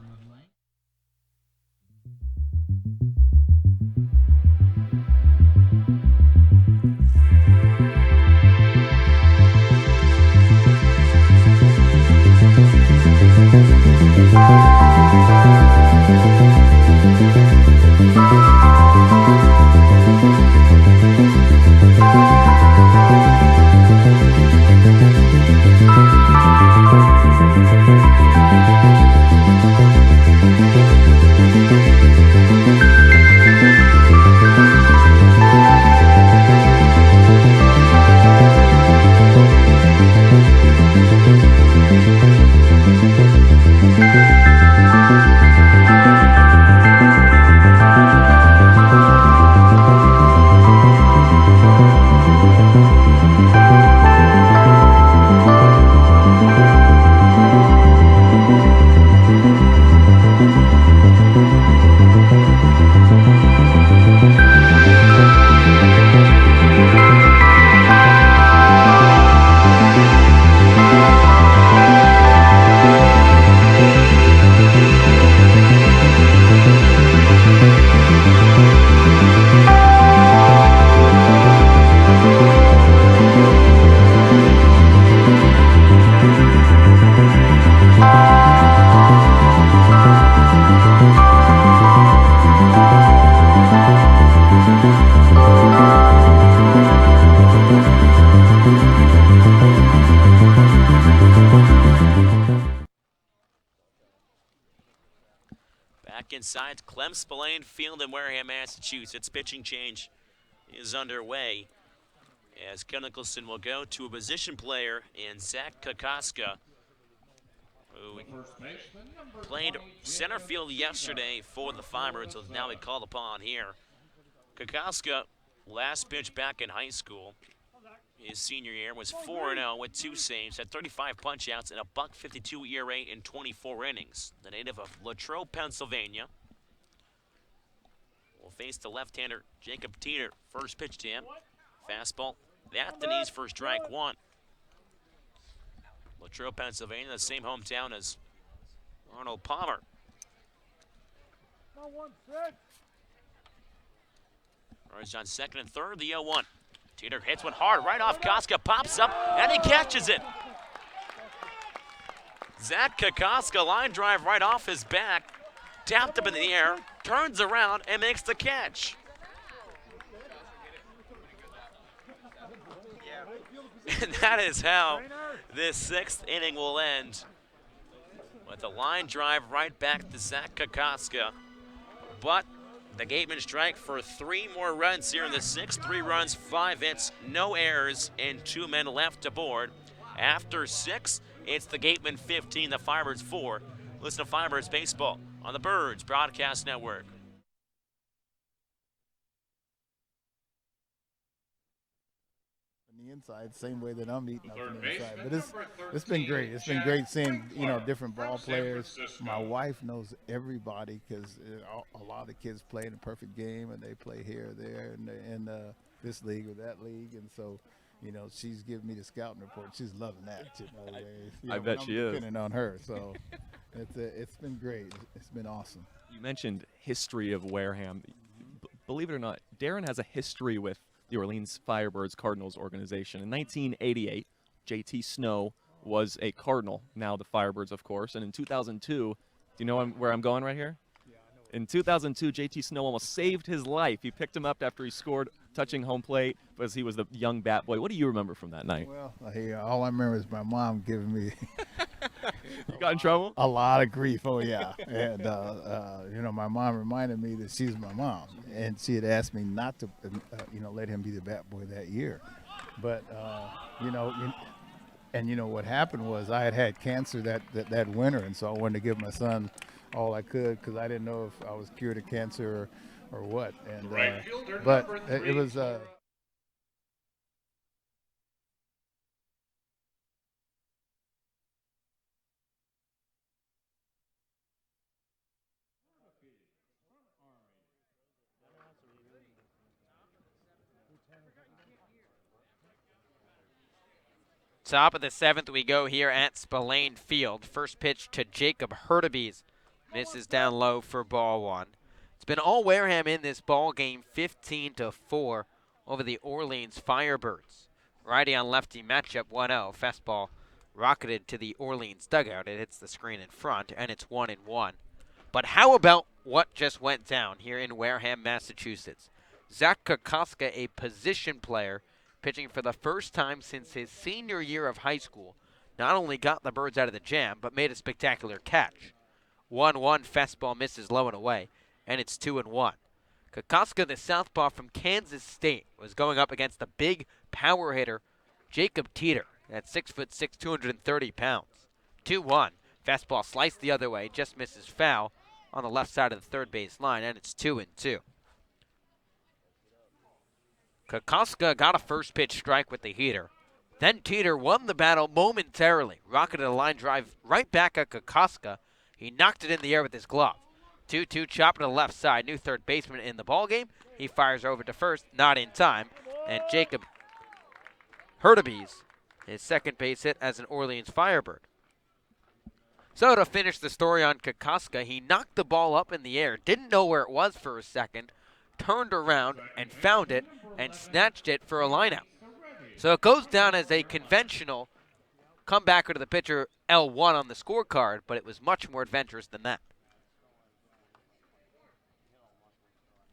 Inside Clem Spillane Field in Wareham, Massachusetts. Pitching change is underway as Ken Nicholson will go to a position player in Zach Kokoska, who played center field yesterday for the Firebirds, so now be called upon here. Kokoska, last pitch back in high school, his senior year, was 4-0 with 2 saves, had 35 punch-outs, and a .52 ERA in 24 innings. The native of Latrobe, Pennsylvania, will face the left-hander Jacob Teeter. First pitch to him. Fastball at the knees for strike one. Latrobe, Pennsylvania, the same hometown as Arnold Palmer. Runners on second and third, the 0-1. Teeter hits one hard right off Koska, pops up, and he catches it. Zach Kokoska, line drive right off his back, tapped up in the air, turns around, and makes the catch. And that is how this 6th inning will end, with a line drive right back to Zach Kokoska. But the Gatemen strike for 3 more runs here in the 6th. 3 runs, 5 hits, no errors, and 2 men left aboard. After 6, it's the Gatemen 15, the Firebirds 4. Listen to Firebirds baseball on the Birds Broadcast Network. The inside, same way that I'm eating up on the inside. But it's been great. It's been great seeing, you know, different ball players. My wife knows everybody because a lot of kids play in a perfect game, and they play here or there in this league or that league. And so, you know, she's giving me the scouting report. She's loving that. You know, I bet she is. Depending on her, so it's been great. It's been awesome. You mentioned history of Wareham. Believe it or not, Darren has a history with the Orleans Firebirds Cardinals organization. In 1988, J.T. Snow was a Cardinal, now the Firebirds, of course. And in 2002, do you know where I'm going right here? In 2002, J.T. Snow almost saved his life. He picked him up after he scored touching home plate because he was the young bat boy. What do you remember from that night? Well, all I remember is my mom giving me You got in trouble? a lot of grief. Oh, yeah. And, you know, my mom reminded me that she's my mom. And she had asked me not to, you know, let him be the bat boy that year. But, you know, you know what happened was I had cancer that winter, and so I wanted to give my son all I could because I didn't know if I was cured of cancer or what. And but it was. Top of the 7th we go here at Spillane Field. First pitch to Jacob Hurtubise. Misses down low for ball 1. It's been all Wareham in this ball game, 15-4 over the Orleans Firebirds. Righty on lefty matchup, 1-0. Fastball rocketed to the Orleans dugout. It hits the screen in front, and it's 1-1. But how about what just went down here in Wareham, Massachusetts? Zach Kokoska, a position player, pitching for the first time since his senior year of high school, not only got the Birds out of the jam, but made a spectacular catch. 1-1, fastball misses low and away, and it's 2-1. Kokoska, the southpaw from Kansas State, was going up against the big power hitter, Jacob Teeter, at 6'6", 230 pounds. 2-1, fastball sliced the other way, just misses foul on the left side of the third base line, and it's 2-2. Kokoska got a first pitch strike with the heater. Then Teeter won the battle momentarily, rocketed a line drive right back at Kokoska. He knocked it in the air with his glove. 2-2 chop to the left side. New third baseman in the ballgame. He fires over to first, not in time. And Jacob Hurtubise, his second base hit as an Orleans Firebird. So to finish the story on Kokoska, he knocked the ball up in the air, didn't know where it was for a second, turned around and found it, and snatched it for a lineout. So it goes down as a conventional comebacker to the pitcher L1 on the scorecard, but it was much more adventurous than that.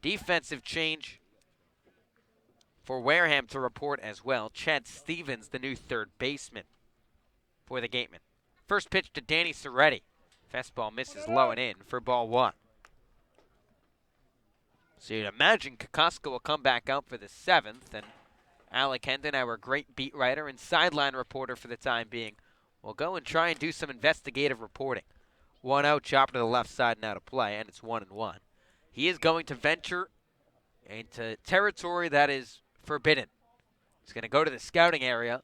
Defensive change for Wareham to report as well. Chad Stevens, the new third baseman for the Gatemen. First pitch to Danny Soretti. Fastball misses low and in for ball 1. So you'd imagine Kokoska will come back out for the 7th, and Alec Hendon, our great beat writer and sideline reporter for the time being, will go and try and do some investigative reporting. 1-0, chop to the left side and out of play, and it's 1-1. He is going to venture into territory that is forbidden. He's going to go to the scouting area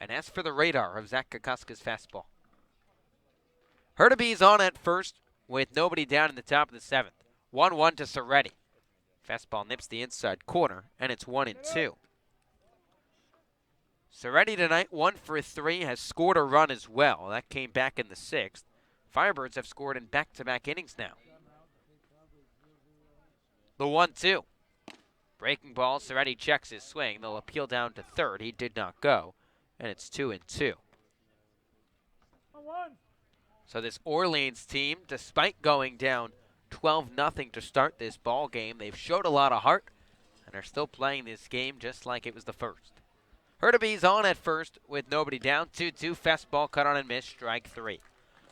and ask for the radar of Zach Kokoska's fastball. Hurtubise on at first with nobody down in the top of the 7th. 1-1 to Soretti. Fastball nips the inside corner, and it's 1-2. Soretti tonight, 1 for 3, has scored a run as well. That came back in the 6th. Firebirds have scored in back-to-back innings now. The 1-2. Breaking ball, Soretti checks his swing. They'll appeal down to third. He did not go, and it's 2-2. So this Orleans team, despite going down 12-0 to start this ball game, they've showed a lot of heart and are still playing this game just like it was the first. Hurtubise on at first with nobody down. 2-2, fastball cut on and missed, strike 3.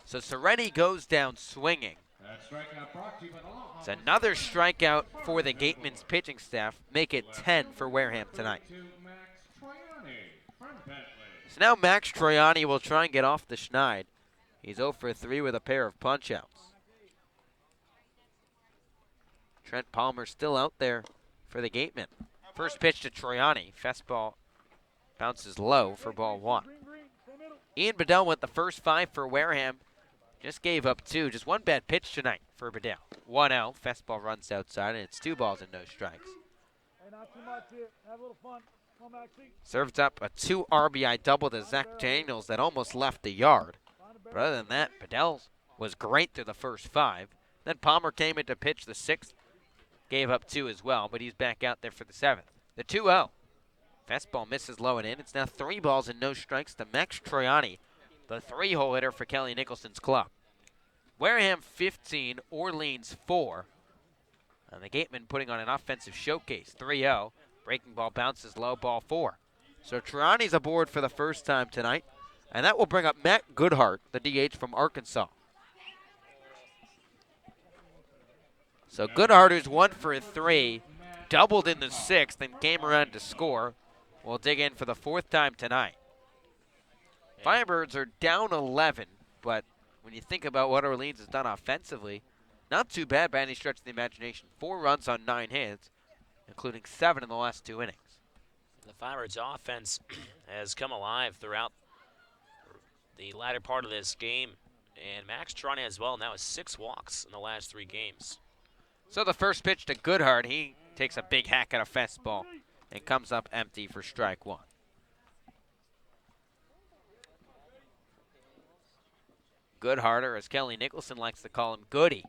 So Soretti goes down swinging. It's another strikeout for the Gatemen's pitching staff. Make it 10 for Wareham tonight. So now Max Troiani will try and get off the schneid. He's 0 for 3 with a pair of punch-outs. Trent Palmer still out there for the Gatemen. First pitch to Troiani. Fastball bounces low for ball 1. Ian Bedell went the first 5 for Wareham. Just gave up 2. Just one bad pitch tonight for Bedell. 1-0. Fastball runs outside, and it's 2 balls and no strikes. Hey, not too much here. Have a little fun. Served up a 2 RBI double to Zach Daniels that almost left the yard. But other than that, Bedell was great through the first 5. Then Palmer came in to pitch the 6th. Gave up 2 as well, but he's back out there for the 7th. The 2-0. Fastball misses low and in. It's now 3 balls and no strikes to Max Troiani, the 3-hole hitter for Kelly Nicholson's club. Wareham 15, Orleans 4. And the Gateman putting on an offensive showcase. 3-0. Breaking ball bounces low, ball 4. So Troiani's aboard for the first time tonight. And that will bring up Matt Goodhart, the DH from Arkansas. So Goodhart, who's 1 for 3, doubled in the 6th and came around to score. We'll dig in for the 4th time tonight. Firebirds are down 11, but when you think about what Orleans has done offensively, not too bad by any stretch of the imagination. 4 runs on 9 hits, including 7 in the last 2 innings. The Firebirds offense has come alive throughout the latter part of this game, and Max Troiani as well now has 6 walks in the last 3 games. So the first pitch to Goodhart, he takes a big hack at a fastball and comes up empty for strike 1. Goodhart, or as Kelly Nicholson likes to call him, Goody,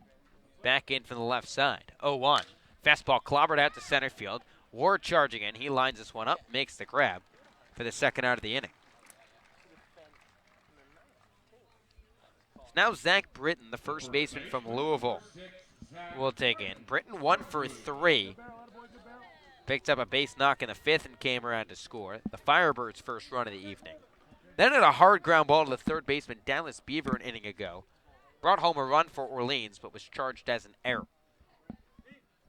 back in from the left side. 0-1. Fastball clobbered out to center field. Ward charging in. He lines this one up, makes the grab for the 2nd out of the inning. Now Zach Britton, the first baseman from Louisville, will take in. Britton 1 for 3. Picked up a base knock in the 5th and came around to score. The Firebirds' first run of the evening. Then at a hard ground ball to the third baseman, Dallas Beaver, an inning ago. Brought home a run for Orleans, but was charged as an error.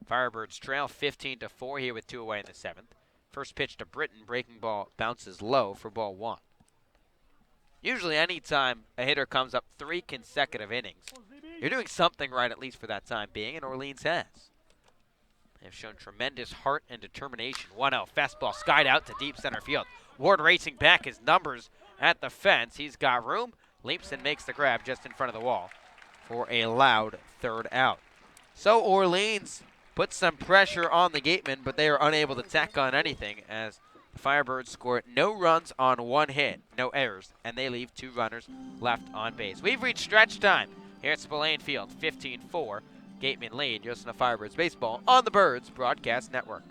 Firebirds trail 15-4 here with 2 away in the 7th. First pitch to Britton, breaking ball bounces low for ball 1. Usually any time a hitter comes up 3 consecutive innings, you're doing something right, at least for that time being, and Orleans has. They've shown tremendous heart and determination. 1-0, fastball skied out to deep center field. Ward racing back his numbers at the fence. He's got room, leaps and makes the grab just in front of the wall for a loud 3rd out. So Orleans puts some pressure on the Gatemen, but they are unable to tack on anything as the Firebirds score no runs on 1 hit, no errors, and they leave 2 runners left on base. We've reached stretch time here at Spillane Field, 15-4. Gatemen lead. You're listening to Firebirds Baseball on the Birds Broadcast Network.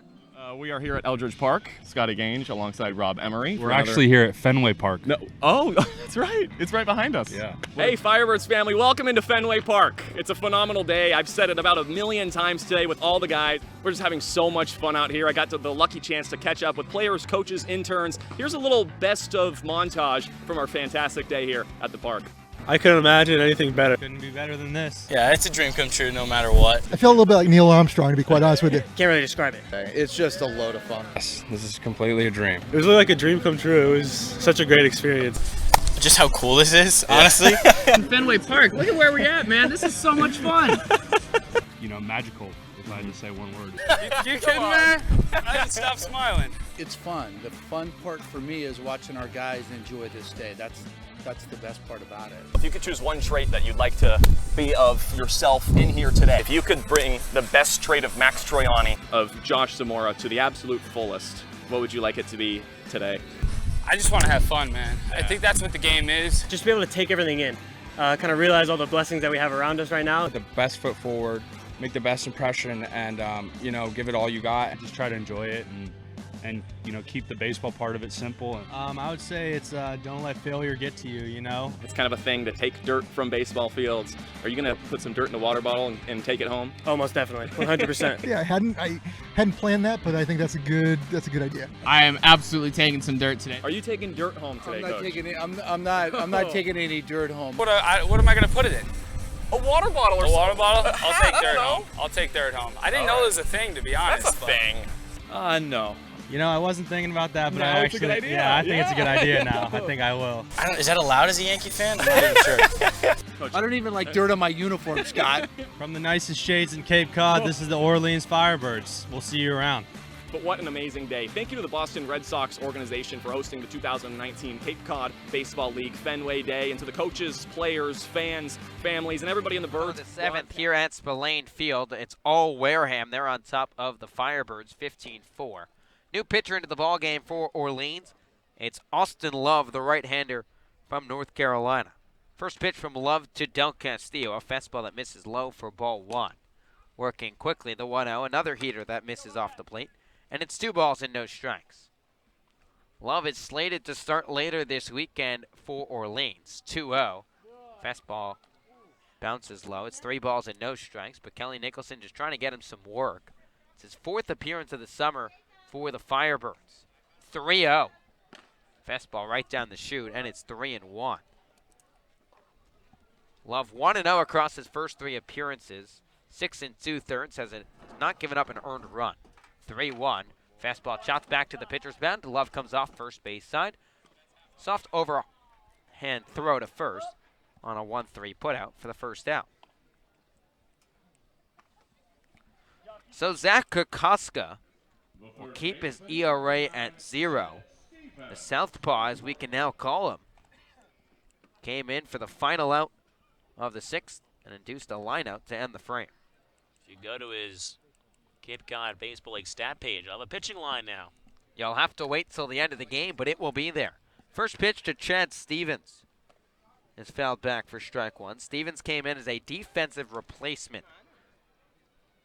We are here at Eldridge Park. Scotty Gange alongside Rob Emery. We're actually here at Fenway Park. No. Oh, that's right. It's right behind us. Yeah. Hey, Firebirds family, welcome into Fenway Park. It's a phenomenal day. I've said it about 1,000,000 times today with all the guys. We're just having so much fun out here. I got the lucky chance to catch up with players, coaches, interns. Here's a little best of montage from our fantastic day here at the park. I couldn't imagine anything better. Couldn't be better than this. Yeah, it's a dream come true no matter what. I feel a little bit like Neil Armstrong, to be quite honest with you. Can't really describe it. It's just a load of fun. Yes, this is completely a dream. It was really like a dream come true. It was such a great experience. Just how cool this is, honestly. Fenway Park, look at where we're at, man. This is so much fun. You know, magical, if I had to say one word. You kidding, man? I didn't stop smiling. It's fun. The fun part for me is watching our guys enjoy this day. That's the best part about it. If you could choose one trait that you'd like to be of yourself in here today, if you could bring the best trait of Max Troiani, of Josh Zamora to the absolute fullest, what would you like it to be today? I just want to have fun, man. I think that's what the game is. Just be able to take everything in, kind of realize all the blessings that we have around us right now. The best foot forward, make the best impression, and you know, give it all you got. Just try to enjoy it and you know, keep the baseball part of it simple. I would say it's don't let failure get to you, you know? It's kind of a thing to take dirt from baseball fields. Are you going to put some dirt in a water bottle and take it home? Oh, most definitely, 100%. Yeah, I hadn't planned that, but I think that's a good idea. I am absolutely taking some dirt today. Are you taking dirt home today, Coach? I'm not taking any dirt home. What am I going to put it in? A water bottle or something. A water bottle? I'll take dirt home. I'll take dirt home. I didn't know it was a thing, to be honest. That's a thing. No. You know, I wasn't thinking about that, but No, it's a good idea. yeah, I think it's a good idea now. I think I will. Is that allowed as a Yankee fan? I'm not even sure. I don't even like dirt on my uniform, Scott. From the nicest shades in Cape Cod, this is the Orleans Firebirds. We'll see you around. But what an amazing day. Thank you to the Boston Red Sox organization for hosting the 2019 Cape Cod Baseball League Fenway Day, and to the coaches, players, fans, families, and everybody in the Birds. The 7th here at Spillane Field. It's all Wareham. They're on top of the Firebirds, 15-4. New pitcher into the ballgame for Orleans. It's Austin Love, the right-hander from North Carolina. First pitch from Love to Del Castillo, a fastball that misses low for ball 1. Working quickly, the 1-0, another heater that misses off the plate, and it's 2 balls and no strikes. Love is slated to start later this weekend for Orleans. 2-0. Fastball bounces low. It's 3 balls and no strikes, but Kelly Nicholson just trying to get him some work. It's his 4th appearance of the summer for the Firebirds. 3-0. Fastball right down the chute, and it's 3-1. Love 1-0 across his first 3 appearances. 6 2/3, has not given up an earned run. 3-1. Fastball chopped back to the pitcher's mound. Love comes off first base side. Soft overhand throw to first on a 1-3 putout for the first out. So Zach Kokoska will keep his ERA at 0. The southpaw, as we can now call him, came in for the final out of the 6th and induced a lineout to end the frame. If you go to his Cape Cod Baseball League stat page, I'll have a pitching line now. You'll have to wait till the end of the game, but it will be there. First pitch to Chad Stevens is fouled back for strike 1. Stevens came in as a defensive replacement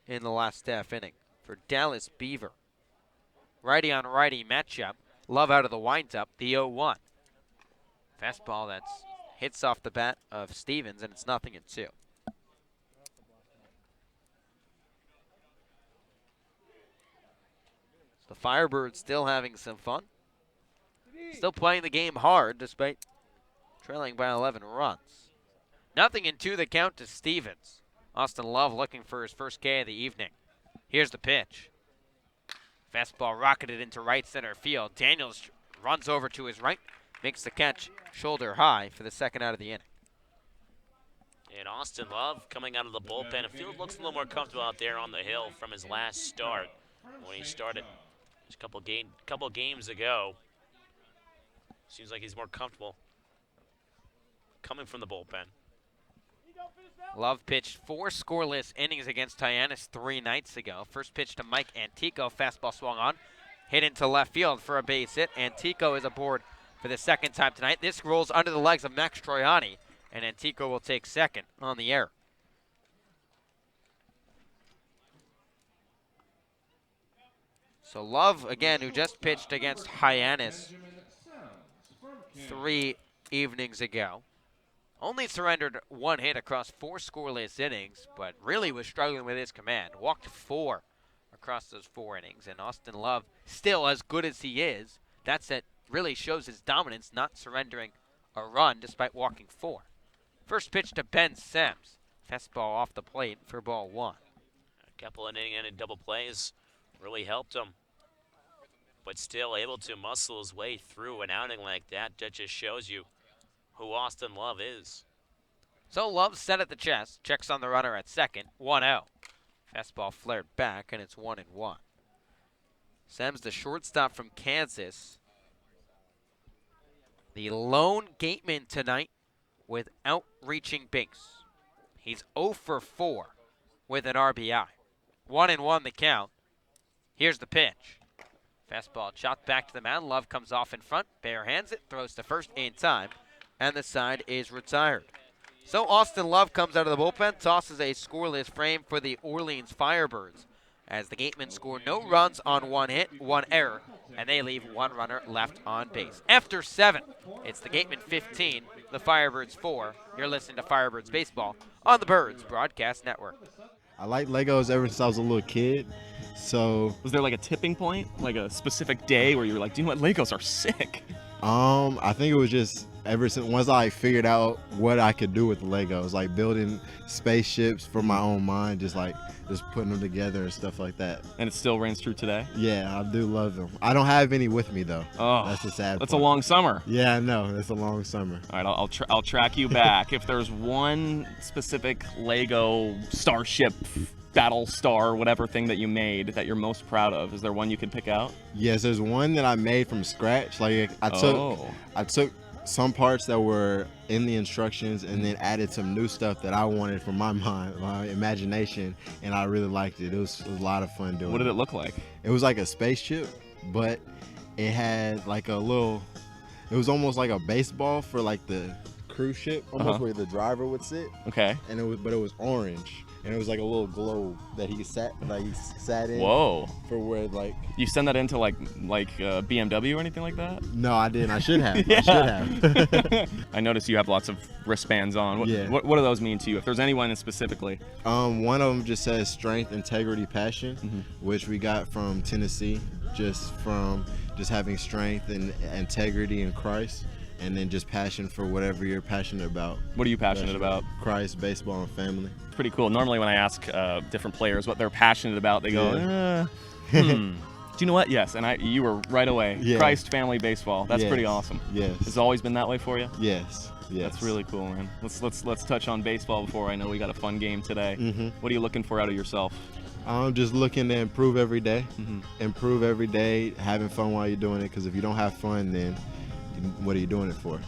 in the last half inning for Dallas Beaver. Righty on righty matchup. Love out of the windup, the 0-1. Fastball that hits off the bat of Stevens, and it's 0-2. The Firebirds still having some fun. Still playing the game hard despite trailing by 11 runs. 0-2 the count to Stevens. Austin Love looking for his first K of the evening. Here's the pitch. Fastball rocketed into right center field. Daniels runs over to his right, makes the catch shoulder high for the second out of the inning. And Austin Love coming out of the bullpen. It feels looks a little more comfortable out there on the hill from his last start when he started just a couple games ago. Seems like he's more comfortable coming from the bullpen. Love pitched 4 scoreless innings against Hyannis 3 nights ago. First pitch to Mike Antico, fastball swung on, hit into left field for a base hit. Antico is aboard for the 2nd time tonight. This rolls under the legs of Max Troiani, and Antico will take second on the error. So Love, again, who just pitched against Hyannis 3 evenings ago, only surrendered 1 hit across 4 scoreless innings, but really was struggling with his command. Walked 4 across those 4 innings, and Austin Love, still as good as he is, really shows his dominance, not surrendering a run despite walking 4. First pitch to Ben Sims. Fastball off the plate for ball 1. A couple of inning double plays really helped him, but still able to muscle his way through an outing like that. That just shows you who Austin Love is. So Love set at the chest, checks on the runner at second, 1-0. Fastball flared back, and it's 1-1. Sims, the shortstop from Kansas, the lone gateman tonight without reaching base. He's 0 for 4 with an RBI. 1-1 the count. Here's the pitch. Fastball chopped back to the mound. Love comes off in front, bare hands it, throws to first in time, and the side is retired. So Austin Love comes out of the bullpen, tosses a scoreless frame for the Orleans Firebirds, as the Gatemen score no runs on 1 hit, 1 error, and they leave 1 runner left on base. After 7, it's the Gatemen 15, the Firebirds 4. You're listening to Firebirds Baseball on the Birds Broadcast Network. I like Legos ever since I was a little kid. So was there like a tipping point, like a specific day where you were like, do you know what, Legos are sick? I think it was just ever since once I figured out what I could do with the Legos, like building spaceships for my own mind, just putting them together and stuff like that. And it still reigns true today? Yeah, I do love them. I don't have any with me though. Oh, that's the sad That's part. a long summer. Yeah, I know. It's a long summer. All right, I'll track you back. If there's one specific Lego Starship, Battle Star, whatever thing that you made that you're most proud of, is there one you could pick out? Yes, there's one that I made from scratch. Like I took some parts that were in the instructions and then added some new stuff that I wanted from my mind, my imagination, and I really liked it. It was a lot of fun doing it. What did it look like? It was like a spaceship, but it had like a little. It was almost like a baseball for like the cruise ship, almost where the driver would sit. Okay. And it was orange, and it was like a little globe that he sat in. Whoa. For where like. You send that into like BMW or anything like that? No, I didn't. I should have. Yeah. I should have. I noticed you have lots of wristbands on. What do those mean to you? If there's anyone specifically. One of them just says strength, integrity, passion, which we got from Tennessee, just having strength and integrity in Christ, and then just passion for whatever you're passionate about. What are you passionate about? Christ, baseball, and family. It's pretty cool. Normally when I ask different players what they're passionate about, they go, Do you know what? Yes, and you were right away. Yeah. Christ, family, baseball. That's pretty awesome. Yes. It's always been that way for you? Yes. Yes. That's really cool, man. Let's touch on baseball before I know we got a fun game today. What are you looking for out of yourself? I'm just looking to improve every day. Improve every day, having fun while you're doing it, because if you don't have fun, then what are you doing it for?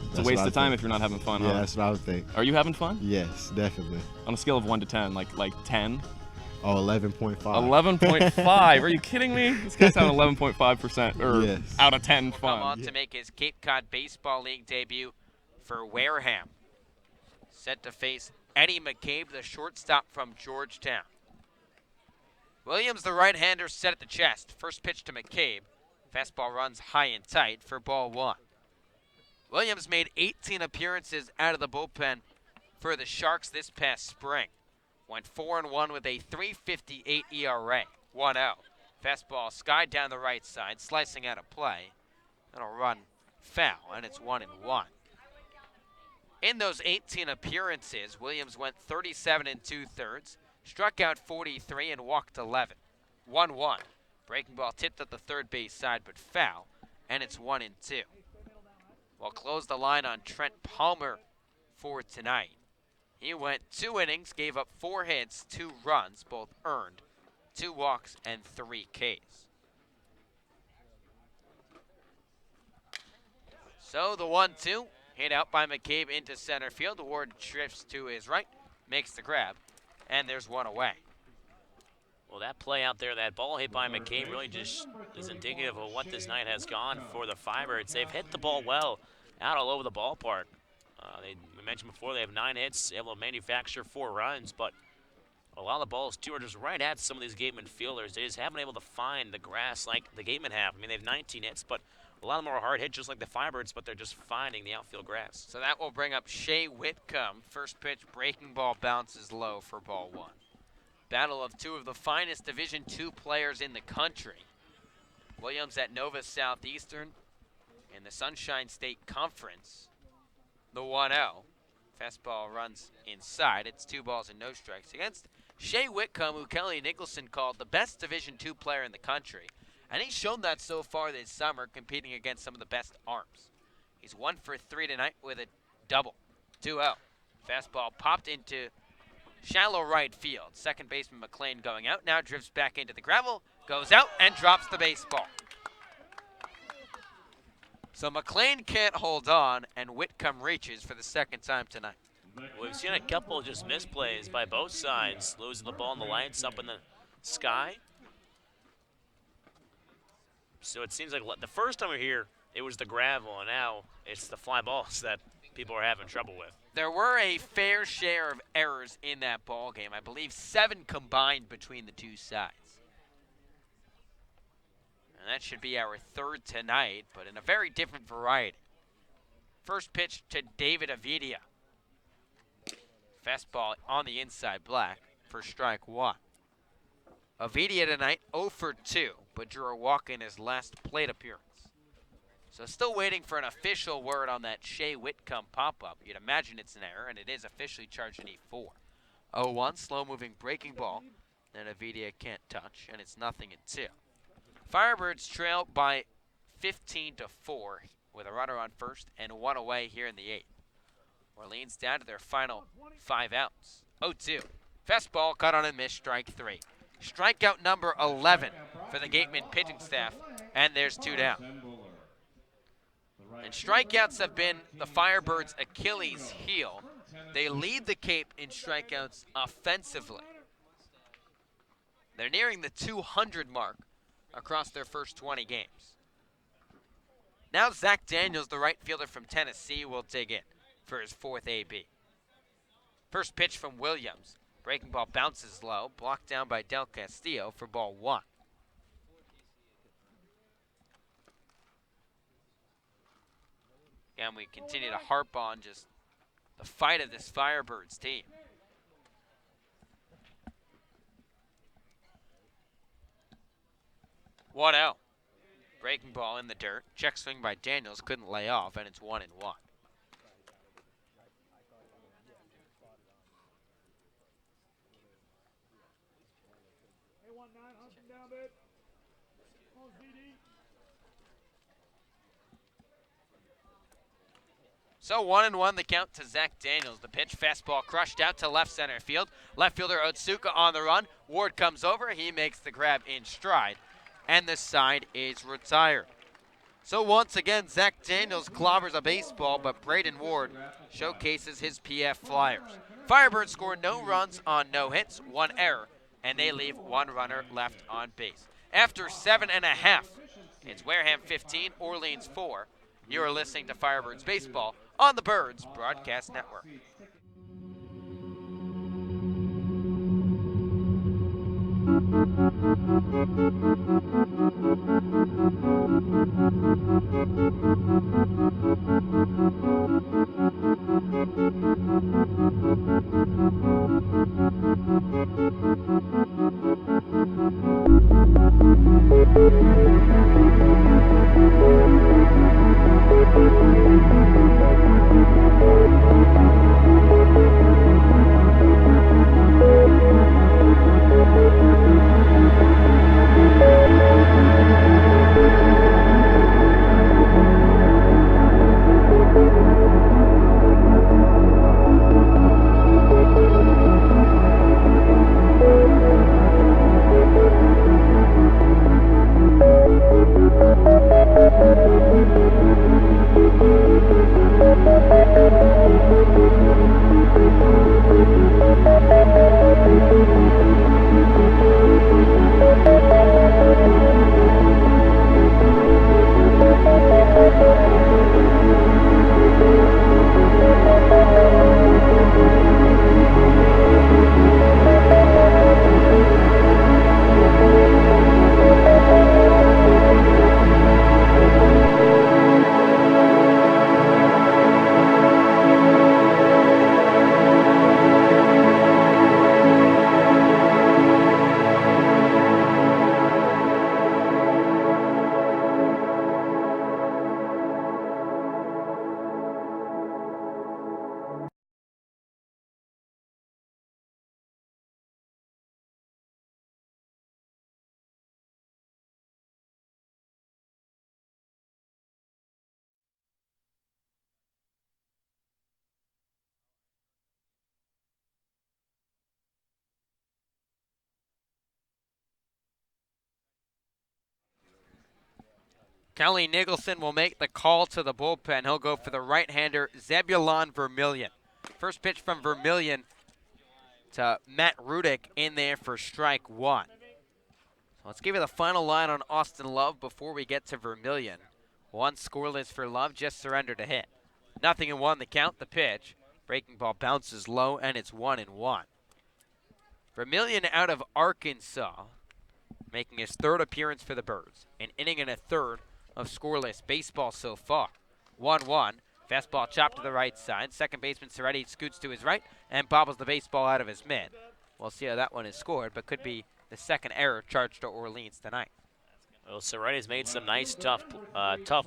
It's a waste of time if you're not having fun, Yeah, huh? that's what I would think. Are you having fun? Yes, definitely. On a scale of 1 to 10, like 10? Oh, 11.5. 11.5. Are you kidding me? This guy's having 11.5% or Yes. out of 10 Come fun. on to make his Cape Cod Baseball League debut for Wareham. Set to face Eddie McCabe, the shortstop from Georgetown. Williams, the right-hander, set at the chest. First pitch to McCabe. Fastball runs high and tight for ball 1. Williams made 18 appearances out of the bullpen for the Sharks this past spring. Went 4-1 with a 3.58 ERA. 1-0. Fastball skied down the right side, slicing out of play. That'll run foul, and it's 1-1. In those 18 appearances, Williams went 37 2/3, struck out 43 and walked 11. 1-1. Breaking ball tipped at the third base side, but foul, and it's 1-2. We'll close the line on Trent Palmer for tonight. He went 2 innings, gave up 4 hits, 2 runs, both earned, 2 walks, and 3 Ks. So the 1-2, hit out by McCabe into center field. Ward drifts to his right, makes the grab, and there's 1 away. Well, that play out there, that ball hit by McCabe really just is indicative of what this night has gone for the Firebirds. They've hit the ball well out all over the ballpark. We mentioned before they have 9 hits, able to manufacture 4 runs, but a lot of the balls, too, are just right at some of these Gateman fielders. They just haven't been able to find the grass like the Gatemen have. I mean, they have 19 hits, but a lot of them are hard hit just like the Firebirds, but they're just finding the outfield grass. So that will bring up Shea Whitcomb. First pitch, breaking ball bounces low for ball 1. Battle of 2 of the finest Division II players in the country. Williams at Nova Southeastern in the Sunshine State Conference. The 1-0. Fastball runs inside. It's 2 balls and no strikes against Shea Whitcomb, who Kelly Nicholson called the best Division II player in the country. And he's shown that so far this summer, competing against some of the best arms. He's 1 for 3 tonight with a double. 2-0. Fastball popped into shallow right field. Second baseman McLean going out. Now drifts back into the gravel, goes out, and drops the baseball. So McLean can't hold on, and Whitcomb reaches for the second time tonight. We've seen a couple just misplays by both sides, losing the ball in the lights up in the sky. So it seems like the first time we were here, it was the gravel, and now it's the fly balls that people are having trouble with. There were a fair share of errors in that ball game. I believe 7 combined between the 2 sides. And that should be our 3rd tonight, but in a very different variety. First pitch to David Avidia. Fastball on the inside black for strike 1. Avidia tonight 0 for 2, but drew a walk in his last plate appearance. So still waiting for an official word on that Shea Whitcomb pop-up. You'd imagine it's an error, and it is officially charged an E4. 0-1, slow-moving breaking ball that Avidia can't touch, and it's 0-2. Firebirds trail by 15-4 with a runner on first and 1 away here in the 8th. Orleans down to their final 5 outs. 0-2. Fastball cut on and missed, strike 3. Strikeout number 11 for the Gateman pitching staff, and there's 2 down. And strikeouts have been the Firebirds' Achilles heel. They lead the Cape in strikeouts offensively. They're nearing the 200 mark across their first 20 games. Now Zach Daniels, the right fielder from Tennessee, will dig in for his 4th AB. First pitch from Williams. Breaking ball bounces low, blocked down by Del Castillo for ball 1. And we continue to harp on just the fight of this Firebirds team. 1-0. Breaking ball in the dirt. Check swing by Daniels, couldn't lay off, and it's 1-1. So 1-1 the count to Zach Daniels. The pitch, fastball crushed out to left center field. Left fielder Otsuka on the run. Ward comes over. He makes the grab in stride. And the side is retired. So once again, Zach Daniels clobbers a baseball, but Braden Ward showcases his PF Flyers. Firebirds score no runs on no hits, 1 error, and they leave 1 runner left on base. After 7.5, it's Wareham 15, Orleans 4. You are listening to Firebirds Baseball on the Birds Broadcast Network. Kelly Nicholson will make the call to the bullpen. He'll go for the right-hander, Zebulon Vermillion. First pitch from Vermillion to Matt Rudick in there for strike 1. So let's give you the final line on Austin Love before we get to Vermillion. 1 scoreless for Love, just surrendered a hit. 0-1 the count, the pitch. Breaking ball bounces low, and it's 1-1. Vermillion out of Arkansas, making his 3rd appearance for the Birds. An inning and a third of scoreless baseball so far. 1-1. Fastball chopped to the right side. Second baseman Soretti scoots to his right and bobbles the baseball out of his mitt. We'll see how that one is scored, but could be the 2nd error charged to Orleans tonight. Well, Soretti's made some nice, tough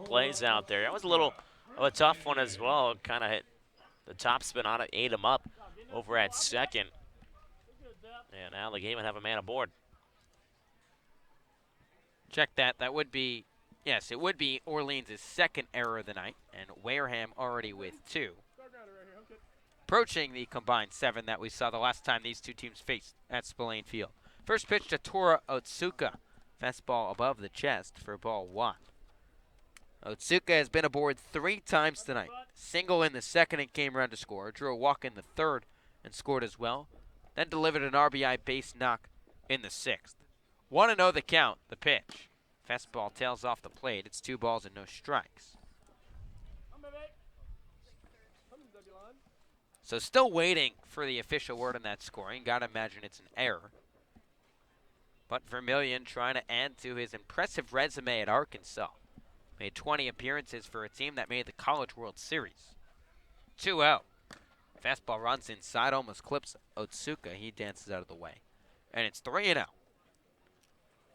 plays out there. That was a little of a tough one as well. Kind of hit the top spin on it, ate him up over at second. And now the game would have a man aboard. Check that. That would be, yes, it would be Orleans' 2nd error of the night, and Wareham already with 2. Approaching the combined 7 that we saw the last time these two teams faced at Spillane Field. First pitch to Tora Otsuka. Fastball above the chest for ball 1. Otsuka has been aboard 3 times tonight. Single in the 2nd and came around to score. Drew a walk in the 3rd and scored as well. Then delivered an RBI base knock in the 6th. 1-0 the count, the pitch. Fastball tails off the plate. It's 2 balls and no strikes. So still waiting for the official word on that scoring. Gotta imagine it's an error. But Vermillion trying to add to his impressive resume at Arkansas. Made 20 appearances for a team that made the College World Series. 2-0. Fastball runs inside, almost clips Otsuka. He dances out of the way. And it's 3-0.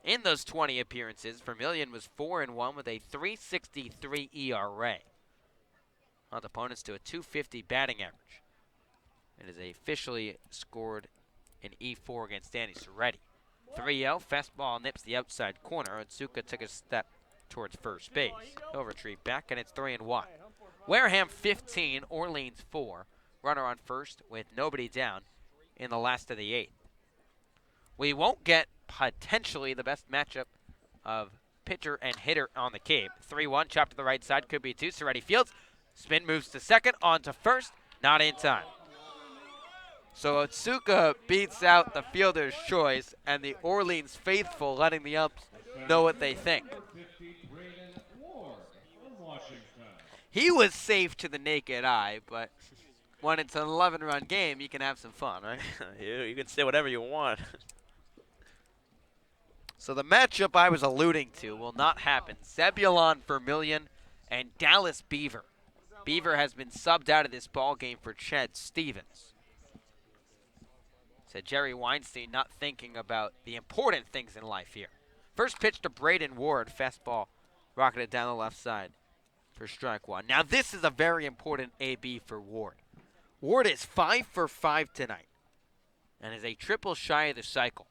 In those 20 appearances, Vermillion was 4-1 with a 3.63 ERA. Held opponents to a 250 batting average. It is officially scored an E4 against Danny Soretti. 3-0, fastball nips the outside corner. Otsuka took a step towards first base. He'll retrieve back, and it's 3-1. Wareham 15, Orleans 4. Runner on first with nobody down in the last of the 8th. We won't get potentially the best matchup of pitcher and hitter on the Cape. 3-1, chop to the right side, could be 2. Soretti fields, spin moves to second, on to first, not in time. So Otsuka beats out the fielder's choice, and the Orleans faithful letting the umps know what they think. He was safe to the naked eye, but when it's an 11-run game, you can have some fun, right? You can say whatever you want. So the matchup I was alluding to will not happen. Zebulon Vermillion and Dallas Beaver. Beaver has been subbed out of this ball game for Ched Stevens. Said Jerry Weinstein not thinking about the important things in life here. First pitch to Braden Ward. Fastball rocketed down the left side for strike 1. Now this is a very important AB for Ward. Ward is 5 for 5 tonight and is a triple shy of the cycle.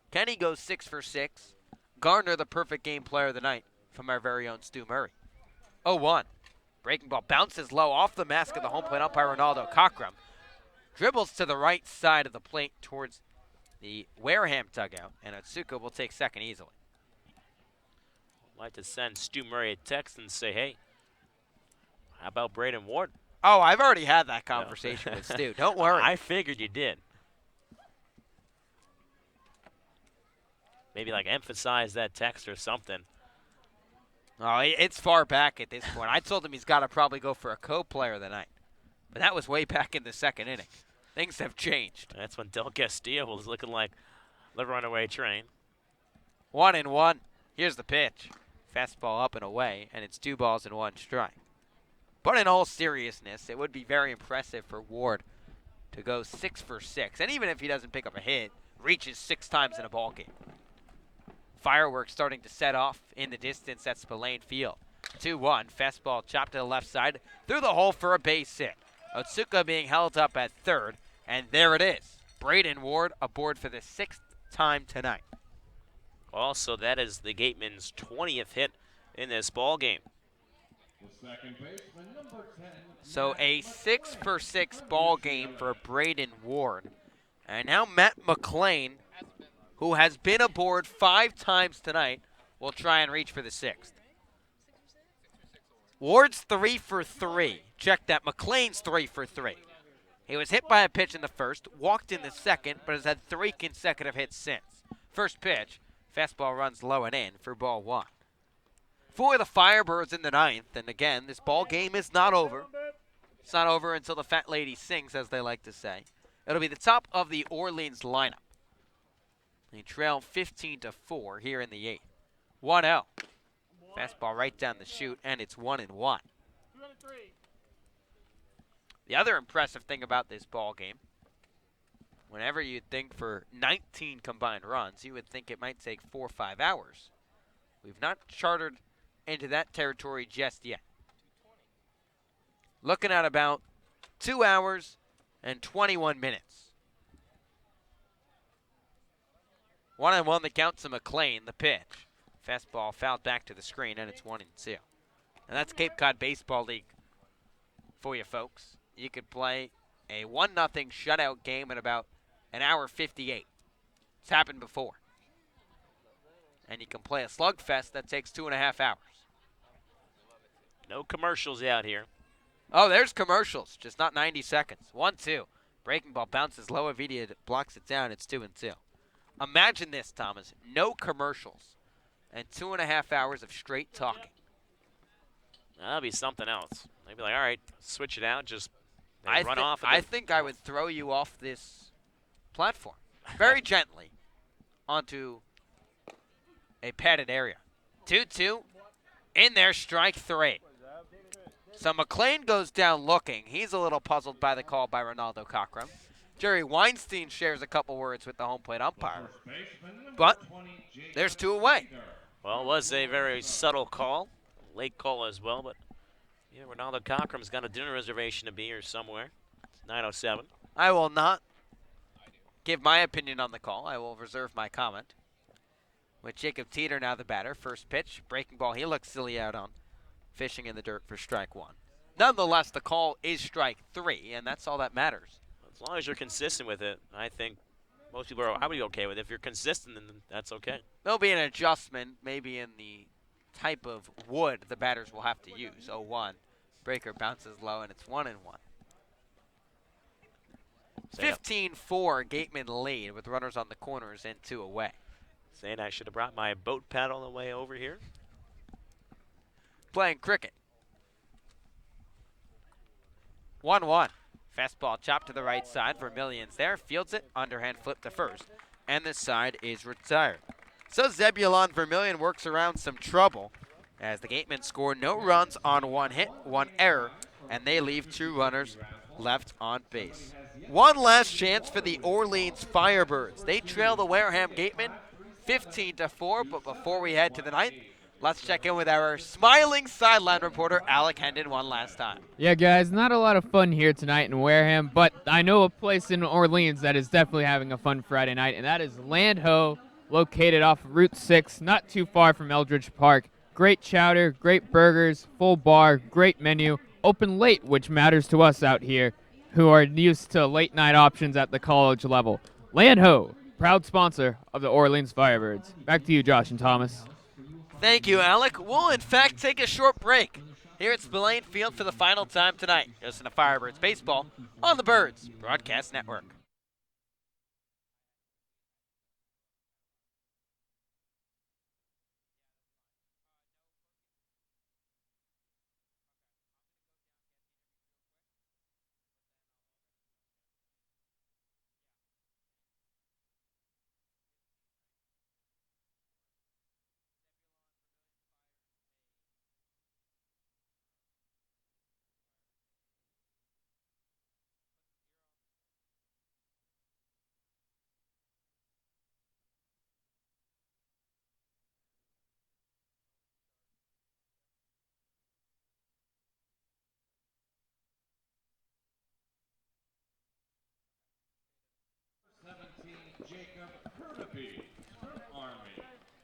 Kenny goes 6 for 6. Gardner, the perfect game player of the night from our very own Stu Murray. 0-1. Breaking ball bounces low off the mask of the home plate umpire Ronaldo Cockrum. Dribbles to the right side of the plate towards the Wareham dugout, and Otsuka will take second easily. I'd like to send Stu Murray a text and say, hey, how about Braden Ward? Oh, I've already had that conversation with Stu. Don't worry. I figured you did. Maybe like emphasize that text or something. Oh, it's far back at this point. I told him he's got to probably go for a co-player of the night. But that was way back in the second inning. Things have changed. That's when Del Castillo was looking like the runaway train. 1-1. Here's the pitch. Fastball up and away, and it's 2 balls and 1 strike. But in all seriousness, it would be very impressive for Ward to go 6 for 6. And even if he doesn't pick up a hit, reaches 6 times in a ball game. Fireworks starting to set off in the distance at Spillane Field. 2-1. Fastball chopped to the left side through the hole for a base hit. Otsuka being held up at third, and there it is. Braden Ward aboard for the 6th time tonight. Also, that is the Gateman's 20th hit in this ball game. So a 6 for 6 ball game for Braden Ward. And now Matt McClain, who has been aboard 5 times tonight, will try and reach for the 6th. Ward's 3 for 3. Check that. McClain's 3 for 3. He was hit by a pitch in the first, walked in the second, but has had 3 consecutive hits since. First pitch, fastball runs low and in for ball 1. For the Firebirds in the 9th, and again, this ball game is not over. It's not over until the fat lady sings, as they like to say. It'll be the top of the Orleans lineup. They trail 15-4 here in the 8th. 1-0. Fastball right down the chute, and it's 1-1. The other impressive thing about this ball game, whenever you'd think for 19 combined runs, you would think it might take 4 or 5 hours. We've not chartered into that territory just yet. Looking at about 2 hours and 21 minutes. 1-1 the count to McClain, the pitch. Fastball fouled back to the screen, and it's 1-2. And that's Cape Cod Baseball League for you folks. You could play a 1-0 shutout game in about an hour 58. It's happened before. And you can play a slugfest that takes 2.5 hours. No commercials out here. Oh, there's commercials, just not 90 seconds. 1-2. Breaking ball bounces low. Avidia blocks it down. It's 2-2. Imagine this, Thomas. No commercials. and 2.5 hours of straight talking. That'll be something else. They'd be like, all right, switch it out. Just they I run off. I think I would throw you off this platform very gently onto a padded area. 2-2 in there, strike 3. So McLean goes down looking. He's a little puzzled by the call by Ronaldo Cockrum. Jerry Weinstein shares a couple words with the home plate umpire. But there's 2 away. Well, it was a very subtle call, late call as well, but yeah, Ronaldo Cockrum's got a dinner reservation to be here somewhere. It's 9:07. I will not give my opinion on the call. I will reserve my comment. With Jacob Teeter now the batter. First pitch, breaking ball. He looks silly out on, fishing in the dirt for strike 1. Nonetheless, the call is strike 3, and that's all that matters. As long as you're consistent with it, I think most people are. I would be okay with it. If you're consistent, then that's okay. There'll be an adjustment, maybe in the type of wood the batters will have to use. 0-1. Breaker bounces low, and it's 1-1. 15-4 Gateman lead with runners on the corners and 2 away. Saying I should have brought my boat paddle on the way over here. Playing cricket. 1-1. Fastball chopped to the right side. Vermillion's there. Fields it. Underhand flip to first. And this side is retired. So Zebulon Vermillion works around some trouble as the Gatemen score no runs on 1 hit, 1 error, and they leave 2 runners left on base. One last chance for the Orleans Firebirds. They trail the Wareham Gatemen 15-4, but before we head to the 9th, let's check in with our smiling sideline reporter, Alec Hendon, one last time. Yeah, guys, not a lot of fun here tonight in Wareham, but I know a place in Orleans that is definitely having a fun Friday night, and that is Land Ho, located off Route 6, not too far from Eldridge Park. Great chowder, great burgers, full bar, great menu, open late, which matters to us out here who are used to late night options at the college level. Land Ho, proud sponsor of the Orleans Firebirds. Back to you, Josh and Thomas. Thank you, Alec. We'll, in fact, take a short break here at Spillane Field for the final time tonight. Listen to Firebirds Baseball on the Birds Broadcast Network.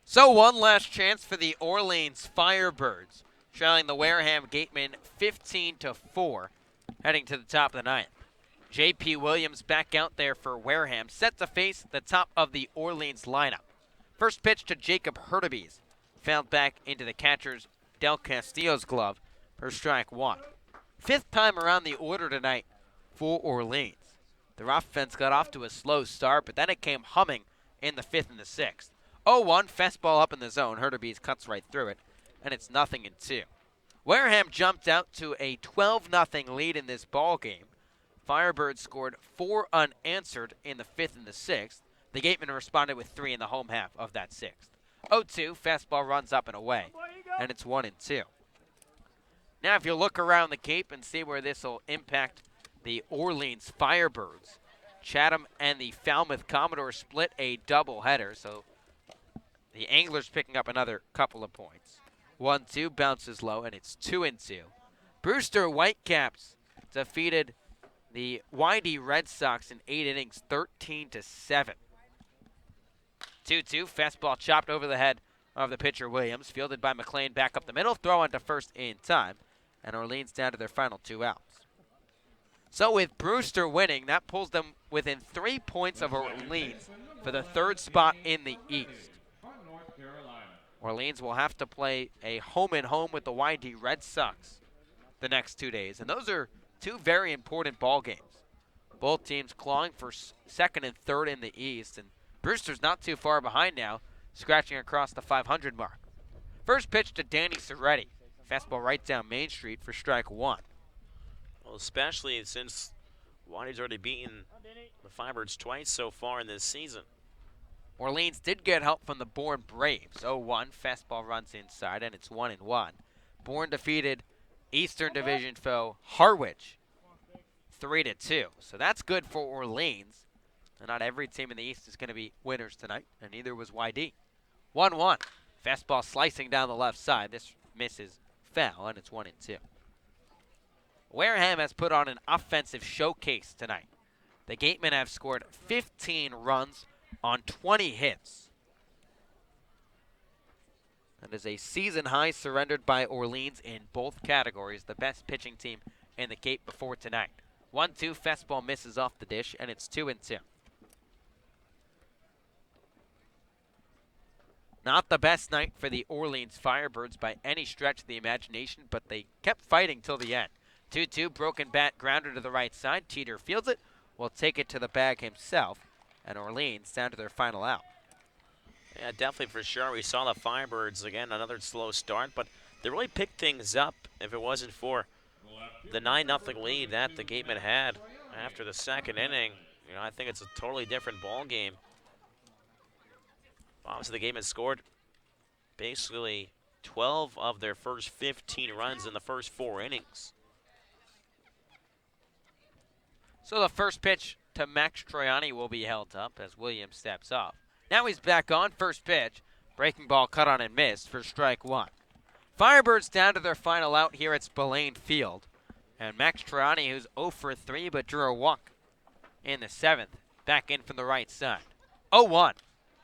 So one last chance for the Orleans Firebirds, trailing the Wareham Gatemen 15-4, heading to the top of the 9th. J.P. Williams back out there for Wareham, set to face the top of the Orleans lineup. First pitch to Jacob Hurtubise, fouled back into the catcher's Del Castillo's glove for strike 1. 5th time around the order tonight for Orleans. The offense got off to a slow start, but then it came humming in the 5th and the 6th. 0-1, fastball up in the zone. Hurtubise cuts right through it, and it's 0-2. Wareham jumped out to a 12-0 lead in this ball game. Firebirds scored 4 unanswered in the 5th and the 6th. The Gatemen responded with 3 in the home half of that 6th. 0-2, fastball runs up and away, and it's 1-2. Now, if you look around the Cape and see where this will impact the Orleans Firebirds, Chatham and the Falmouth Commodores split a doubleheader, so the Anglers picking up another couple of points. 1-2 bounces low, and it's 2-2. Brewster Whitecaps defeated the YD Red Sox in 8 innings, 13-7. 2-2, fastball chopped over the head of the pitcher Williams, fielded by McLean back up the middle, throw on to first in time, and Orleans down to their final 2 outs. So with Brewster winning, that pulls them within 3 points of Orleans for the 3rd spot in the East. Orleans will have to play a home-and-home with the YD Red Sox the next 2 days, and those are 2 very important ball games. Both teams clawing for 2nd and 3rd in the East, and Brewster's not too far behind now, scratching across the 500 mark. First pitch to Danny Soretti. Fastball right down Main Street for strike one. Well, especially since Waddy's already beaten the Firebirds twice so far in this season. Orleans did get help from the Bourne Braves. 0-1. Fastball runs inside, and it's 1-1. Bourne defeated Eastern Division foe Harwich 3-2. So that's good for Orleans. And not every team in the East is going to be winners tonight, and neither was YD. 1-1. Fastball slicing down the left side. This misses foul, and it's 1-2. Wareham has put on an offensive showcase tonight. The Gatemen have scored 15 runs on 20 hits. That is a season high surrendered by Orleans in both categories, the best pitching team in the Cape before tonight. 1-2, fastball misses off the dish, and it's 2-2. Not the best night for the Orleans Firebirds by any stretch of the imagination, but they kept fighting till the end. 2-2, broken bat grounder to the right side. Teeter fields it, will take it to the bag himself, and Orleans down to their final out. Yeah, definitely for sure. We saw the Firebirds, again, another slow start, but they really picked things up if it wasn't for the 9-0 lead that the Gatemen had after the second inning. You know, I think it's a totally different ball game. Obviously, the Gatemen scored basically 12 of their first 15 runs in the first 4 innings. So the first pitch to Max Troiani will be held up as Williams steps off. Now he's back on. First pitch. Breaking ball cut on and missed for strike one. Firebirds down to their final out here at Spillane Field. And Max Troiani, who's 0 for 3 but drew a walk in the 7th, back in from the right side. 0-1.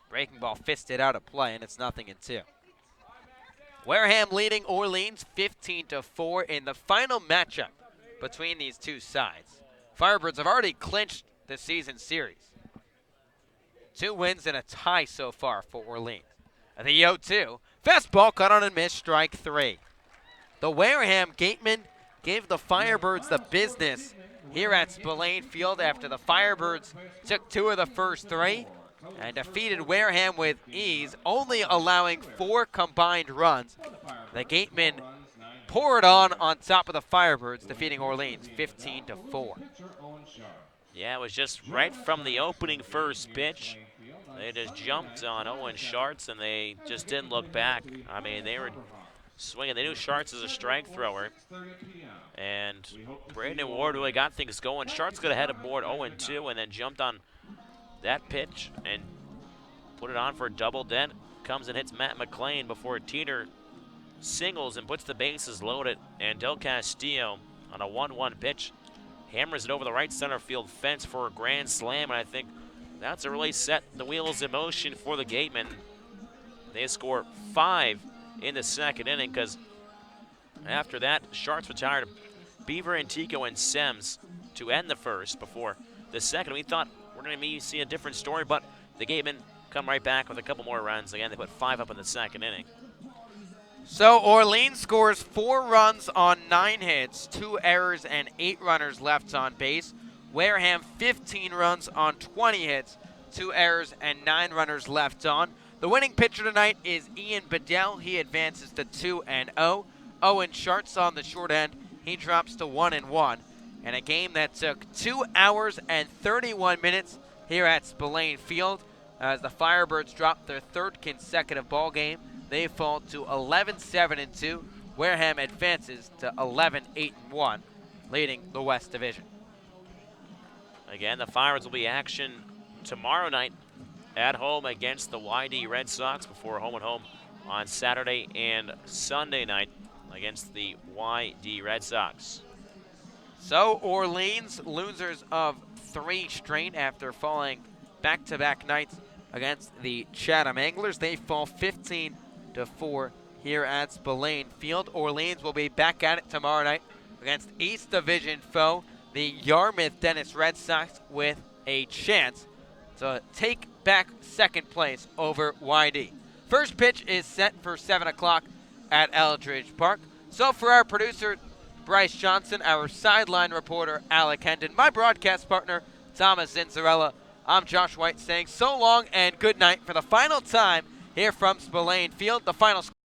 Breaking ball fisted out of play, and it's 0-2. Wareham leading Orleans 15-4 in the final matchup between these two sides. Firebirds have already clinched the season series. 2 wins and a tie so far for Orleans. The 0-2. Fastball cut on and missed, strike 3. The Wareham Gatemen gave the Firebirds the business here at Spillane Field after the Firebirds took 2 of the first 3 and defeated Wareham with ease, only allowing 4 combined runs. The Gatemen poured on top of the Firebirds, defeating Orleans 15-4. Yeah, it was just right from the opening first pitch. They just jumped on Owen Schartz, and they just didn't look back. I mean, they were swinging. They knew Schartz is a strike thrower. And Braden Ward really got things going. Schartz got ahead of board 0-2 and then jumped on that pitch and put it on for a double. Then comes and hits Matt McLean before Teeter singles and puts the bases loaded. And Del Castillo on a 1-1 pitch hammers it over the right center field fence for a grand slam. And I think that's a really set the wheels in motion for the Gatemen. They score 5 in the second inning because after that, Schartz retired Beaver, Antico, and Sems to end the first before the second. We thought we're going to maybe see a different story, but the Gatemen come right back with a couple more runs. Again, they put 5 up in the second inning. So Orleans scores 4 runs on 9 hits, 2 errors, and 8 runners left on base. Wareham 15 runs on 20 hits, 2 errors, and 9 runners left on. The winning pitcher tonight is Ian Bedell. He advances to 2-0. Owen Schartz on the short end. He drops to 1-1. And a game that took 2 hours and 31 minutes here at Spillane Field as the Firebirds drop their 3rd consecutive ball game. They fall to 11-7-2. Wareham advances to 11-8-1, leading the West Division. Again, the Firebirds will be action tomorrow night at home against the YD Red Sox before home and home on Saturday and Sunday night against the YD Red Sox. So Orleans, losers of 3 straight after falling back-to-back nights against the Chatham Anglers. They fall 15-4 here at Spillane Field. Orleans will be back at it tomorrow night against East Division foe, the Yarmouth Dennis Red Sox, with a chance to take back 2nd place over YD. First pitch is set for 7 o'clock at Eldridge Park. So for our producer, Bryce Johnson, our sideline reporter, Alec Hendon, my broadcast partner, Thomas Zinzarella, I'm Josh White saying so long and good night for the final time here from Spillane Field. The final